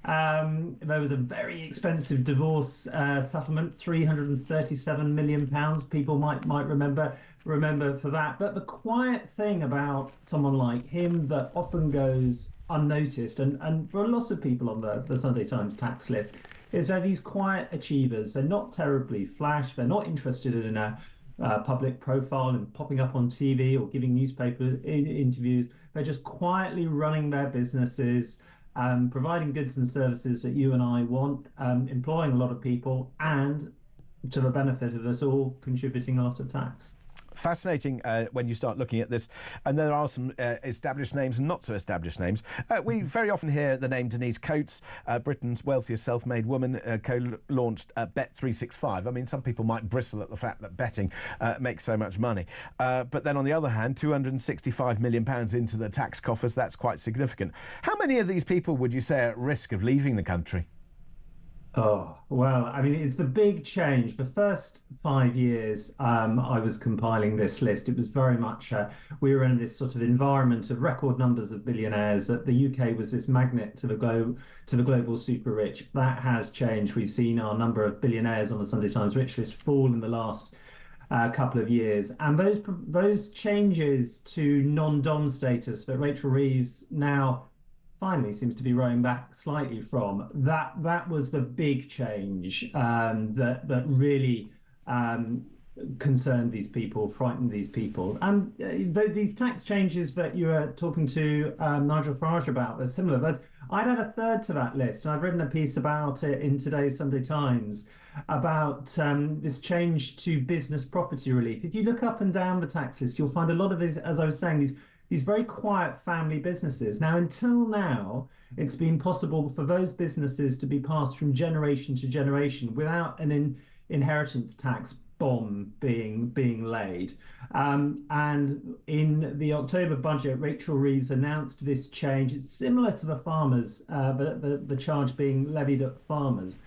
There was a very expensive divorce settlement, £337 million. People might remember for that. But the quiet thing about someone like him that often goes unnoticed, and for a lot of people on the Sunday Times tax list, is they're these quiet achievers. They're not terribly flash. They're not interested in a public profile and popping up on TV or giving newspaper interviews. They're just quietly running their businesses, providing goods and services that you and I want, employing a lot of people, and to the benefit of us all, contributing after tax. Fascinating when you start looking at this, and there are some established names and not so established names. We very often hear the name Denise Coates, Britain's wealthiest self-made woman, co-launched Bet365. I mean, some people might bristle at the fact that betting makes so much money, but then on the other hand, £265 million into the tax coffers, that's quite significant. How many of these people would you say are at risk of leaving the country? Oh, well, I mean, it's the big change. The first 5 years I was compiling this list, it was very much, we were in this sort of environment of record numbers of billionaires, that the UK was this magnet to the global super rich. That has changed. We've seen our number of billionaires on the Sunday Times Rich List fall in the last couple of years. And those changes to non-dom status that Rachel Reeves now finally seems to be rowing back slightly from, that was the big change that really concerned these people, frightened these people. And these tax changes that you were talking to Nigel Farage about are similar, but I'd add a third to that list, and I've written a piece about it in today's Sunday Times about this change to business property relief. If you look up and down the tax list, you'll find a lot of these, as I was saying, these very quiet family businesses. Now, until now, it's been possible for those businesses to be passed from generation to generation without an inheritance tax bomb being laid. And in the October budget, Rachel Reeves announced this change. It's similar to the farmers, the charge being levied at farmers,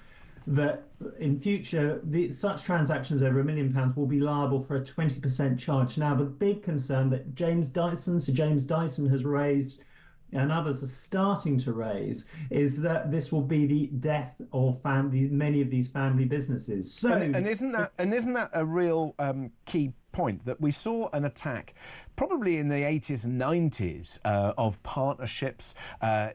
that in future, such transactions over £1 million will be liable for a 20% charge. Now, the big concern that Sir James Dyson has raised, and others are starting to raise, is that this will be the death of many of these family businesses. So, and isn't that a real key point, that we saw an attack probably in the 80s and 90s of partnerships.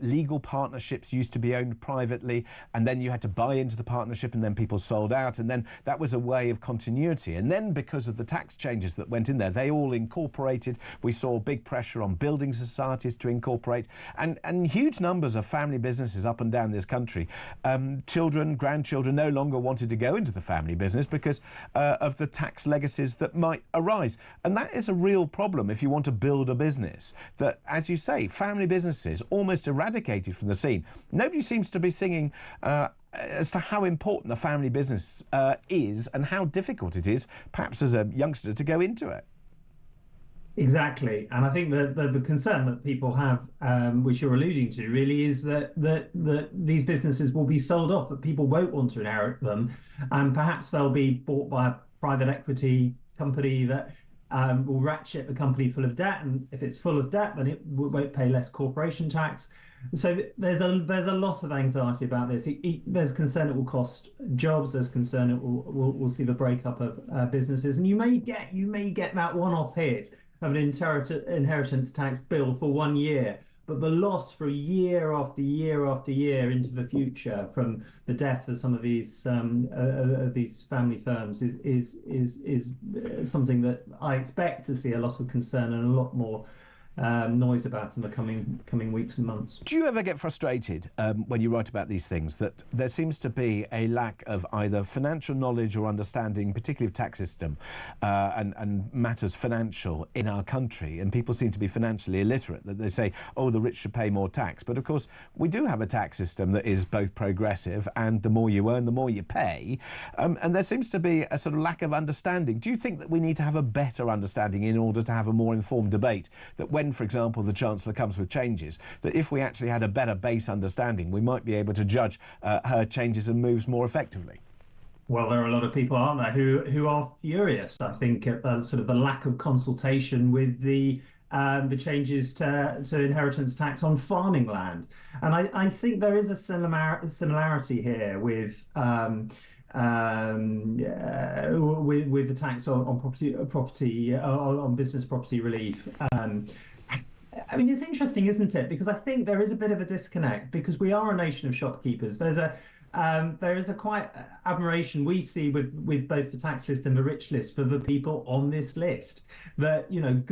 Legal partnerships used to be owned privately, and then you had to buy into the partnership, and then people sold out, and then that was a way of continuity. And then because of the tax changes that went in there, they all incorporated. We saw big pressure on building societies to incorporate, and huge numbers of family businesses up and down this country. Children, grandchildren no longer wanted to go into the family business because of the tax legacies that might arise. And that is a real problem if you want to build a business, that, as you say, family businesses almost eradicated from the scene. Nobody seems to be singing as to how important a family business is and how difficult it is, perhaps as a youngster, to go into it. Exactly, and I think that the concern that people have, which you're alluding to, really is that these businesses will be sold off, that people won't want to inherit them, and perhaps they'll be bought by a private equity company that will ratchet the company full of debt, and if it's full of debt, then it won't pay less corporation tax. So there's a lot of anxiety about this. There's concern it will cost jobs. There's concern it will see the breakup of businesses, and you may get that one-off hit of an inheritance tax bill for 1 year, but the loss for year after year after year into the future from the death of some of these family firms is something that I expect to see a lot of concern and a lot more noise about in the coming weeks and months. Do you ever get frustrated when you write about these things that there seems to be a lack of either financial knowledge or understanding, particularly of tax system and matters financial in our country, and people seem to be financially illiterate, that they say, oh, the rich should pay more tax. But of course, we do have a tax system that is both progressive, and the more you earn, the more you pay. And there seems to be a sort of lack of understanding. Do you think that we need to have a better understanding in order to have a more informed debate, that when, for example, the Chancellor comes with changes, that if we actually had a better base understanding, we might be able to judge her changes and moves more effectively? Well, there are a lot of people, aren't there, who are furious, I think, at sort of the lack of consultation with the changes to inheritance tax on farming land. And I think there is a similarity here with the tax on property on business property relief. I mean, it's interesting, isn't it? Because I think there is a bit of a disconnect, because we are a nation of shopkeepers. There is a quite admiration we see with both the tax list and the rich list for the people on this list. That, you know,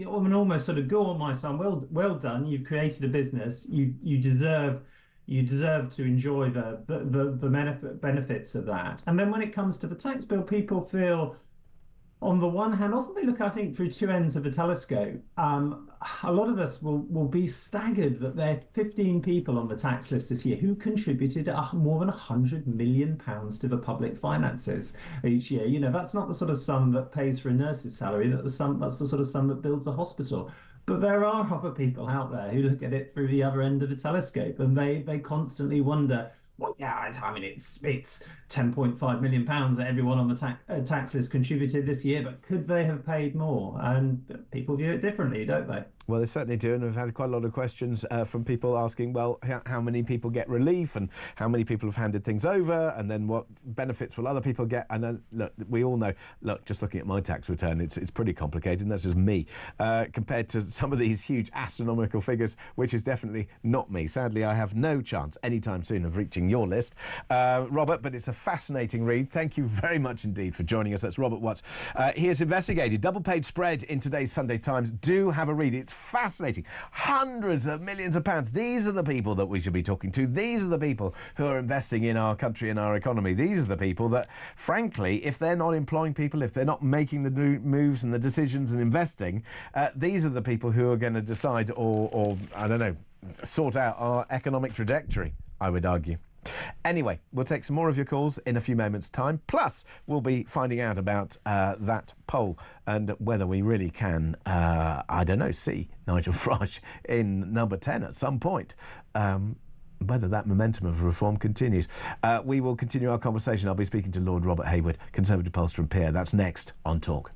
almost sort of go on, my son, well done. You've created a business. You deserve to enjoy the benefits of that. And then when it comes to the tax bill, people feel, on the one hand, often they look, I think, through two ends of a telescope. A lot of us will be staggered that there are 15 people on the tax list this year who contributed more than £100 million to the public finances each year. You know, that's not the sort of sum that pays for a nurse's salary. That's the sort of sum that builds a hospital. But there are other people out there who look at it through the other end of the telescope, and they constantly wonder, well, yeah, I mean, it's £10.5 million that everyone on the tax list contributed this year, but could they have paid more? And people view it differently, don't they? Well, they certainly do, and we've had quite a lot of questions from people asking, well, how many people get relief, and how many people have handed things over, and then what benefits will other people get? And then, look, we all know, look, just looking at my tax return, it's pretty complicated, and that's just me, compared to some of these huge astronomical figures, which is definitely not me. Sadly, I have no chance anytime soon of reaching your list, Robert, but it's a fascinating read. Thank you very much indeed for joining us. That's Robert Watts. He has investigated double-page spread in today's Sunday Times. Do have a read. It's fascinating. Hundreds of millions of pounds. These are the people that we should be talking to. These are the people who are investing in our country and our economy. These are the people that, frankly, if they're not employing people, if they're not making the moves and the decisions and investing, these are the people who are going to decide or, I don't know, sort out our economic trajectory, I would argue. Anyway, we'll take some more of your calls in a few moments' time. Plus, we'll be finding out about that poll and whether we really can, I don't know, see Nigel Farage in number 10 at some point. Whether that momentum of reform continues. We will continue our conversation. I'll be speaking to Lord Robert Hayward, Conservative pollster and peer. That's next on Talk.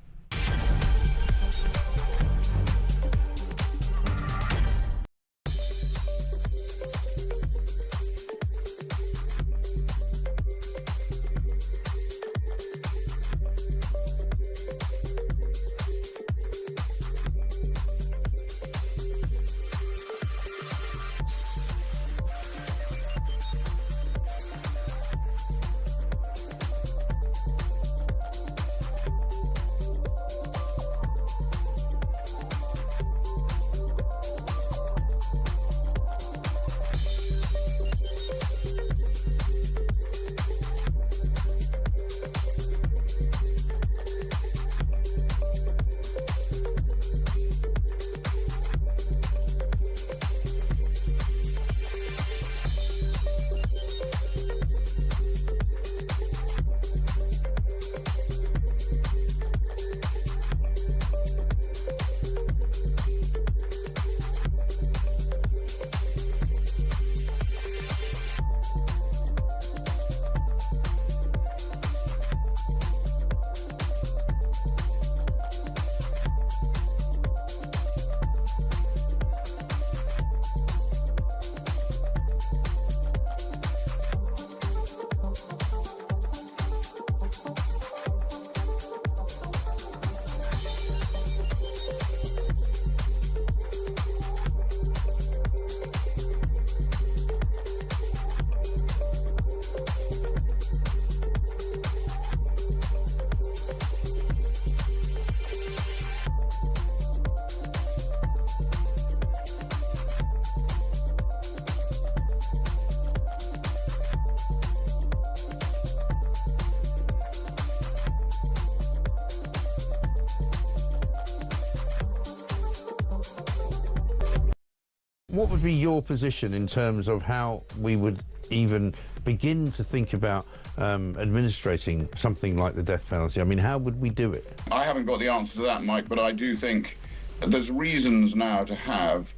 What would be your position in terms of how we would even begin to think about administrating something like the death penalty? I mean, how would we do it? I haven't got the answer to that, Mike, but I do think there's reasons now to have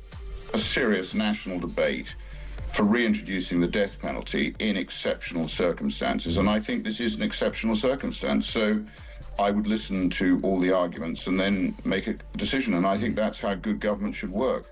a serious national debate for reintroducing the death penalty in exceptional circumstances. And I think this is an exceptional circumstance. So I would listen to all the arguments and then make a decision. And I think that's how good government should work.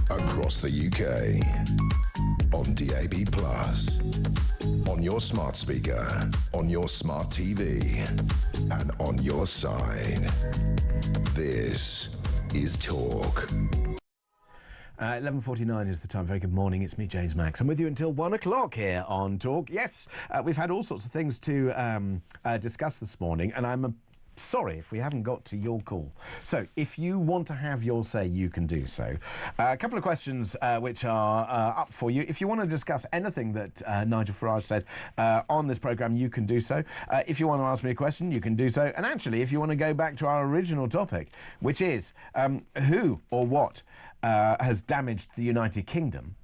Across the UK, on DAB+, on your smart speaker, on your smart TV, and on your side. This is Talk. 11:49 is the time. Very good morning. It's me, James Max. I'm with you until 1 o'clock here on Talk. Yes, we've had all sorts of things to discuss this morning, and I'm sorry if we haven't got to your call. So if you want to have your say, you can do so. A couple of questions which are up for you. If you want to discuss anything that Nigel Farage said on this programme, you can do so. If you want to ask me a question, you can do so. And actually, if you want to go back to our original topic, which is who or what has damaged the United Kingdom,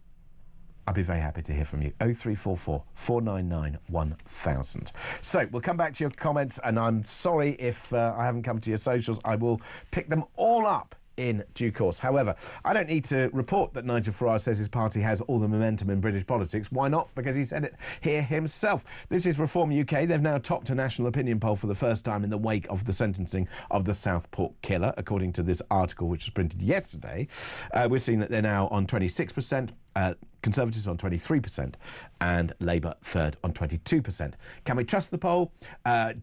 I'd be very happy to hear from you. 0344 499 1000. So we'll come back to your comments, and I'm sorry if I haven't come to your socials. I will pick them all up in due course. However, I don't need to report that Nigel Farage says his party has all the momentum in British politics. Why not? Because he said it here himself. This is Reform UK. They've now topped a national opinion poll for the first time in the wake of the sentencing of the Southport killer, according to this article which was printed yesterday. We've seen that they're now on 26%. Conservatives on 23% and Labour third on 22%. Can we trust the poll?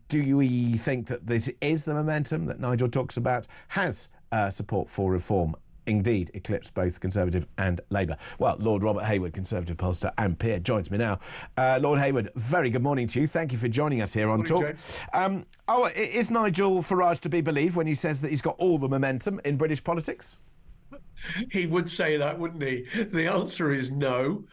Do we think that this is the momentum that Nigel talks about? Has support for reform indeed eclipsed both Conservative and Labour? Well, Lord Robert Hayward, Conservative pollster and peer, joins me now. Lord Hayward, very good morning to you. Thank you for joining us here on Talk. Is Nigel Farage to be believed when he says that he's got all the momentum in British politics? He would say that, wouldn't he? The answer is no.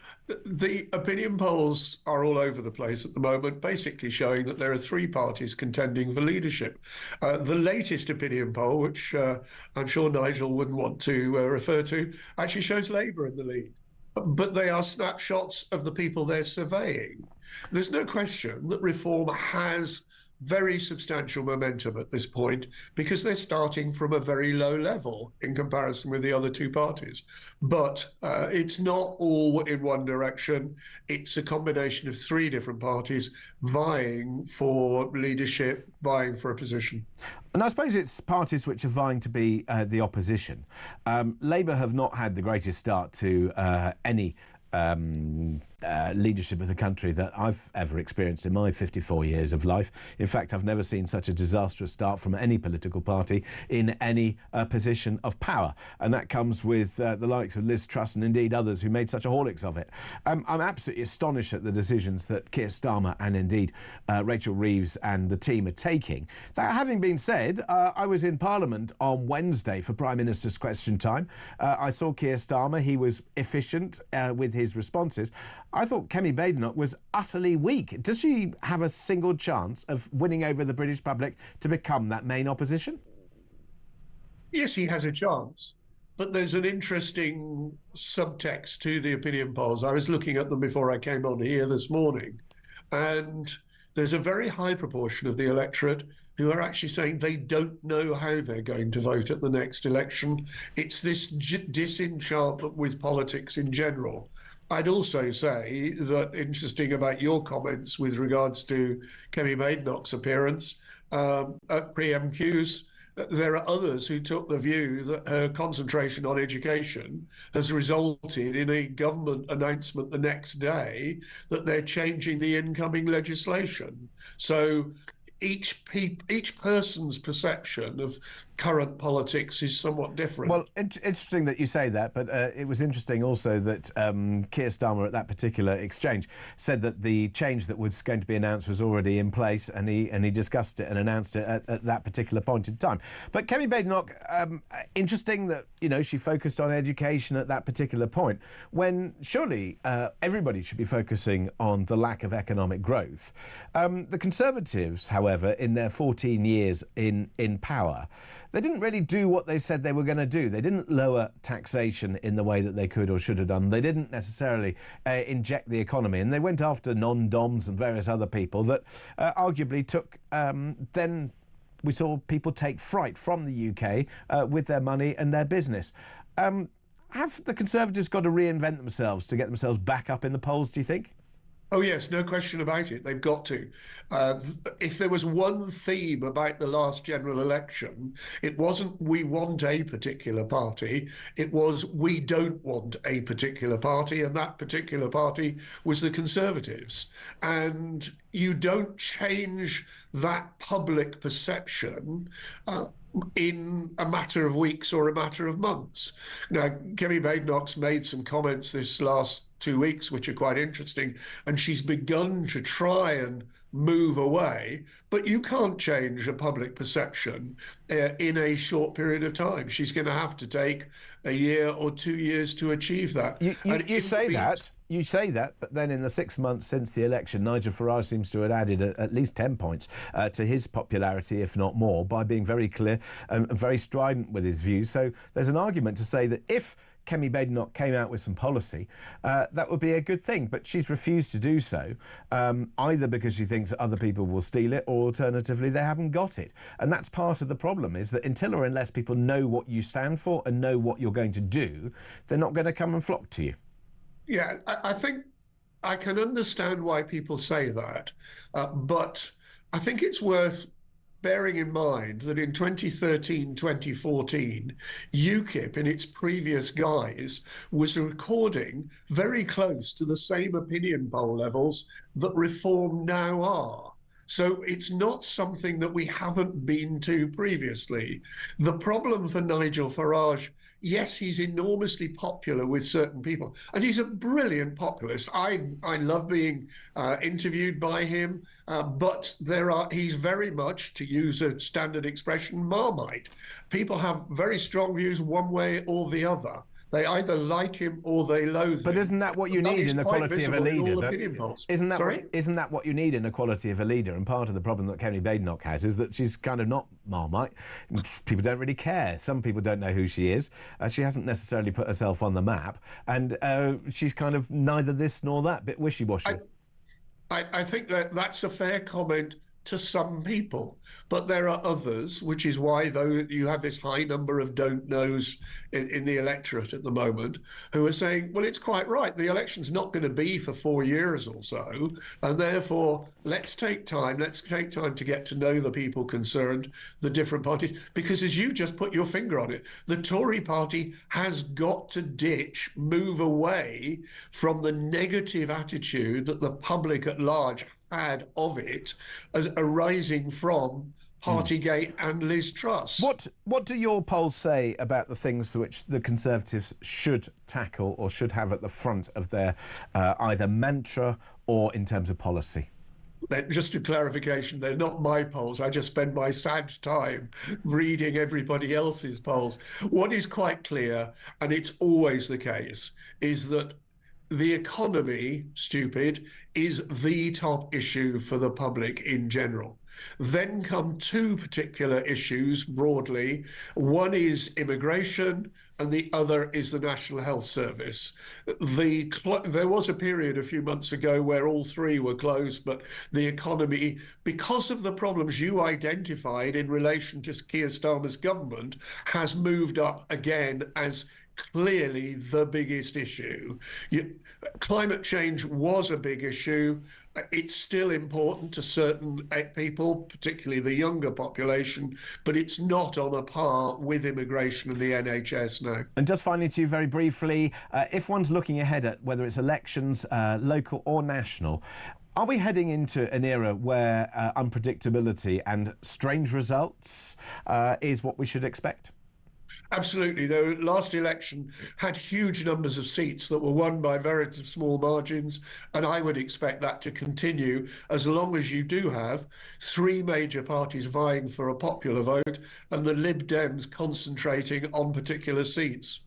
The opinion polls are all over the place at the moment, basically showing that there are three parties contending for leadership. The latest opinion poll, which I'm sure Nigel wouldn't want to refer to, actually shows Labour in the lead. But they are snapshots of the people they're surveying. There's no question that reform has very substantial momentum at this point because they're starting from a very low level in comparison with the other two parties. But it's not all in one direction. It's a combination of three different parties vying for leadership, vying for a position. And I suppose it's parties which are vying to be the opposition. Labour have not had the greatest start to any leadership of the country that I've ever experienced in my 54 years of life. In fact, I've never seen such a disastrous start from any political party in any position of power. And that comes with the likes of Liz Truss and indeed others who made such a horlicks of it. I'm absolutely astonished at the decisions that Keir Starmer and indeed Rachel Reeves and the team are taking. That having been said, I was in Parliament on Wednesday for Prime Minister's Question Time. I saw Keir Starmer. He was efficient with his responses. I thought Kemi Badenoch was utterly weak. Does she have a single chance of winning over the British public to become that main opposition? Yes, he has a chance. But there's an interesting subtext to the opinion polls. I was looking at them before I came on here this morning. And there's a very high proportion of the electorate who are actually saying they don't know how they're going to vote at the next election. It's this disenchantment with politics in general. I'd also say that, interesting about your comments with regards to Kemi Badenoch's appearance at pre-MQs, there are others who took the view that her concentration on education has resulted in a government announcement the next day that they're changing the incoming legislation. So each person's perception of current politics is somewhat different. Well, interesting that you say that, but it was interesting also that Keir Starmer at that particular exchange said that the change that was going to be announced was already in place, and he discussed it and announced it at that particular point in time. But Kemi Badenoch, interesting that, you know, she focused on education at that particular point, when surely everybody should be focusing on the lack of economic growth. The Conservatives, however, in their 14 years in power, they didn't really do what they said they were going to do. They didn't lower taxation in the way that they could or should have done. They didn't necessarily inject the economy, and they went after non-doms and various other people that arguably took then we saw people take fright from the UK with their money and their business. Have the Conservatives got to reinvent themselves to get themselves back up in the polls, do you think? Oh, yes, no question about it. They've got to. If there was one theme about the last general election, it wasn't we want a particular party. It was we don't want a particular party, and that particular party was the Conservatives. And you don't change that public perception in a matter of weeks or a matter of months. Now, Kemi Badenoch's made some comments this last 2 weeks, which are quite interesting, and she's begun to try and move away, but you can't change a public perception in a short period of time. She's going to have to take a year or 2 years to achieve that. You say that, but then in the 6 months since the election, Nigel Farage seems to have added at least 10 points to his popularity, if not more, by being very clear and very strident with his views. So there's an argument to say that if Kemi Badenoch came out with some policy, that would be a good thing. But she's refused to do so, either because she thinks that other people will steal it, or alternatively, they haven't got it. And that's part of the problem, is that until or unless people know what you stand for and know what you're going to do, they're not going to come and flock to you. Yeah, I think I can understand why people say that, but I think it's worth bearing in mind that in 2013, 2014, UKIP in its previous guise was recording very close to the same opinion poll levels that Reform now are. So it's not something that we haven't been to previously. The problem for Nigel Farage, yes, he's enormously popular with certain people, and he's a brilliant populist. I love being interviewed by him, but he's very much, to use a standard expression, Marmite. People have very strong views one way or the other. They either like him or they loathe him. But isn't that what you need in the quality of a leader? Isn't that what you need in the quality of a leader? And part of the problem that Kemi Badenoch has is that she's kind of not Marmite. People don't really care. Some people don't know who she is. She hasn't necessarily put herself on the map. And she's kind of neither this nor that, a bit wishy-washy. I think that's a fair comment to some people, but there are others, which is why, though, you have this high number of don't knows in the electorate at the moment, who are saying, well, it's quite right, the election's not going to be for 4 years or so, and therefore let's take time to get to know the people concerned, the different parties, because as you just put your finger on it, the Tory party has got to move away from the negative attitude that the public at large had of it as arising from Partygate and Liz Truss. What do your polls say about the things which the Conservatives should tackle or should have at the front of their either mantra or in terms of policy? Just a clarification, they're not my polls. I just spend my sad time reading everybody else's polls. What is quite clear, and it's always the case, is that the economy, is the top issue for the public in general. Then come two particular issues broadly. One is immigration and the other is the National Health Service. There was a period a few months ago where all three were closed, but the economy, because of the problems you identified in relation to Keir Starmer's government, has moved up again as clearly the biggest issue. Climate change was a big issue. It's still important to certain people, particularly the younger population, but it's not on a par with immigration and the NHS now. And just finally to you very briefly, if one's looking ahead at whether it's elections, local or national, Are we heading into an era where unpredictability and strange results is what we should expect? Absolutely. The last election had huge numbers of seats that were won by very small margins, and I would expect that to continue as long as you do have three major parties vying for a popular vote and the Lib Dems concentrating on particular seats.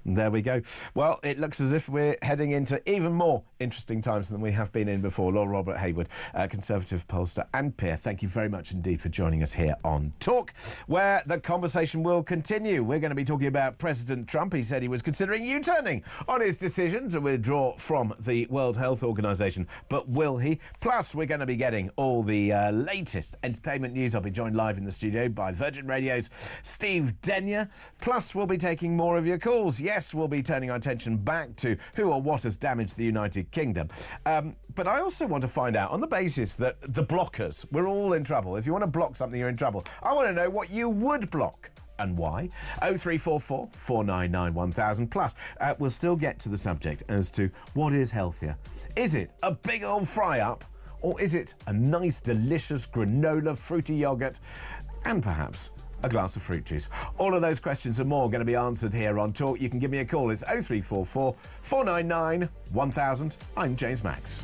There we go. Well, it looks as if we're heading into even more interesting times than we have been in before. Lord Robert Hayward, Conservative pollster and peer, thank you very much indeed for joining us here on Talk, where the conversation will continue. We're going to be talking about President Trump. He said he was considering U-turning on his decision to withdraw from the World Health Organization, but will he? Plus, we're going to be getting all the latest entertainment news. I'll be joined live in the studio by Virgin Radio's Steve Denyer. Plus, we'll be taking more of your calls. Yes, we'll be turning our attention back to who or what has damaged the United Kingdom. But I also want to find out, on the basis that the blockers, we're all in trouble. If you want to block something, you're in trouble. I want to know what you would block and why. 0344 499 1000. Plus, we'll still get to the subject as to what is healthier. Is it a big old fry-up, or is it a nice, delicious granola, fruity yoghurt, and perhaps a glass of fruit juice? All of those questions and more going to be answered here on Talk. You can give me a call. It's 0344 499 1000. I'm James Max.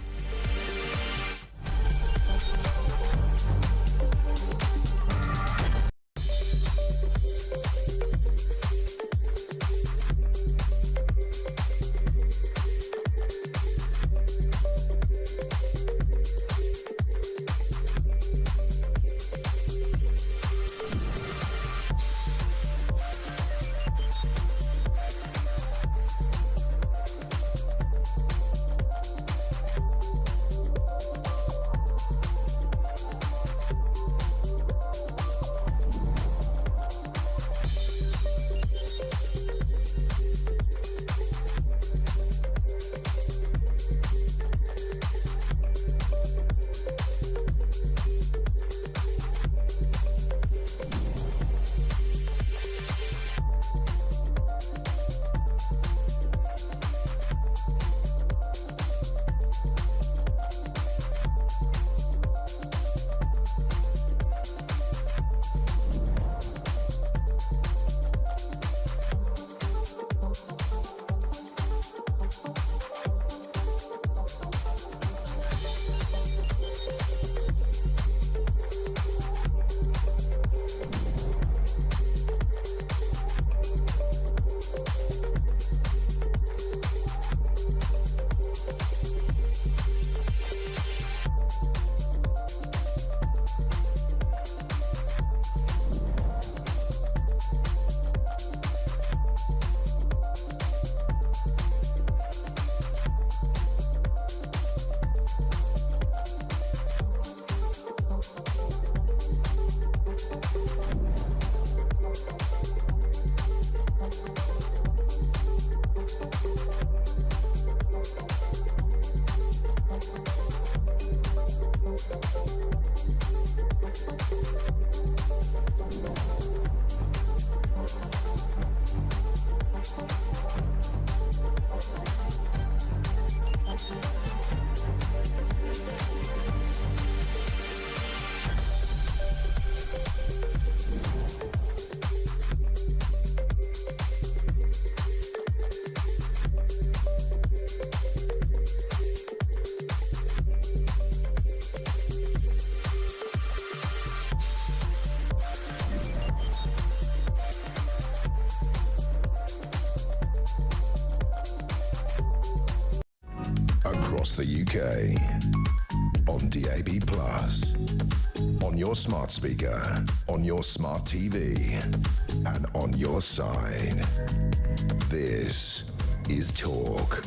Across the UK, on DAB+, on your smart speaker, on your smart TV, and on your side. This is Talk.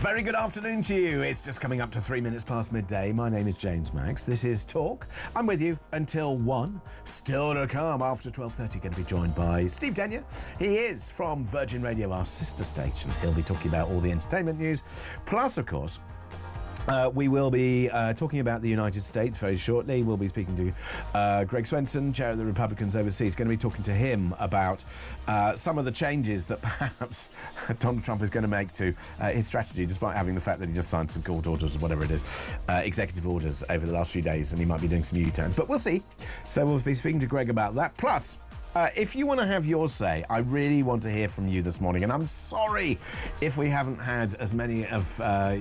Very good afternoon to you. It's just coming up to 3 minutes past midday. My name is James Max. This is Talk. I'm with you until 1. Still to come after 12:30. Going to be joined by Steve Denyer. He is from Virgin Radio, our sister station. He'll be talking about all the entertainment news. Plus, of course, We will be talking about the United States very shortly. We'll be speaking to Greg Swenson, chair of the Republicans overseas. Going to be talking to him about some of the changes that perhaps Donald Trump is going to make to his strategy, despite having the fact that he just signed some court orders or whatever it is, executive orders over the last few days, and he might be doing some U-turns. But we'll see. So we'll be speaking to Greg about that. Plus, if you want to have your say, I really want to hear from you this morning, and I'm sorry if we haven't had as many of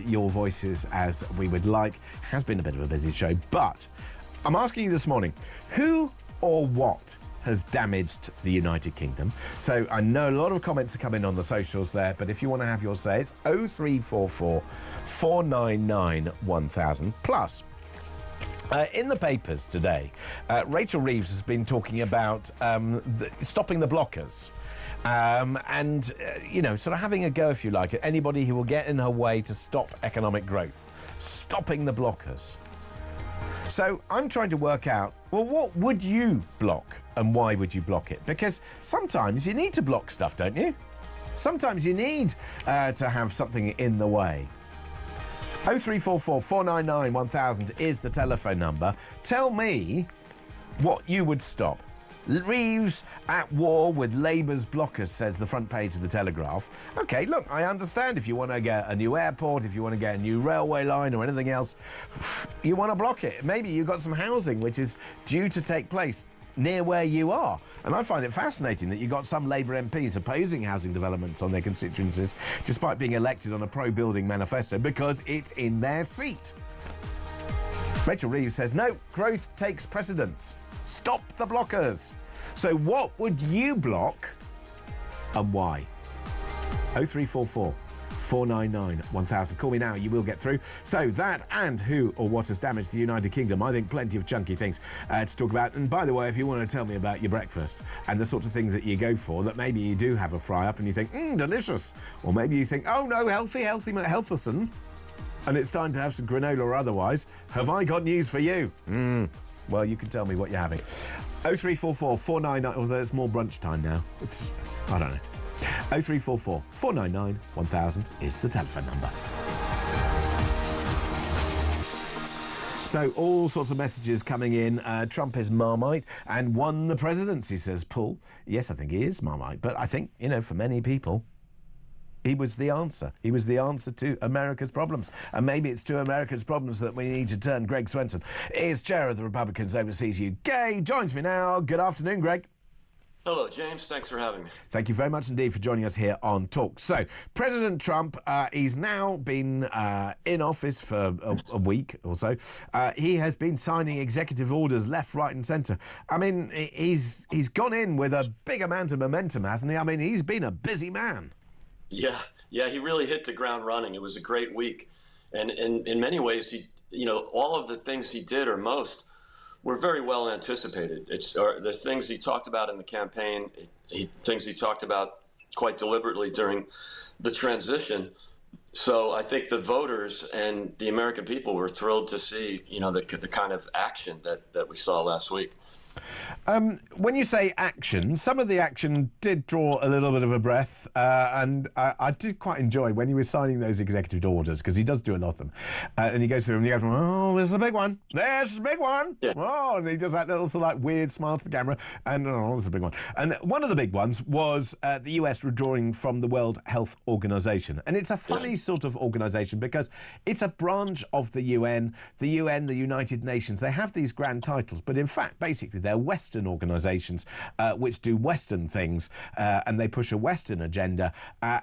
your voices as we would like. It has been a bit of a busy show, but I'm asking you this morning, who or what has damaged the United Kingdom? So I know a lot of comments are coming on the socials there, but if you want to have your say, it's 0344 499 1000. Plus, in the papers today, Rachel Reeves has been talking about stopping the blockers and, sort of having a go, if you like, at anybody who will get in her way to stop economic growth. Stopping the blockers. So I'm trying to work out, well, what would you block and why would you block it? Because sometimes you need to block stuff, don't you? Sometimes you need to have something in the way. 0344 499 1000 is the telephone number. Tell me what you would stop. Reeves at war with Labour's blockers, says the front page of the Telegraph. OK, look, I understand if you want to get a new airport, if you want to get a new railway line or anything else, you want to block it. Maybe you've got some housing which is due to take place near where you are. And I find it fascinating that you've got some Labour MPs opposing housing developments on their constituencies despite being elected on a pro-building manifesto because it's in their seat. Rachel Reeves says, no, growth takes precedence. Stop the blockers. So what would you block and why? 0344 499 1000. Call me now, you will get through. So that and who or what has damaged the United Kingdom. I think plenty of chunky things to talk about. And by the way, if you want to tell me about your breakfast and the sorts of things that you go for, that maybe you do have a fry up and you think, delicious. Or maybe you think, oh no, healthison. And it's time to have some granola or otherwise. Have I got news for you? Well, you can tell me what you're having. 0344 499, although it's more brunch time now. I don't know. 0344 499 1000 is the telephone number. So all sorts of messages coming in. Trump is Marmite and won the presidency, says Paul. Yes, I think he is Marmite, but I think, for many people, he was the answer. He was the answer to America's problems. And maybe it's to America's problems that we need to turn. Greg Swenson is chair of the Republicans Overseas UK. Joins me now. Good afternoon, Greg. Hello, James. Thanks for having me. Thank you very much indeed for joining us here on Talk. So, President Trump, he's now been in office for a week or so. He has been signing executive orders left, right and centre. I mean, he's gone in with a big amount of momentum, hasn't he? I mean, he's been a busy man. Yeah, he really hit the ground running. It was a great week. And in many ways, all of the things he did, or most, were very well anticipated. It's the things he talked about in the campaign, things he talked about quite deliberately during the transition. So I think the voters and the American people were thrilled to see, the kind of action that we saw last week. When you say action, some of the action did draw a little bit of a breath, and I did quite enjoy when he was signing those executive orders, because he does do a lot of them, and he goes through them and he goes, oh, there's a big one, there's a big one, yeah. Oh, and he does that little sort of like weird smile to the camera, and oh, there's a big one. And one of the big ones was the US withdrawing from the World Health Organization, and it's a funny sort of organization because it's a branch of the UN, the United Nations. They have these grand titles, but in fact, basically, they're Western organisations which do Western things and they push a Western agenda,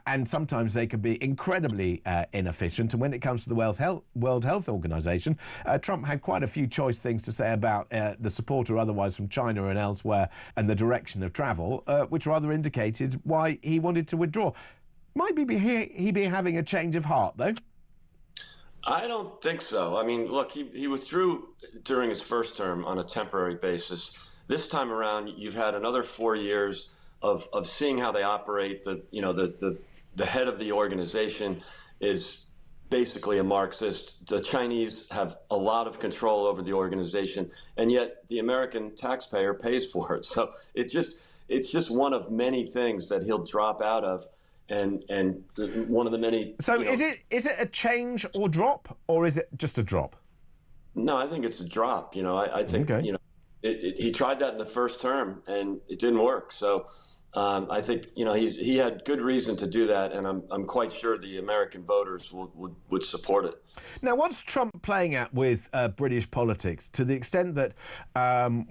and sometimes they can be incredibly inefficient. And when it comes to the World Health Organization, Trump had quite a few choice things to say about the support or otherwise from China and elsewhere and the direction of travel, which rather indicated why he wanted to withdraw. Might he be having a change of heart, though? I don't think so. I mean, look, he withdrew during his first term on a temporary basis. This time around, you've had another 4 years of seeing how they operate. The head of the organization is basically a Marxist. The Chinese have a lot of control over the organization, and yet the American taxpayer pays for it. So it's just one of many things that he'll drop out of. and one of the many. So is it a change or drop, or is it just a drop? No, I think it's a drop. I think he tried that in the first term and it didn't work. So I think he had good reason to do that, and I'm quite sure the American voters would support it. Now, what's Trump playing at with British politics, to the extent that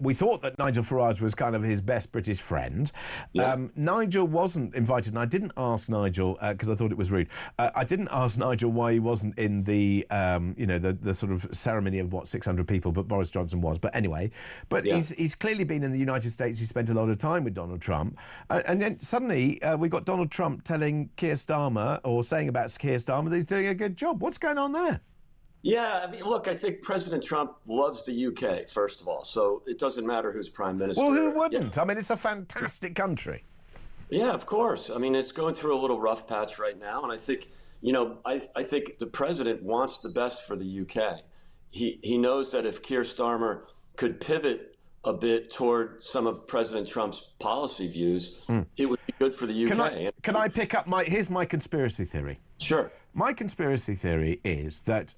we thought that Nigel Farage was kind of his best British friend? Yeah. Nigel wasn't invited, and I didn't ask Nigel because I thought it was rude. I didn't ask Nigel why he wasn't in the the sort of ceremony of 600 people, but Boris Johnson was. But anyway, he's clearly been in the United States. He spent a lot of time with Donald Trump. And then suddenly we got Donald Trump telling Keir Starmer, or saying about Keir Starmer, that he's doing a good job. What's going on there? Yeah, I mean, look, I think President Trump loves the UK, first of all, so it doesn't matter who's prime minister. Well, who wouldn't? Yeah. I mean, it's a fantastic country. Yeah, of course. I mean, it's going through a little rough patch right now, and I think, I think the president wants the best for the UK. He knows that if Keir Starmer could pivot a bit toward some of President Trump's policy views, it would be good for the UK. Can I pick up here's my conspiracy theory. Sure. My conspiracy theory is that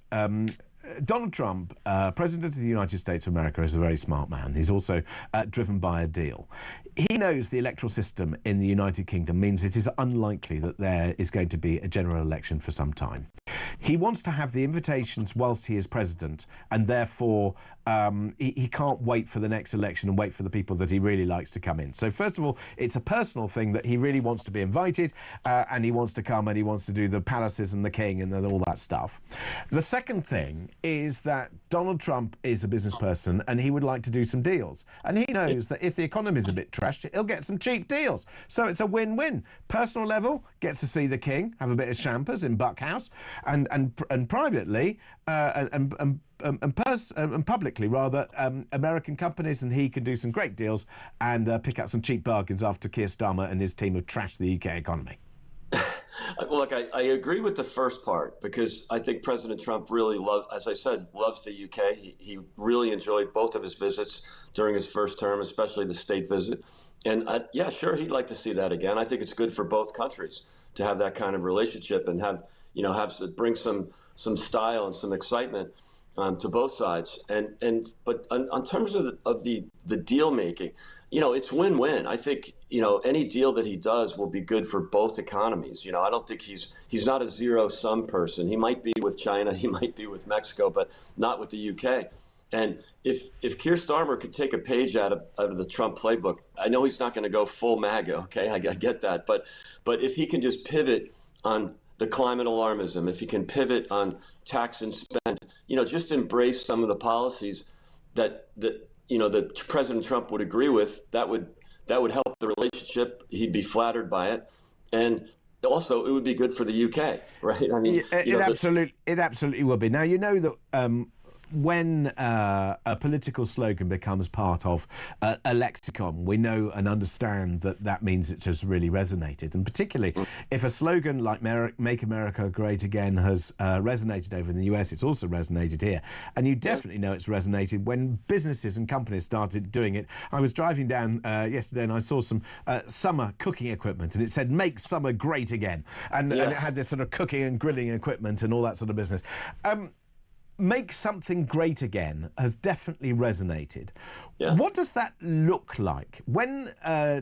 Donald Trump, President of the United States of America, is a very smart man. He's also driven by a deal. He knows the electoral system in the United Kingdom means it is unlikely that there is going to be a general election for some time. He wants to have the invitations whilst he is president, and therefore he can't wait for the next election and wait for the people that he really likes to come in. So first of all, it's a personal thing that he really wants to be invited, and he wants to come and he wants to do the palaces and the king and all that stuff. The second thing is that Donald Trump is a business person and he would like to do some deals. And he knows that if the economy is a bit trashed, he'll get some cheap deals. So it's a win-win. Personal level, gets to see the king, have a bit of champers in Buck House, and privately and publicly, rather, American companies, and he can do some great deals and pick up some cheap bargains after Keir Starmer and his team have trashed the UK economy. Look, I agree with the first part, because I think President Trump really loves the UK. He really enjoyed both of his visits during his first term, especially the state visit. And yeah, sure, he'd like to see that again. I think it's good for both countries to have that kind of relationship and bring some style and some excitement to both sides. But on terms of the deal making, it's win-win. I think, any deal that he does will be good for both economies. I don't think he's not a zero-sum person. He might be with China, he might be with Mexico, but not with the UK. And if Keir Starmer could take a page out of the Trump playbook, I know he's not going to go full MAGA, okay? I get that. But if he can just pivot on the climate alarmism, if he can pivot on tax and spend, just embrace some of the policies that President Trump would agree with, that would help the relationship. He'd be flattered by it. And also, it would be good for the UK, right? I mean, it absolutely will be. Now, you know that when a political slogan becomes part of a lexicon, we know and understand that means it has really resonated. And particularly if a slogan like Make America Great Again has resonated over in the US, it's also resonated here. And you definitely know it's resonated when businesses and companies started doing it. I was driving down yesterday and I saw some summer cooking equipment, and it said Make Summer Great Again. And it had this sort of cooking and grilling equipment and all that sort of business. Make something great again has definitely resonated. Yeah. What does that look like when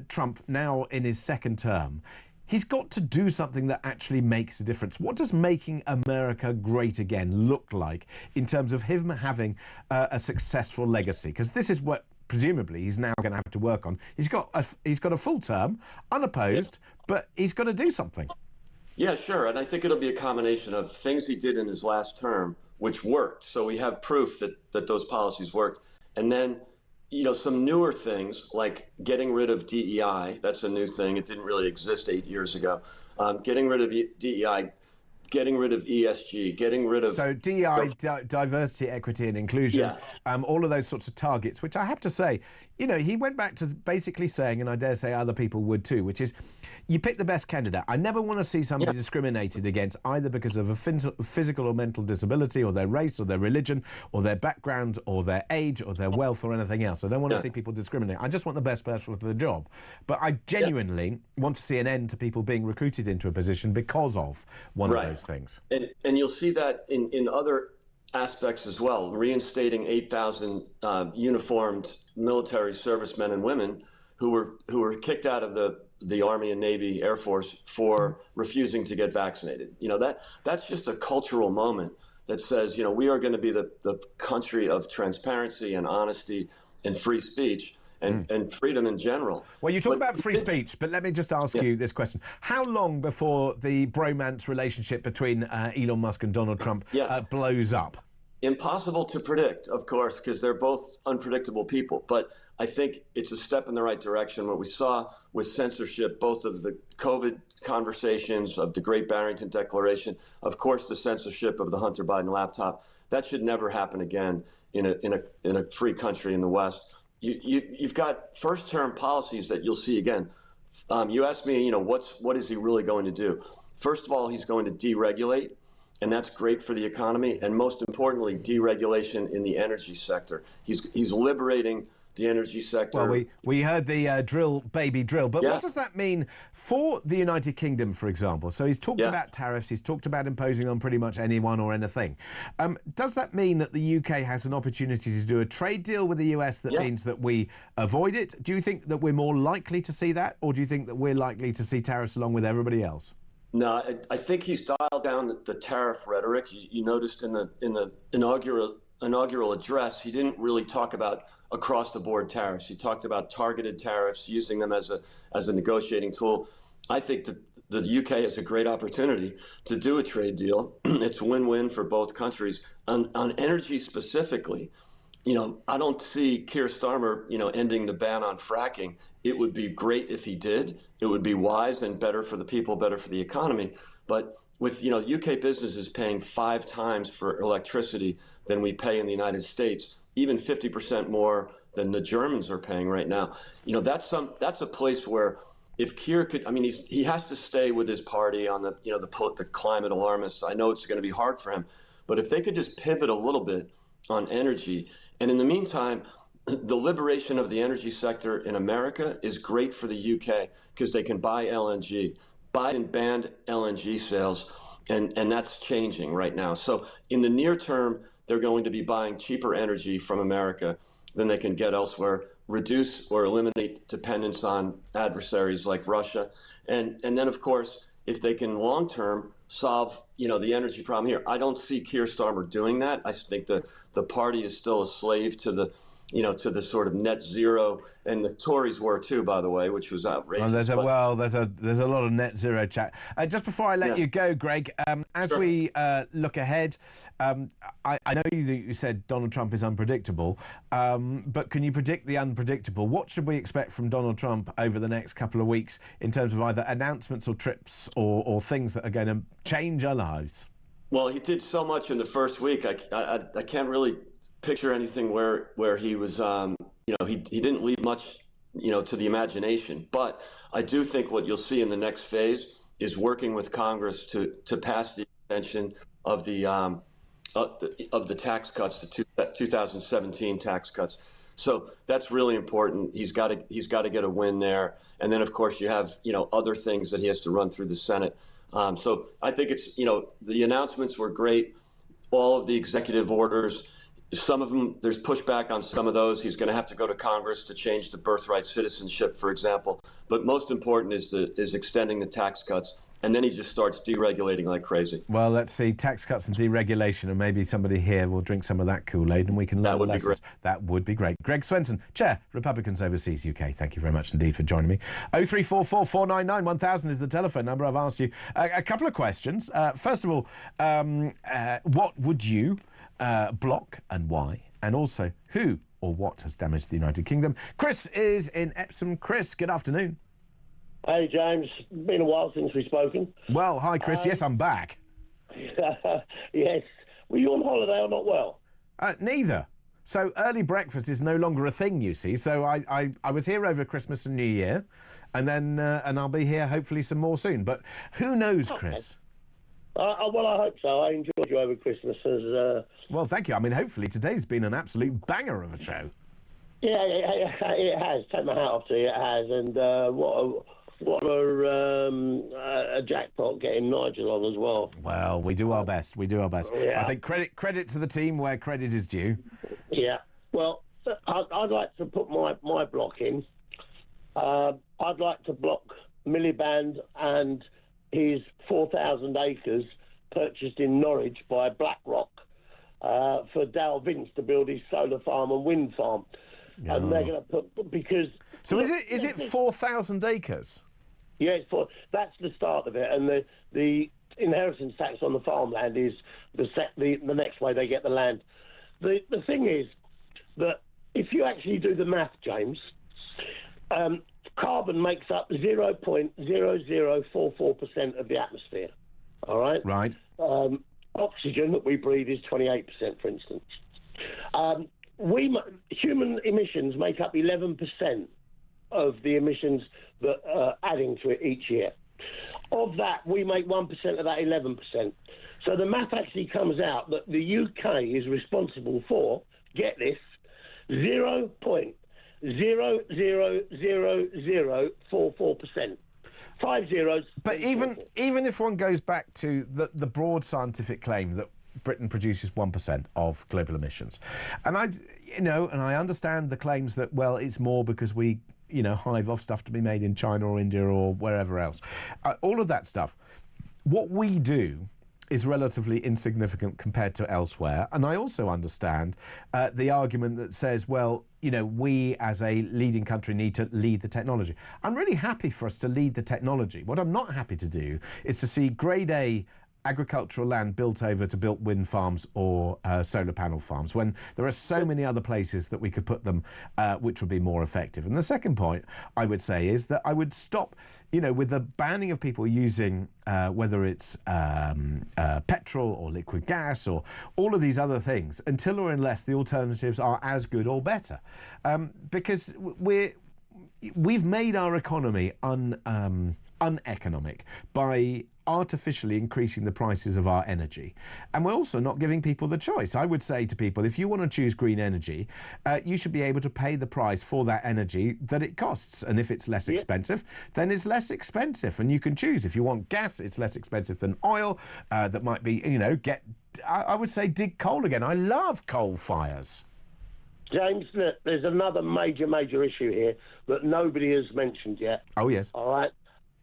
Trump, now in his second term, he's got to do something that actually makes a difference? What does making America great again look like in terms of him having a successful legacy? Because this is what presumably he's now going to have to work on. He's got a full term, unopposed, but he's got to do something. Yeah, sure. And I think it'll be a combination of things he did in his last term, which worked. So we have proof that those policies worked. And then, some newer things like getting rid of DEI. That's a new thing. It didn't really exist 8 years ago. Getting rid of DEI, getting rid of ESG, getting rid of... So DEI, diversity, equity and inclusion, all of those sorts of targets, which I have to say, you know, he went back to basically saying, and I dare say other people would too, which is, you pick the best candidate. I never want to see somebody discriminated against either because of a physical or mental disability or their race or their religion or their background or their age or their wealth or anything else. I don't want to see people discriminate. I just want the best person for the job. But I genuinely want to see an end to people being recruited into a position because of one of those things. And you'll see that in other aspects as well, reinstating 8,000 uniformed military servicemen and women who were kicked out of the Army and Navy, Air Force for refusing to get vaccinated. You know, that's just a cultural moment that says, you know, we are going to be the country of transparency and honesty and free speech and freedom in general. Well, you talk about free speech, but let me just ask you this question. How long before the bromance relationship between Elon Musk and Donald Trump blows up? Impossible to predict, of course, because they're both unpredictable people. But I think it's a step in the right direction. What we saw with censorship, both of the COVID conversations, of the Great Barrington Declaration, of course, the censorship of the Hunter Biden laptop, that should never happen again in a free country in the West. You've got first-term policies that you'll see again. You asked me, you know, what is he really going to do? First of all, he's going to deregulate, and that's great for the economy. And most importantly, deregulation in the energy sector. He's liberating the energy sector. Well, we heard the drill, baby drill, but what does that mean for the United Kingdom, for example? So he's talked about tariffs, he's talked about imposing on pretty much anyone or anything. Does that mean that the UK has an opportunity to do a trade deal with the US that means that we avoid it? Do you think that we're more likely to see that, or do you think that we're likely to see tariffs along with everybody else? No, I think he's dialed down the tariff rhetoric. You noticed in the inaugural address, he didn't really talk about across-the-board tariffs. He talked about targeted tariffs, using them as a negotiating tool. I think the UK has a great opportunity to do a trade deal. It's win-win for both countries. On energy specifically, you know, I don't see Keir Starmer, you know, ending the ban on fracking. It would be great if he did. It would be wise and better for the people, better for the economy. But with, you know, UK businesses paying 5 times for electricity than we pay in the United States, even 50% more than the Germans are paying right now. You know, that's a place where if Keir could, I mean, he has to stay with his party on the, you know, the climate alarmists. I know it's going to be hard for him, but if they could just pivot a little bit on energy, and in the meantime, the liberation of the energy sector in America is great for the UK because they can buy LNG. Biden banned LNG sales, and that's changing right now. So in the near term, they're going to be buying cheaper energy from America than they can get elsewhere, reduce or eliminate dependence on adversaries like Russia. And then, of course, if they can long-term solve, you know, the energy problem here, I don't see Keir Starmer doing that. I think the party is still a slave to the, you know, to the sort of net zero, and the Tories were too, by the way, which was outrageous. There's a lot of net zero chat. Just before I let you go, Greg, as we look ahead, I know you said Donald Trump is unpredictable, but can you predict the unpredictable? What should we expect from Donald Trump over the next couple of weeks in terms of either announcements or trips or things that are going to change our lives? Well, he did so much in the first week. I can't really picture anything where he was, you know, he didn't leave much, you know, to the imagination. But I do think what you'll see in the next phase is working with Congress to pass the extension of the tax cuts, the 2017 tax cuts. So that's really important. He's got to get a win there. And then, of course, you have, you know, other things that he has to run through the Senate. So I think it's, you know, the announcements were great. All of the executive orders, some of them, there's pushback on some of those. He's going to have to go to Congress to change the birthright citizenship, for example. But most important is extending the tax cuts. And then he just starts deregulating like crazy. Well, let's see, tax cuts and deregulation, and maybe somebody here will drink some of that Kool-Aid and we can learn the lessons. That would be great. Greg Swenson, Chair, Republicans Overseas UK, thank you very much indeed for joining me. 0344 499 1000 is the telephone number. I've asked you a couple of questions. First of all, what would you block and why? And also, who or what has damaged the United Kingdom? Chris is in Epsom. Chris, good afternoon. Hey, James. Been a while since we've spoken. Well, hi, Chris. Yes, I'm back. Yes. Were you on holiday or not well? Neither. So early breakfast is no longer a thing, you see. So I was here over Christmas and New Year, and then and I'll be here hopefully some more soon. But who knows, Chris? Well, I hope so. I enjoyed you over Christmas. Well, thank you. I mean, hopefully today's been an absolute banger of a show. Yeah, it has. Take my hat off to you, it has. And what a jackpot getting Nigel on as well. Well, we do our best. We do our best. Yeah. I think credit to the team where credit is due. Yeah. Well, I'd like to put my block in. I'd like to block Miliband and his 4,000 acres purchased in Norwich by BlackRock for Dale Vince to build his solar farm and wind farm. Oh. And they're going to put because. So is it 4,000 acres? Yeah, that's the start of it, and the inheritance tax on the farmland is the next way they get the land. The thing is that if you actually do the math, James, carbon makes up 0.0044% of the atmosphere. All right. Right. Oxygen that we breathe is 28%, for instance. Human emissions make up 11% of the emissions that are adding to it each year. Of that, we make 1% of that 11%. So the math actually comes out that the UK is responsible for, get this, 0.000044%. 5 zeros. But even if one goes back to the broad scientific claim that Britain produces 1% of global emissions, and I understand the claims that, well, it's more because we hive off stuff to be made in China or India or wherever else. All of that stuff. What we do is relatively insignificant compared to elsewhere. And I also understand the argument that says, well, we as a leading country need to lead the technology. I'm really happy for us to lead the technology. What I'm not happy to do is to see grade A agricultural land built over to build wind farms or solar panel farms, when there are so many other places that we could put them which would be more effective. And the second point I would say is that I would stop, with the banning of people using whether it's petrol or liquid gas or all of these other things, until or unless the alternatives are as good or better. Because we've made our economy uneconomic by artificially increasing the prices of our energy. And we're also not giving people the choice. I would say to people, if you want to choose green energy, you should be able to pay the price for that energy that it costs. And if it's less expensive, then it's less expensive. And you can choose. If you want gas, it's less expensive than oil. That might be, I would say dig coal again. I love coal fires. James, look, there's another major issue here that nobody has mentioned yet. Oh, yes. All right.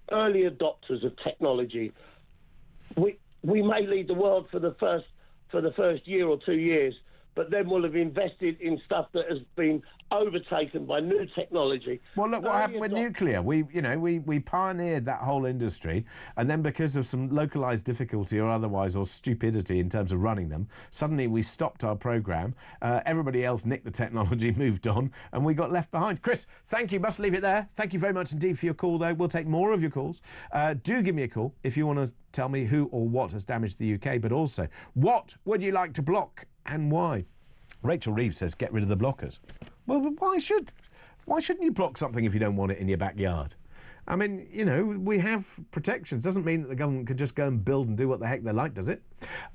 Early adopters of technology. We may lead the world for the first year or 2 years, but then we'll have invested in stuff that has been overtaken by new technology. Well, look what happened with nuclear. We pioneered that whole industry, and then because of some localized difficulty or otherwise, or stupidity in terms of running them, suddenly we stopped our program. Everybody else nicked the technology, moved on, and we got left behind. Chris, thank you. Must leave it there. Thank you very much indeed for your call, though. We'll take more of your calls. Do give me a call if you want to tell me who or what has damaged the UK, but also what would you like to block and why? Rachel Reeves says get rid of the blockers. Well, why shouldn't you block something if you don't want it in your backyard? I mean, we have protections. Doesn't mean that the government can just go and build and do what the heck they like, does it?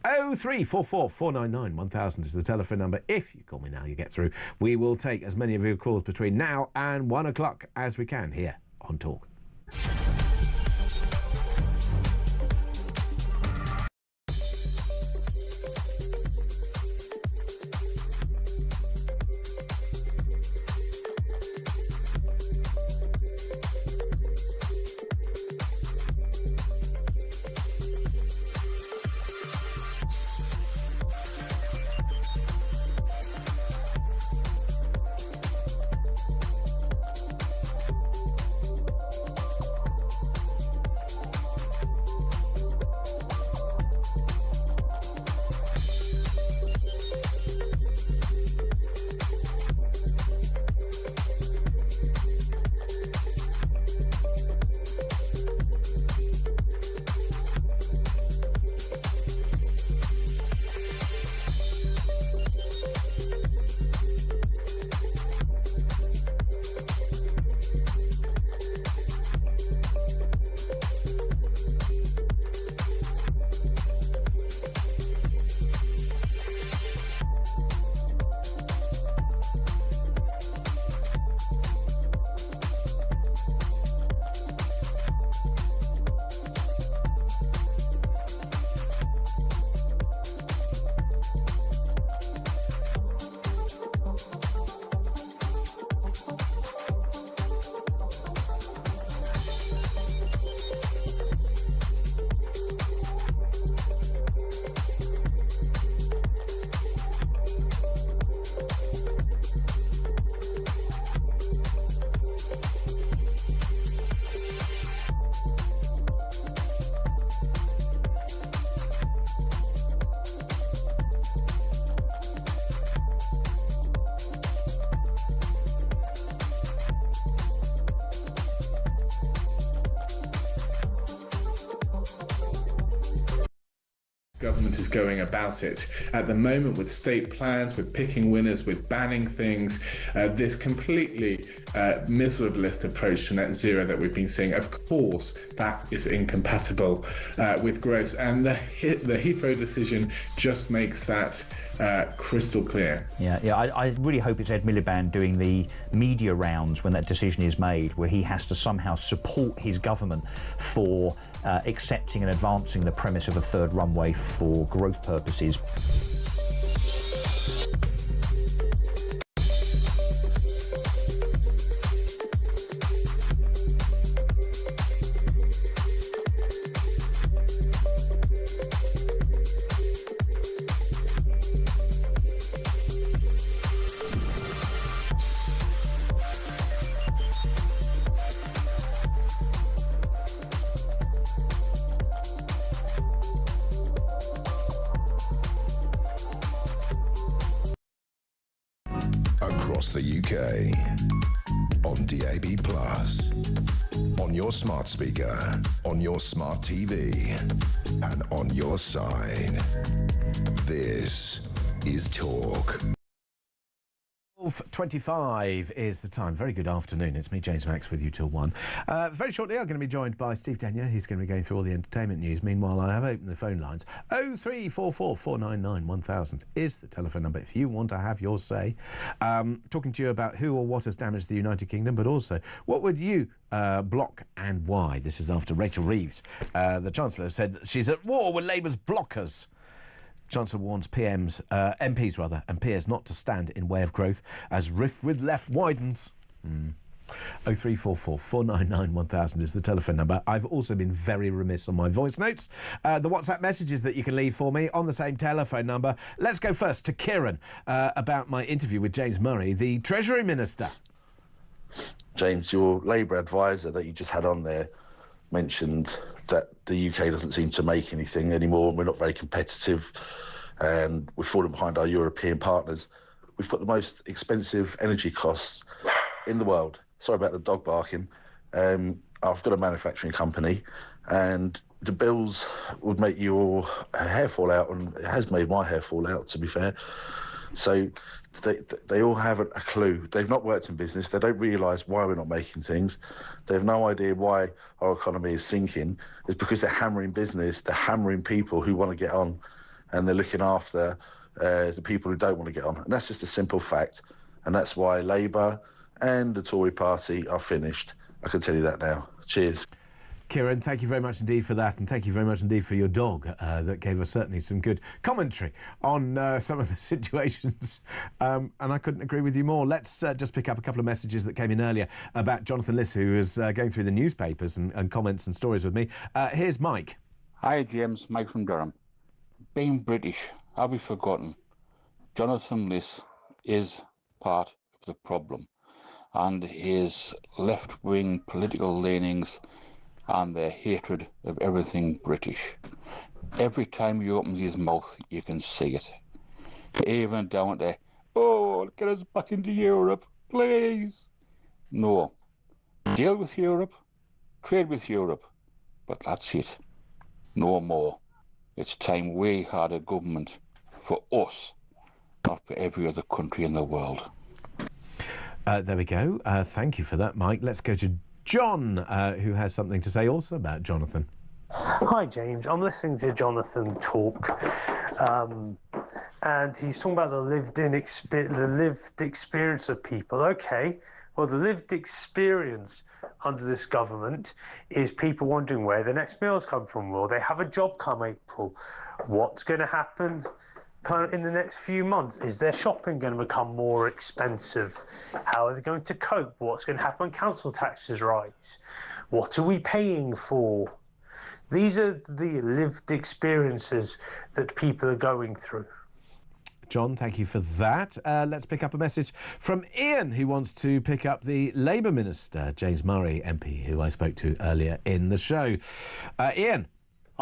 0344 499 1000 is the telephone number. If you call me now, you get through. We will take as many of your calls between now and 1 o'clock as we can here on Talk. government is going about it. At the moment, with state plans, with picking winners, with banning things, this completely miserabilist approach to net zero that we've been seeing, of course, that is incompatible with growth. And the Heathrow decision just makes that crystal clear. Yeah. I really hope it's Ed Miliband doing the media rounds when that decision is made, where he has to somehow support his government for accepting and advancing the premise of a third runway for growth purposes. Across the UK, on DAB+, on your smart speaker, on your smart TV, and on your side. This is Talk. 12:25 is the time. Very good afternoon. It's me, James Max, with you till 1. Very shortly, I'm going to be joined by Steve Denyer. He's going to be going through all the entertainment news. Meanwhile, I have opened the phone lines. 0344 499 1000 is the telephone number if you want to have your say. Talking to you about who or what has damaged the United Kingdom, but also what would you block and why? This is after Rachel Reeves. The Chancellor said she's at war with Labour's blockers. Chancellor warns MPs and peers not to stand in way of growth as rift with left widens. 0344 499 1000 is the telephone number. I've also been very remiss on my voice notes. The WhatsApp messages that you can leave for me on the same telephone number. Let's go first to Kieran about my interview with James Murray, the Treasury Minister. James, your Labour advisor that you just had on there mentioned that the UK doesn't seem to make anything anymore. We're not very competitive and we're falling behind our European partners. We've got the most expensive energy costs in the world. Sorry about the dog barking. I've got a manufacturing company and the bills would make your hair fall out, and it has made my hair fall out, to be fair. So they all haven't a clue. They've not worked in business. They don't realise why we're not making things. They have no idea why our economy is sinking. It's because they're hammering business, they're hammering people who want to get on, and they're looking after the people who don't want to get on. And that's just a simple fact. And that's why Labour and the Tory party are finished. I can tell you that now. Cheers. Kieran, thank you very much indeed for that, and thank you very much indeed for your dog that gave us certainly some good commentary on some of the situations, and I couldn't agree with you more. Let's just pick up a couple of messages that came in earlier about Jonathan Liss, who is going through the newspapers and comments and stories with me. Here's Mike. Hi James, Mike from Durham. Being British, have we forgotten? Jonathan Liss is part of the problem, and his left-wing political leanings and their hatred of everything British. Every time he opens his mouth, you can see it. Even down to, oh, get us back into Europe, please. No. Deal with Europe, trade with Europe, but that's it. No more. It's time we had a government for us, not for every other country in the world. There we go. Thank you for that, Mike. Let's go to John, who has something to say also about Jonathan. Hi, James. I'm listening to Jonathan talk, and he's talking about the lived experience of people. Okay, well, the lived experience under this government is people wondering where the next meals come from. Will they have a job come April? What's going to happen kind of in the next few months? Is their shopping going to become more expensive? How are they going to cope? What's going to happen when council taxes rise? What are we paying for? These are the lived experiences that people are going through. John, thank you for that. Let's pick up a message from Ian, who wants to pick up the Labour Minister, James Murray MP, who I spoke to earlier in the show. Ian.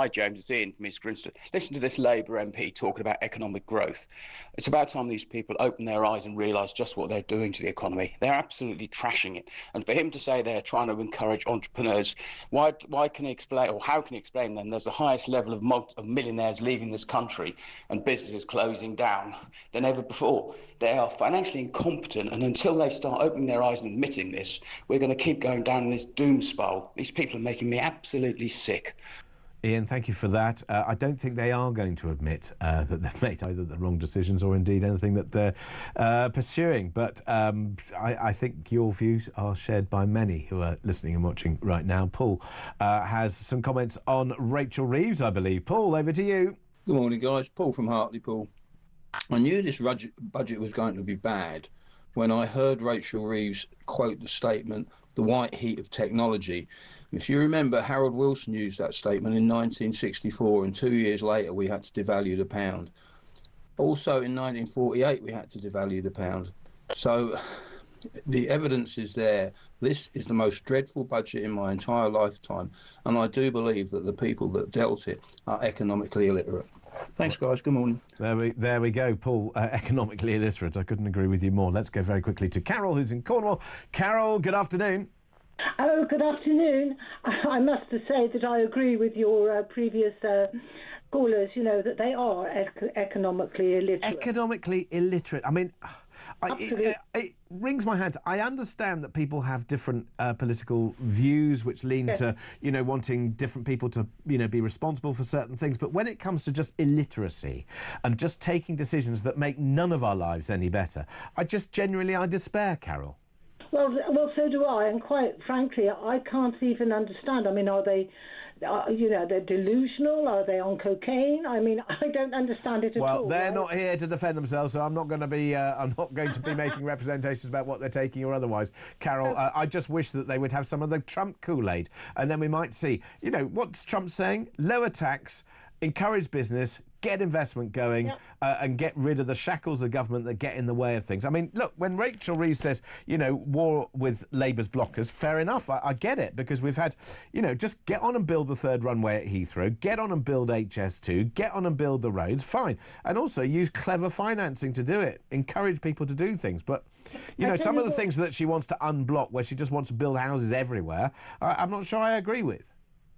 Hi, James. It's Ian from East Grinstead. Listen to this Labour MP talking about economic growth. It's about time these people open their eyes and realise just what they're doing to the economy. They're absolutely trashing it. And for him to say they're trying to encourage entrepreneurs, why can he explain, or how can he explain then there's the highest level of millionaires leaving this country and businesses closing down than ever before? They are financially incompetent, and until they start opening their eyes and admitting this, we're going to keep going down this doom spiral. These people are making me absolutely sick. Ian, thank you for that. I don't think they are going to admit that they've made either the wrong decisions or indeed anything that they're pursuing. But I think your views are shared by many who are listening and watching right now. Paul has some comments on Rachel Reeves, I believe. Paul, over to you. Good morning, guys. Paul from Hartlepool. I knew this budget was going to be bad when I heard Rachel Reeves quote the statement, "the white heat of technology." If you remember, Harold Wilson used that statement in 1964, and 2 years later we had to devalue the pound. Also in 1948 we had to devalue the pound. So the evidence is there. This is the most dreadful budget in my entire lifetime, and I do believe that the people that dealt it are economically illiterate. Thanks, guys. Good morning. There we go, Paul. Economically illiterate. I couldn't agree with you more. Let's go very quickly to Carol, who's in Cornwall. Carol, good afternoon. Oh, good afternoon. I must say that I agree with your previous callers, that they are economically illiterate. Economically illiterate. I mean, it wrings my hands. I understand that people have different political views which lean to, wanting different people to, be responsible for certain things. But when it comes to just illiteracy and just taking decisions that make none of our lives any better, I despair, Carol. Well, so do I, and quite frankly, I can't even understand. I mean, are they, they're delusional? Are they on cocaine? I mean, I don't understand it at all. Well, they're not here to defend themselves, so I'm not going to be making representations about what they're taking or otherwise. Carol, I just wish that they would have some of the Trump Kool-Aid, and then we might see. What's Trump saying? Lower tax, encourage business, get investment going, and get rid of the shackles of government that get in the way of things. I mean, look, when Rachel Reeves says, war with Labour's blockers, fair enough. I get it, because we've had, just get on and build the third runway at Heathrow, get on and build HS2, get on and build the roads, fine. And also use clever financing to do it. Encourage people to do things. But, some of the things that she wants to unblock, where she just wants to build houses everywhere, I'm not sure I agree with.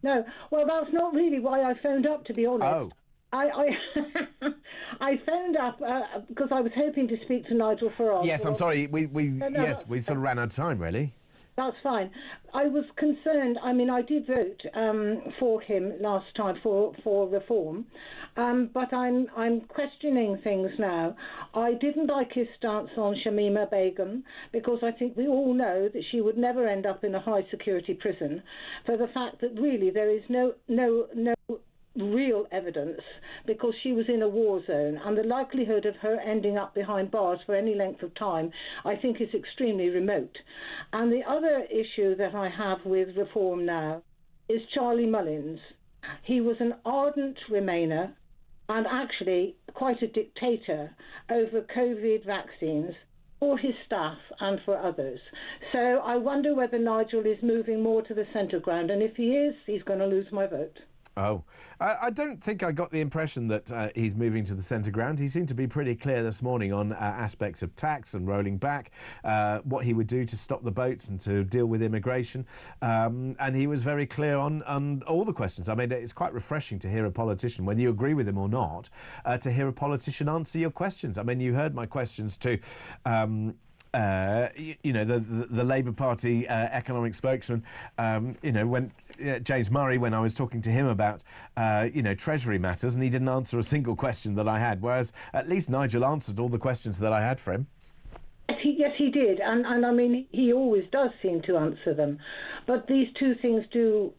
No, well, that's not really why I phoned up, to be honest. Oh. I phoned up because I was hoping to speak to Nigel Farage. Yes, I'm sorry. We sort of ran out of time, really. That's fine. I was concerned. I mean, I did vote for him last time for reform, but I'm questioning things now. I didn't like his stance on Shamima Begum, because I think we all know that she would never end up in a high security prison, for the fact that really there is no real evidence, because she was in a war zone, and the likelihood of her ending up behind bars for any length of time, I think, is extremely remote. And the other issue that I have with reform now is Charlie Mullins. He was an ardent Remainer and actually quite a dictator over COVID vaccines for his staff and for others. So I wonder whether Nigel is moving more to the centre ground, and if he is, he's going to lose my vote. Oh, I don't think I got the impression that he's moving to the centre ground. He seemed to be pretty clear this morning on aspects of tax and rolling back, what he would do to stop the boats and to deal with immigration. And he was very clear on all the questions. I mean, it's quite refreshing to hear a politician, whether you agree with him or not, to hear a politician answer your questions. I mean, you heard my questions to the Labour Party economic spokesman, when James Murray, when I was talking to him about, Treasury matters, and he didn't answer a single question that I had, whereas at least Nigel answered all the questions that I had for him. Yes, he did, and I mean, he always does seem to answer them. But these two things do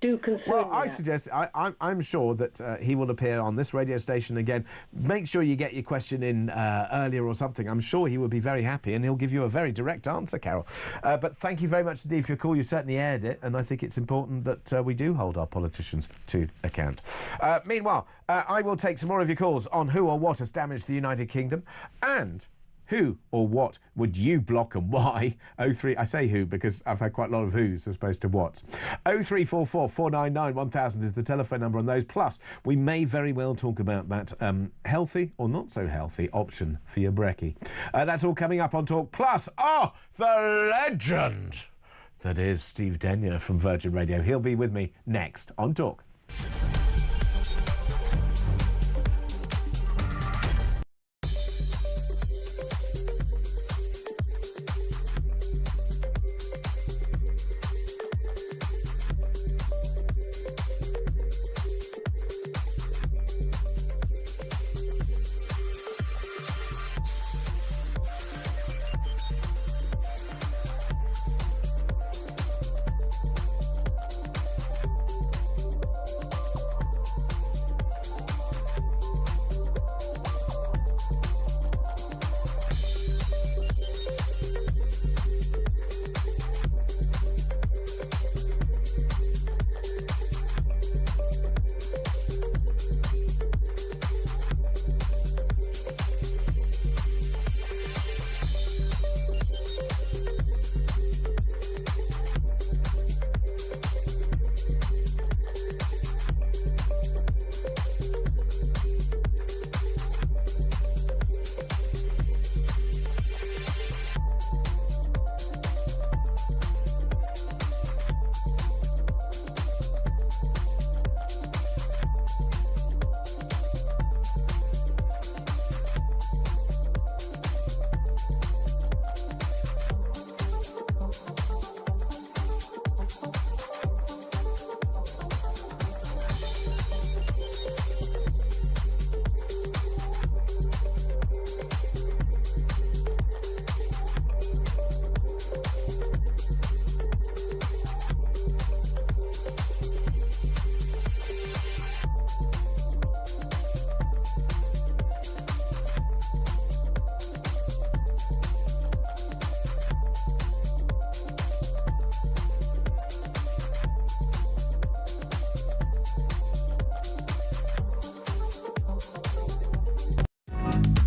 concern Well, I me. suggest, I'm sure that he will appear on this radio station again. Make sure you get your question in earlier or something. I'm sure he would be very happy, and he'll give you a very direct answer, Carol. But thank you very much indeed for your call. You certainly aired it, and I think it's important that we do hold our politicians to account. Meanwhile, I will take some more of your calls on who or what has damaged the United Kingdom and Who or what would you block and why? 03, I say who because I've had quite a lot of who's as opposed to what's. 0344 499 1000 is the telephone number on those. Plus, we may very well talk about that healthy or not so healthy option for your brekkie. That's all coming up on Talk. Plus, the legend that is Steve Denyer from Virgin Radio. He'll be with me next on Talk.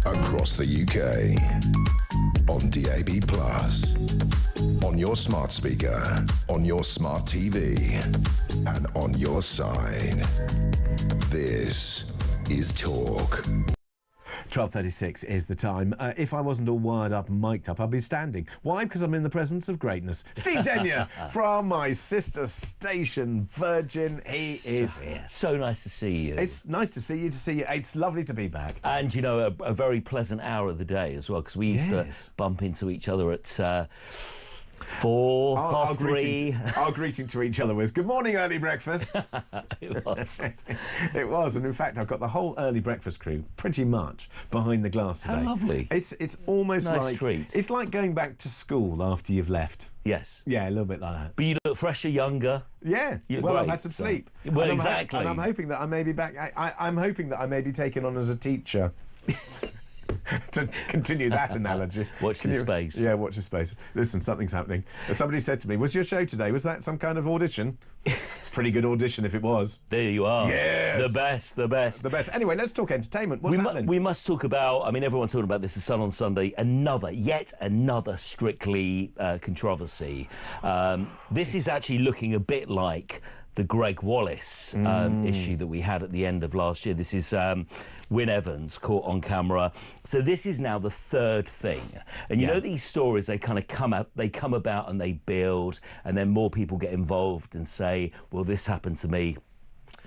Across the UK, on DAB+, on your smart speaker, on your smart TV, and on your side. This is Talk. 12:36 is the time. If I wasn't all wired up and mic'd up, I'd be standing. Why? Because I'm in the presence of greatness. Steve Denyer from my sister station, Virgin. He is here. So nice to see you. It's nice to see you. It's lovely to be back. And, you know, a very pleasant hour of the day as well, because we used to bump into each other at 4, half 3. Our greeting to each other was, good morning, early breakfast. It was. It was. And in fact, I've got the whole early breakfast crew pretty much behind the glass today. How lovely. It's almost nice like... treat. It's like going back to school after you've left. Yes. Yeah, a little bit like that. But you look fresher, younger. Yeah. Well, I've had some sleep. Well, exactly. And I'm hoping that I may be back. I'm hoping that I may be taken on as a teacher. To continue that analogy. Watch the space. Yeah, watch the space. Listen, something's happening. Somebody said to me, was your show today, was that some kind of audition? It's a pretty good audition if it was. There you are. Yes. The best. Anyway, let's talk entertainment. What's happening? We must talk about, I mean, everyone's talking about this, The Sun on Sunday, yet another Strictly controversy. This is actually looking a bit like the Greg Wallace issue that we had at the end of last year. This is Wyn Evans caught on camera. So this is now the third thing. And you know these stories, they kind of come about and they build, and then more people get involved and say, well, this happened to me.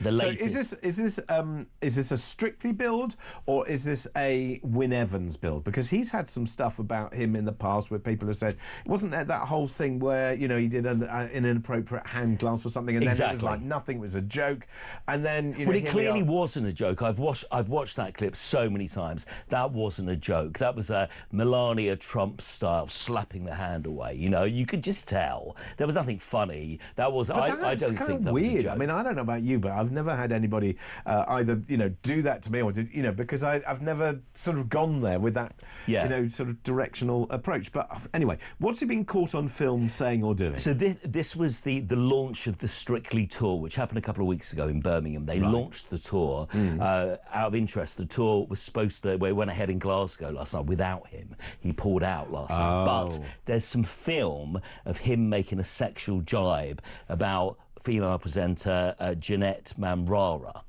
The latest. So is this a Strictly build, or is this a Wyn Evans build? Because he's had some stuff about him in the past where people have said, wasn't there that whole thing where, you know, he did an inappropriate hand glance or something, and then it was like nothing, was a joke, and then, you know, well, it clearly wasn't a joke. I've watched that clip so many times. That wasn't a joke. That was a Melania Trump style slapping the hand away. You know, you could just tell there was nothing funny. That was. I don't think that weird. was a joke. I mean, I don't know about you, but I've never had anybody either, do that to me or, because I've never sort of gone there with that, sort of directional approach. But anyway, what's he been caught on film saying or doing? So this was the launch of the Strictly tour, which happened a couple of weeks ago in Birmingham. They launched the tour. Out of interest, the tour was supposed to, we went ahead in Glasgow last night without him. He pulled out last night. But there's some film of him making a sexual jibe about female presenter Jeanette Mamrara.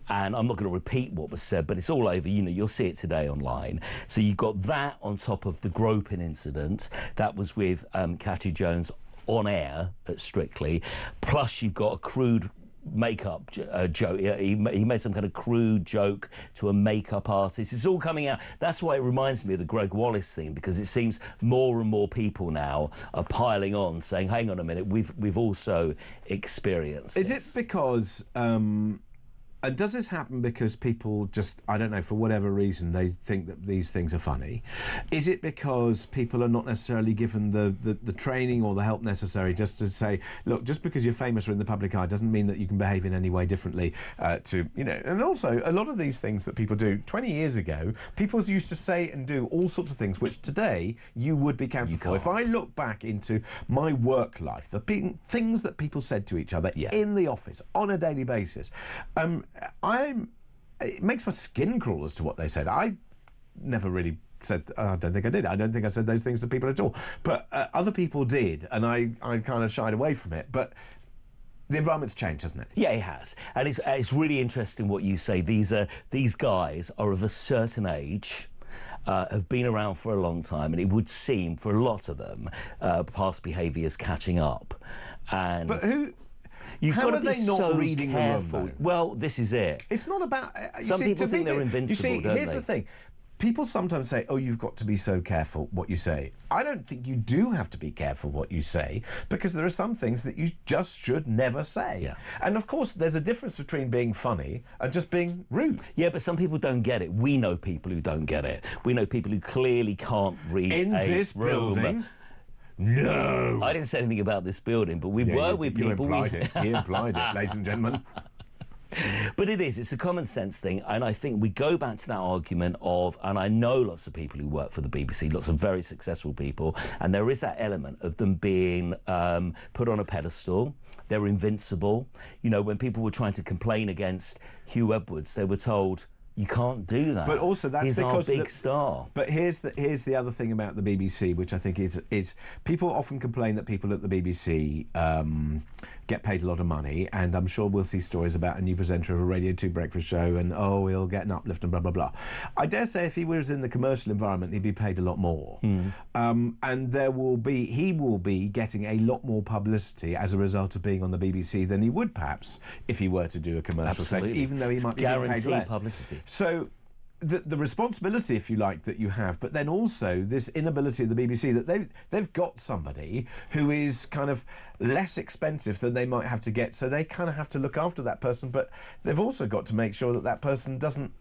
And I'm not going to repeat what was said, but it's all over. You'll see it today online. So you've got that on top of the groping incident. That was with Cathy Jones on air at Strictly. Plus, you've got a crude makeup joke. He made some kind of crude joke to a makeup artist. It's all coming out. That's why it reminds me of the Greg Wallace thing, because it seems more and more people now are piling on, saying, hang on a minute, we've also experienced this. Is it because... and does this happen because people just, I don't know, for whatever reason, they think that these things are funny? Is it because people are not necessarily given the training or the help necessary just to say, look, just because you're famous or in the public eye doesn't mean that you can behave in any way differently and also a lot of these things that people do, 20 years ago, people used to say and do all sorts of things which today you would be cancelled for. If I look back into my work life, the things that people said to each other in the office on a daily basis, it makes my skin crawl as to what they said. I never really said, I don't think I did. I don't think I said those things to people at all. But other people did, and I kind of shied away from it. But the environment's changed, hasn't it? Yeah, it has. And it's really interesting what you say. These guys are of a certain age, have been around for a long time, and it would seem for a lot of them, past behaviour is catching up. And but who... How are they not reading careful. the room, though? Well, this is it. It's not about... Some people think they're invincible, don't here's they? the thing. People sometimes say, oh, you've got to be so careful what you say. I don't think you do have to be careful what you say, because there are some things that you just should never say. Yeah. And, of course, there's a difference between being funny and just being rude. Yeah, but some people don't get it. We know people who don't get it. We know people who clearly can't read In this room. building... No! I didn't say anything about this building, but we were with people... You implied it. He implied it, ladies and gentlemen. But it's a common sense thing, and I think we go back to that argument of, and I know lots of people who work for the BBC, lots of very successful people, and there is that element of them being put on a pedestal. They're invincible. When people were trying to complain against Hugh Edwards, they were told... You can't do that. But also that's he's because our big star. But here's the other thing about the BBC, which I think is people often complain that people at the BBC get paid a lot of money, and I'm sure we'll see stories about a new presenter of a Radio 2 breakfast show and he'll get an uplift and blah blah blah. I dare say if he was in the commercial environment, he'd be paid a lot more, and he will be getting a lot more publicity as a result of being on the BBC than he would perhaps if he were to do a commercial thing, even though he might be getting paid less. Publicity. So the responsibility, if you like, that you have, but then also this inability of the BBC that they've got somebody who is kind of less expensive than they might have to get, so they kind of have to look after that person, but they've also got to make sure that that person doesn't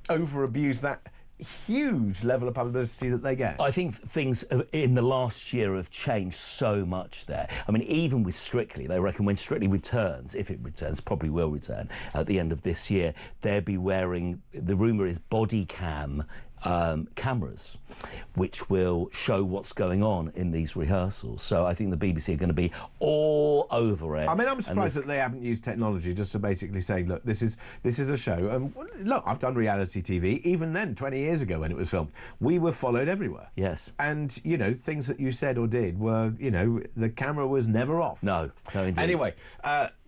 over-abuse that huge level of publicity that they get. I think things in the last year have changed so much there. I mean, even with Strictly, they reckon when Strictly returns, if it returns, probably will return at the end of this year, they'll be wearing, the rumour is, body cam cameras, which will show what's going on in these rehearsals. So I think the BBC are going to be all over it. I mean, I'm surprised that they haven't used technology just to basically say, look, this is a show. Look, I've done reality TV. Even then, 20 years ago when it was filmed, we were followed everywhere. Yes. And, things that you said or did were, the camera was never off. No, indeed. Anyway,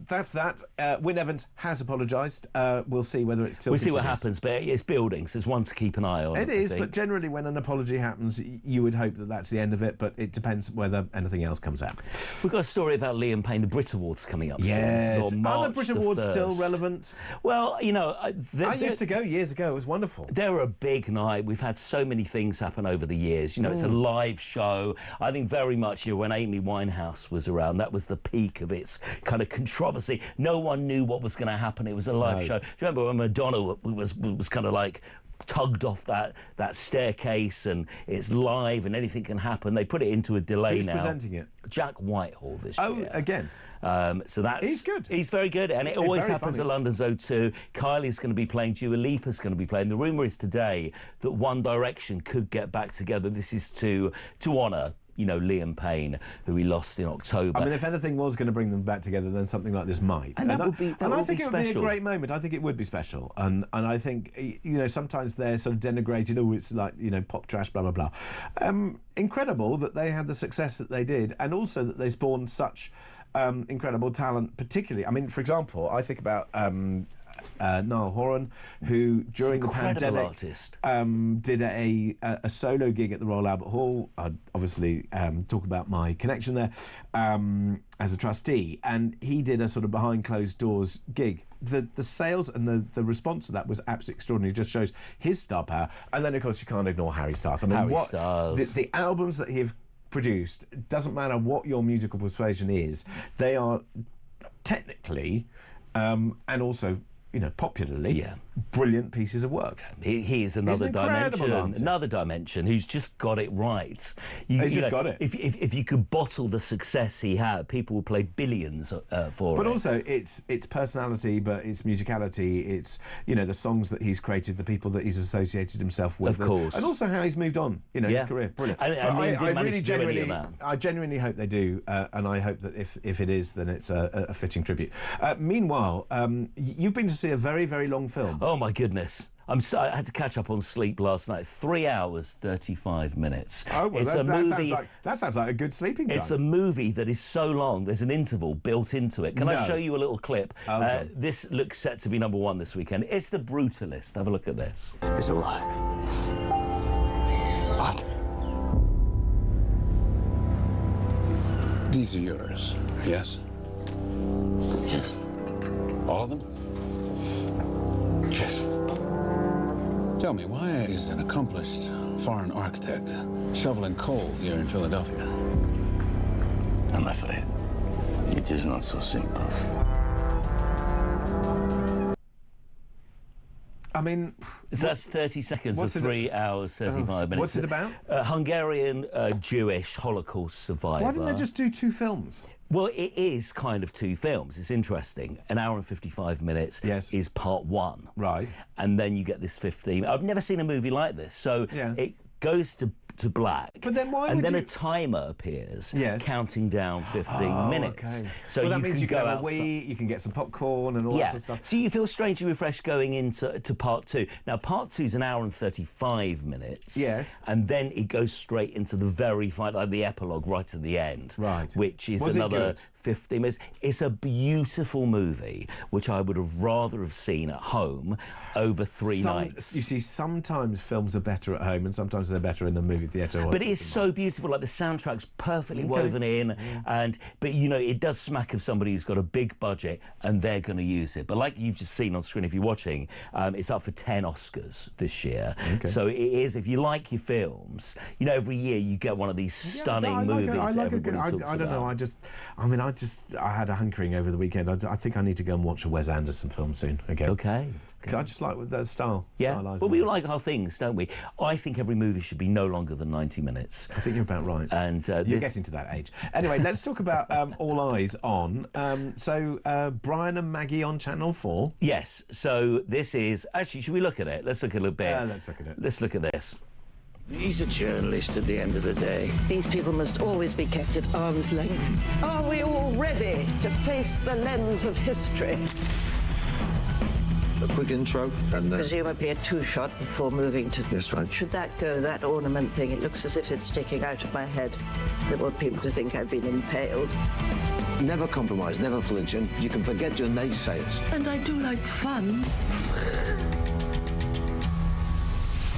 that's that. Wyn Evans has apologised. We'll see whether it still We'll see what continues. happens, but it's building, so it's one to keep an eye on. It is, but generally when an apology happens, you would hope that that's the end of it, but it depends whether anything else comes out. We've got a story about Liam Payne, the Brit Awards coming up yes. soon. Are the Brit Awards still relevant? Well, I used to go years ago. It was wonderful. They're a big night. We've had so many things happen over the years. It's a live show. I think very much, when Amy Winehouse was around, that was the peak of its kind of controversy. No one knew what was going to happen. It was a live show. Do you remember when Madonna was kind of like tugged off that staircase, and it's live and anything can happen. They put it into a delay. Who's now. presenting it? Jack Whitehall this year. Oh, again. So that's... He's good. He's very good, and it always happens funny. at London Zoo too. Kylie's going to be playing, Dua Lipa's going to be playing. The rumour is today that One Direction could get back together. This is to honour, Liam Payne, who we lost in October. I mean, if anything was going to bring them back together, then something like this might. And that would be And I think it would be a special. great moment. I think it would be special. And I think, sometimes they're sort of denigrated. Oh, it's like, pop trash, blah, blah, blah. Incredible that they had the success that they did, and also that they spawned such incredible talent, particularly. I mean, for example, I think about... Niall Horan, who during the pandemic artist. Did a solo gig at the Royal Albert Hall. I'd obviously talk about my connection there as a trustee, and he did a sort of behind closed doors gig. The sales and the response to that was absolutely extraordinary. It just shows his star power. And then, of course, you can't ignore Harry Styles. I mean, Harry Styles. The albums that he've produced, it doesn't matter what your musical persuasion is, they are technically and also popularly, brilliant pieces of work. He is another dimension. Artist. Another dimension who's just got it right. He's just got it. If you could bottle the success he had, people would play billions for it. But also, it's personality, but it's musicality. It's the songs that he's created, the people that he's associated himself with, of course, and also how he's moved on. His career. Brilliant. I genuinely hope they do, and I hope that if it is, then it's a fitting tribute. Meanwhile, you've been to see a very, very long film. Oh my goodness. I had to catch up on sleep last night. 3 hours, 35 minutes. Oh, well, it's a movie. That sounds like a good sleeping time. It's a movie that is so long, there's an interval built into it. Can I show you a little clip? This looks set to be #1 this weekend. It's The Brutalist. Have a look at this. It's a lie. What? These are yours, yes? Yes. All of them? Yes. Tell me, why is an accomplished foreign architect shoveling coal here in Philadelphia? I'm afraid it is not so simple. I mean... So that's 30 seconds of 3 hours, 35 minutes. What's it about? Hungarian Jewish Holocaust survivor. Why didn't they just do 2 films? Well, it is kind of 2 films. It's interesting. An hour and 55 minutes is part 1. Right. And then you get this 15... I've never seen a movie like this. So it goes to black. But then why and would then you... a timer appears, counting down 15 minutes. Okay. So well, that means you can have outside. a wee, you can get some popcorn and all that sort of stuff. So you feel strangely refreshed going into part 2. Now, part 2 is an hour and 35 minutes. Yes. And then it goes straight into the very final, like the epilogue right at the end. Right. Which is Was another... it good? 50 minutes. It's a beautiful movie, which I would have rather have seen at home over 3 nights. You see, sometimes films are better at home and sometimes they're better in the movie theatre. But it is so beautiful. Like, the soundtrack's perfectly woven in. But, it does smack of somebody who's got a big budget and they're going to use it. But like you've just seen on screen, if you're watching, it's up for 10 Oscars this year. Okay. So it is, if you like your films, every year you get one of these stunning movies that everybody talks about. I don't know, I had a hankering over the weekend. I think I need to go and watch a Wes Anderson film soon again. Okay. I just like that style. Yeah, well, we like our things, don't we? I think every movie should be no longer than 90 minutes. I think you're about right. And you're getting to that age. Anyway, let's talk about All Eyes On. Brian and Maggie on Channel 4. Yes, so this is... Actually, should we look at it? Let's look a little bit. Let's look at it. Let's look at this. He's a journalist at the end of the day. These people must always be kept at arm's length. Are we all ready to face the lens of history? A quick intro and presumably a 2-shot before moving to... Yes, right. Should that go, that ornament thing? It looks as if it's sticking out of my head. I want people to think I've been impaled. Never compromise, never flinch, and you can forget your naysayers. And I do like fun.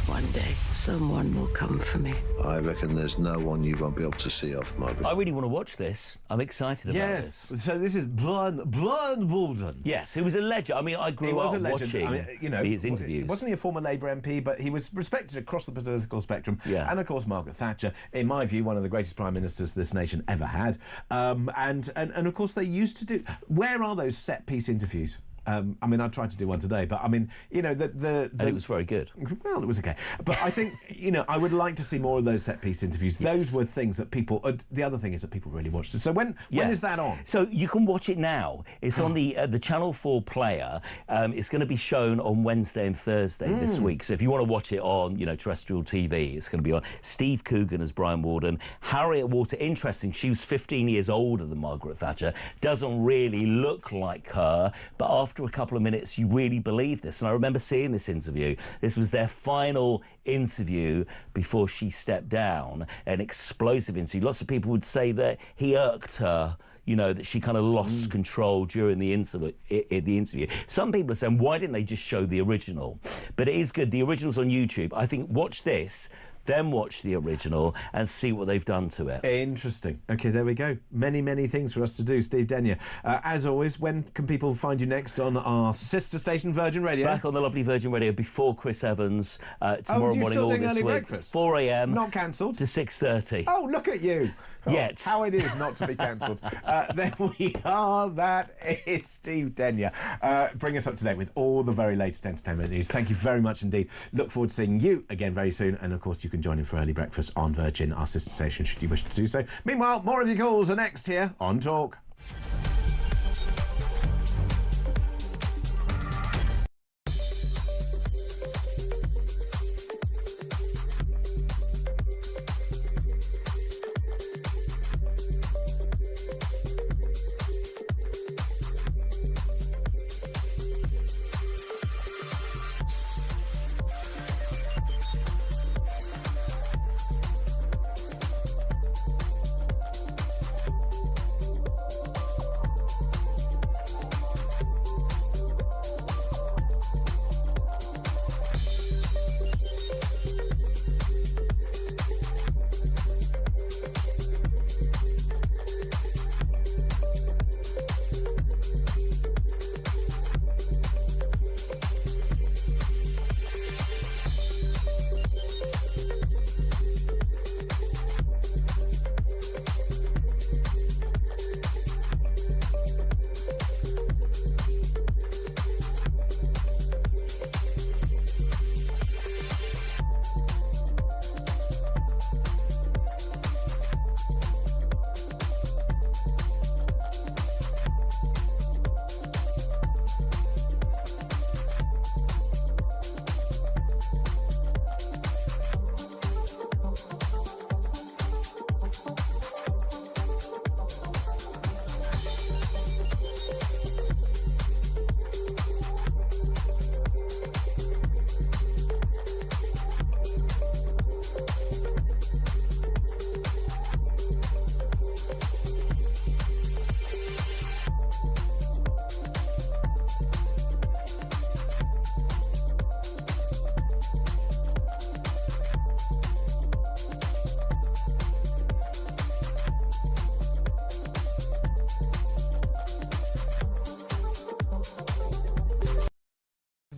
One day, someone will come for me. I reckon there's no one you won't be able to see off, Margaret. I really want to watch this. I'm excited about this. Yes. So this is Brian Walden. Yes, who was a legend. I mean, I grew up watching his interviews. Wasn't he a former Labour MP, but he was respected across the political spectrum. Yeah. And, of course, Margaret Thatcher, in my view, one of the greatest prime ministers this nation ever had. And of course, they used to do... Where are those set-piece interviews? I mean, I tried to do one today, but I mean, you know, and it was very good. Well, it was okay. But I think, you know, I would like to see more of those set-piece interviews. Those were things that people... the other thing is that people really watched it. So when is that on? So you can watch it now. It's on the Channel 4 player. It's going to be shown on Wednesday and Thursday this week. So if you want to watch it on, you know, terrestrial TV, it's going to be on. Steve Coogan as Brian Warden. Harriet Walter, interesting. She was 15 years older than Margaret Thatcher. Doesn't really look like her, but after a couple of minutes, you really believe this. And I remember seeing this interview. This was their final interview before she stepped down, an explosive interview. Lots of people would say that he irked her, you know, that she kind of lost control during the interview. Some people are saying, why didn't they just show the original? But it is good. The original's on YouTube. I think watch this, then watch the original and see what they've done to it. Interesting. OK, there we go. Many, many things for us to do. Steve Denyer, as always, when can people find you next on our sister station, Virgin Radio? Back on the lovely Virgin Radio before Chris Evans tomorrow morning, all this week. Breakfast? 4 a.m. Not cancelled? To 6:30. Oh, look at you. Yet. How it is not to be cancelled. There we are. That is Steve Denyer. Bring us up to date with all the very latest entertainment news. Thank you very much indeed. Look forward to seeing you again very soon. And, of course, you can join in for early breakfast on Virgin, our sister station, should you wish to do so. Meanwhile, more of your calls are next here on Talk.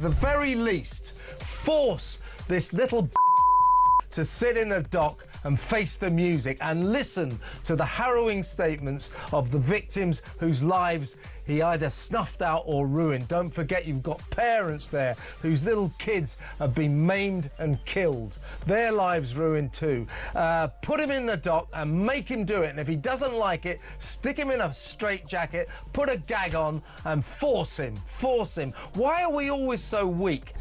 the very least, force this little to sit in a dock and face the music and listen to the harrowing statements of the victims whose lives he either snuffed out or ruined. Don't forget, you've got parents there whose little kids have been maimed and killed. Their lives ruined too. Put him in the dock and make him do it. And if he doesn't like it, stick him in a straitjacket, put a gag on and force him. Force him. Why are we always so weak?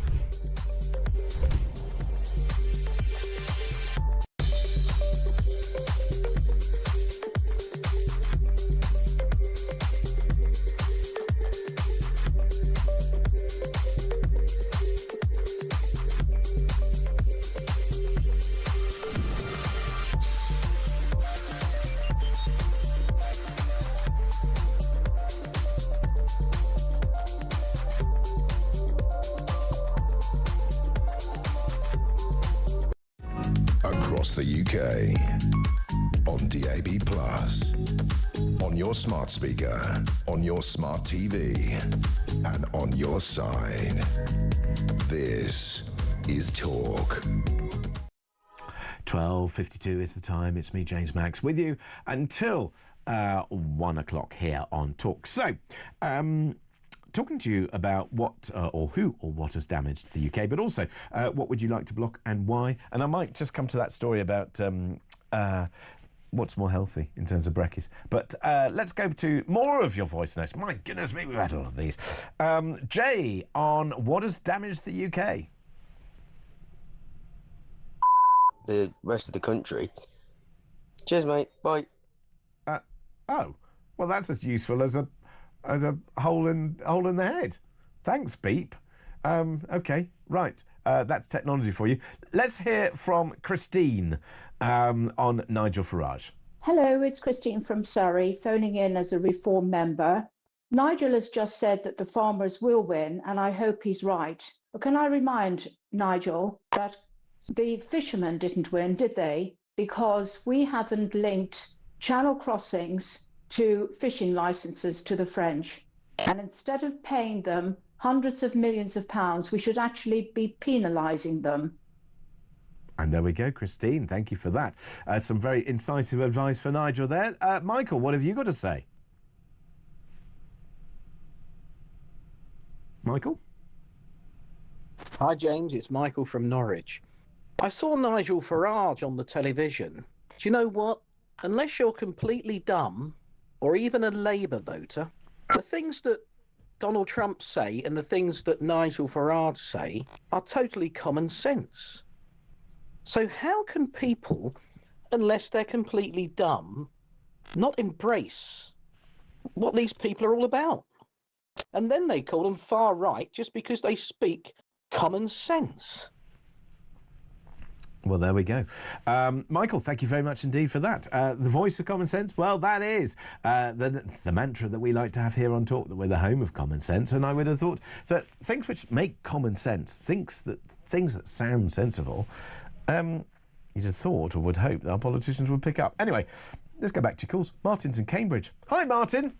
Across the UK, on DAB+, on your smart speaker, on your smart TV, and on your side. This is Talk. 12:52 is the time. It's me, James Max, with you until 1 o'clock here on Talk. So, talking to you about what or who or what has damaged the UK, but also what would you like to block and why? And I might just come to that story about what's more healthy in terms of brekkies. But let's go to more of your voice notes. My goodness me, we've had all of these. Jay, on what has damaged the UK? The rest of the country. Cheers, mate. Bye. Oh, well, that's as useful as a hole in the head. Thanks, beep. Okay, right. That's technology for you. Let's hear from Christine on Nigel Farage. Hello, it's Christine from Surrey, phoning in as a Reform member. Nigel has just said that the farmers will win, and I hope he's right. But can I remind Nigel that the fishermen didn't win, did they? Because we haven't linked channel crossings to fishing licenses to the French. And instead of paying them hundreds of millions of pounds, we should actually be penalising them. And there we go, Christine. Thank you for that. Some very incisive advice for Nigel there. Michael, what have you got to say? Michael? Hi, James. It's Michael from Norwich. I saw Nigel Farage on the television. Do you know what? Unless you're completely dumb, or even a Labour voter, the things that Donald Trump say and the things that Nigel Farage say are totally common sense. So how can people, unless they're completely dumb, not embrace what these people are all about? And then they call them far right just because they speak common sense. Well, there we go. Michael, thank you very much indeed for that. The voice of common sense, well, that is the mantra that we like to have here on Talk, that we're the home of common sense. And I would have thought that things which make common sense, things that sound sensible, you'd have thought or would hope that our politicians would pick up. Anyway, let's go back to your calls. Martin's in Cambridge. Hi, Martin.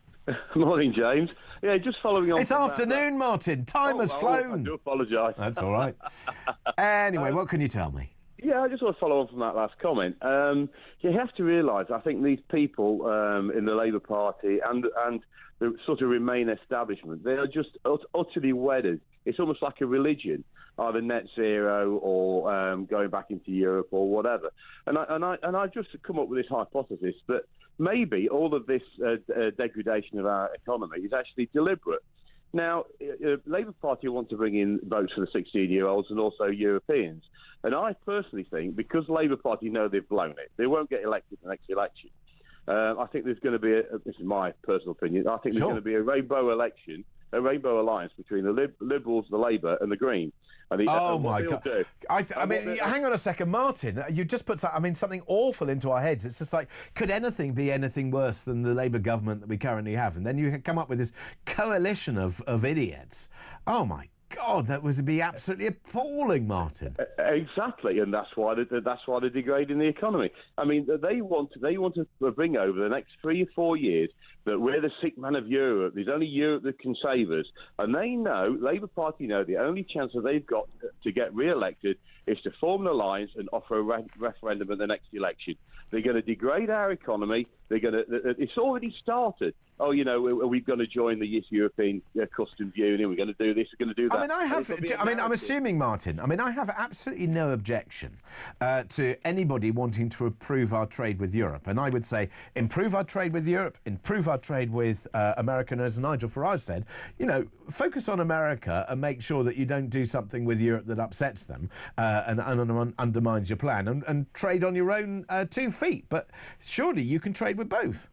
Morning, James. Yeah, just following on. It's afternoon, Martin. Time has flown. I do apologise. That's all right. Anyway, what can you tell me? Yeah, I just want to follow on from that last comment. You have to realise, I think these people in the Labour Party and the sort of Remain establishment, they are just utterly wedded. It's almost like a religion, either net zero or going back into Europe or whatever. And I just come up with this hypothesis that maybe all of this degradation of our economy is actually deliberate. Now, Labour Party want to bring in votes for the 16-year-olds and also Europeans. And I personally think, because Labour Party know they've blown it, they won't get elected in the next election. I think there's going to be, this is my personal opinion, I think there's going to be a rainbow election, a rainbow alliance between the Liberals, the Labour and the Green. And my God. I mean, hang on a second, Martin. You just put something awful into our heads. It's just like, could anything be anything worse than the Labour government that we currently have? And then you come up with this coalition of idiots. Oh, my God, that would be absolutely appalling, Martin. Exactly, and that's why they're degrading the economy. I mean, they want to bring over the next 3 or 4 years that we're the sick man of Europe. There's only Europe that can save us. And they know, Labour Party know, the only chance that they've got to get re-elected is to form an alliance and offer a referendum at the next election. They're going to degrade our economy. It's already started. Oh, you know, are we going to join the European Customs Union? We're going to do this, we're going to do that. I'm assuming, Martin, I have absolutely no objection to anybody wanting to improve our trade with Europe. And I would say improve our trade with Europe, improve our trade with America. And as Nigel Farage said, you know, focus on America and make sure that you don't do something with Europe that upsets them and undermines your plan, and trade on your own 2 feet. But surely you can trade with both.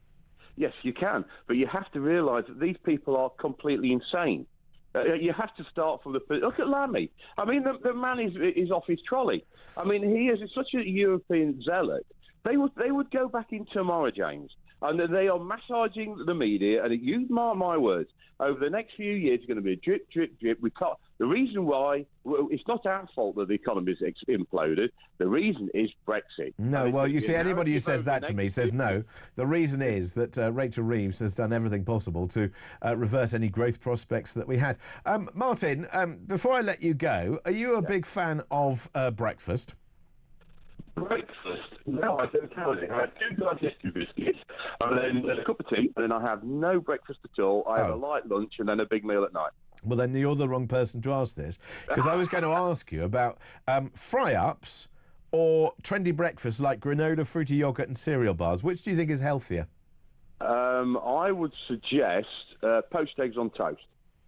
Yes, you can, but you have to realise that these people are completely insane. You have to start from the... Look at Lammy. I mean, the man is off his trolley. I mean, he is such a European zealot. They would go back in tomorrow, James, and they are massaging the media, and you mark my words, over the next few years, it's going to be a drip, drip, drip. We can't... The reason why, it's not our fault that the economy's imploded. The reason is Brexit. No, well, you see, anybody who says that to me says no. The reason is that Rachel Reeves has done everything possible to reverse any growth prospects that we had. Martin, before I let you go, are you a big fan of breakfast? Breakfast? No, I don't tell you. I have 2 digestive biscuits, and then a cup of tea, and then I have no breakfast at all. I have a light lunch, and then a big meal at night. Well, then you're the wrong person to ask this, because I was going to ask you about fry-ups or trendy breakfasts like granola, fruity yoghurt and cereal bars. Which do you think is healthier? I would suggest poached eggs on toast.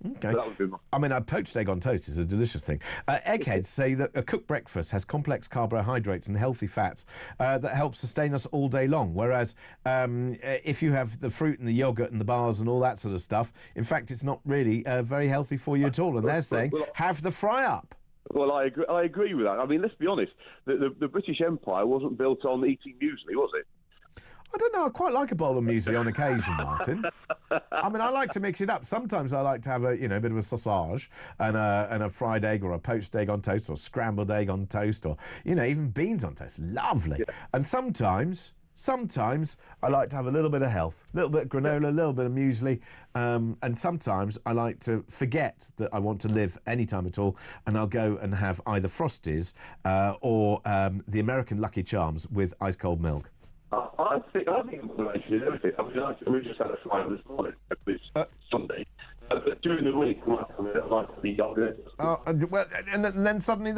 Okay. That would be I mean, a poached egg on toast is a delicious thing. Eggheads say that a cooked breakfast has complex carbohydrates and healthy fats that help sustain us all day long, whereas if you have the fruit and the yoghurt and the bars and all that sort of stuff, in fact, it's not really very healthy for you at all. And they're saying, have the fry-up. Well, I agree with that. I mean, let's be honest. The British Empire wasn't built on eating muesli, was it? I don't know. I quite like a bowl of muesli on occasion, Martin. I mean, I like to mix it up. Sometimes I like to have a bit of a sausage and a fried egg or a poached egg on toast or scrambled egg on toast or even beans on toast. Lovely. Yeah. And sometimes I like to have a little bit of health, a little bit of granola, a little bit of muesli, and sometimes I like to forget that I want to live any time at all, and I'll go and have either Frosties or the American Lucky Charms with ice cold milk. I think I'm going to actually do everything. I mean, we just had a fly this morning. It's Sunday. But during the week, I like to be yogurt. And then suddenly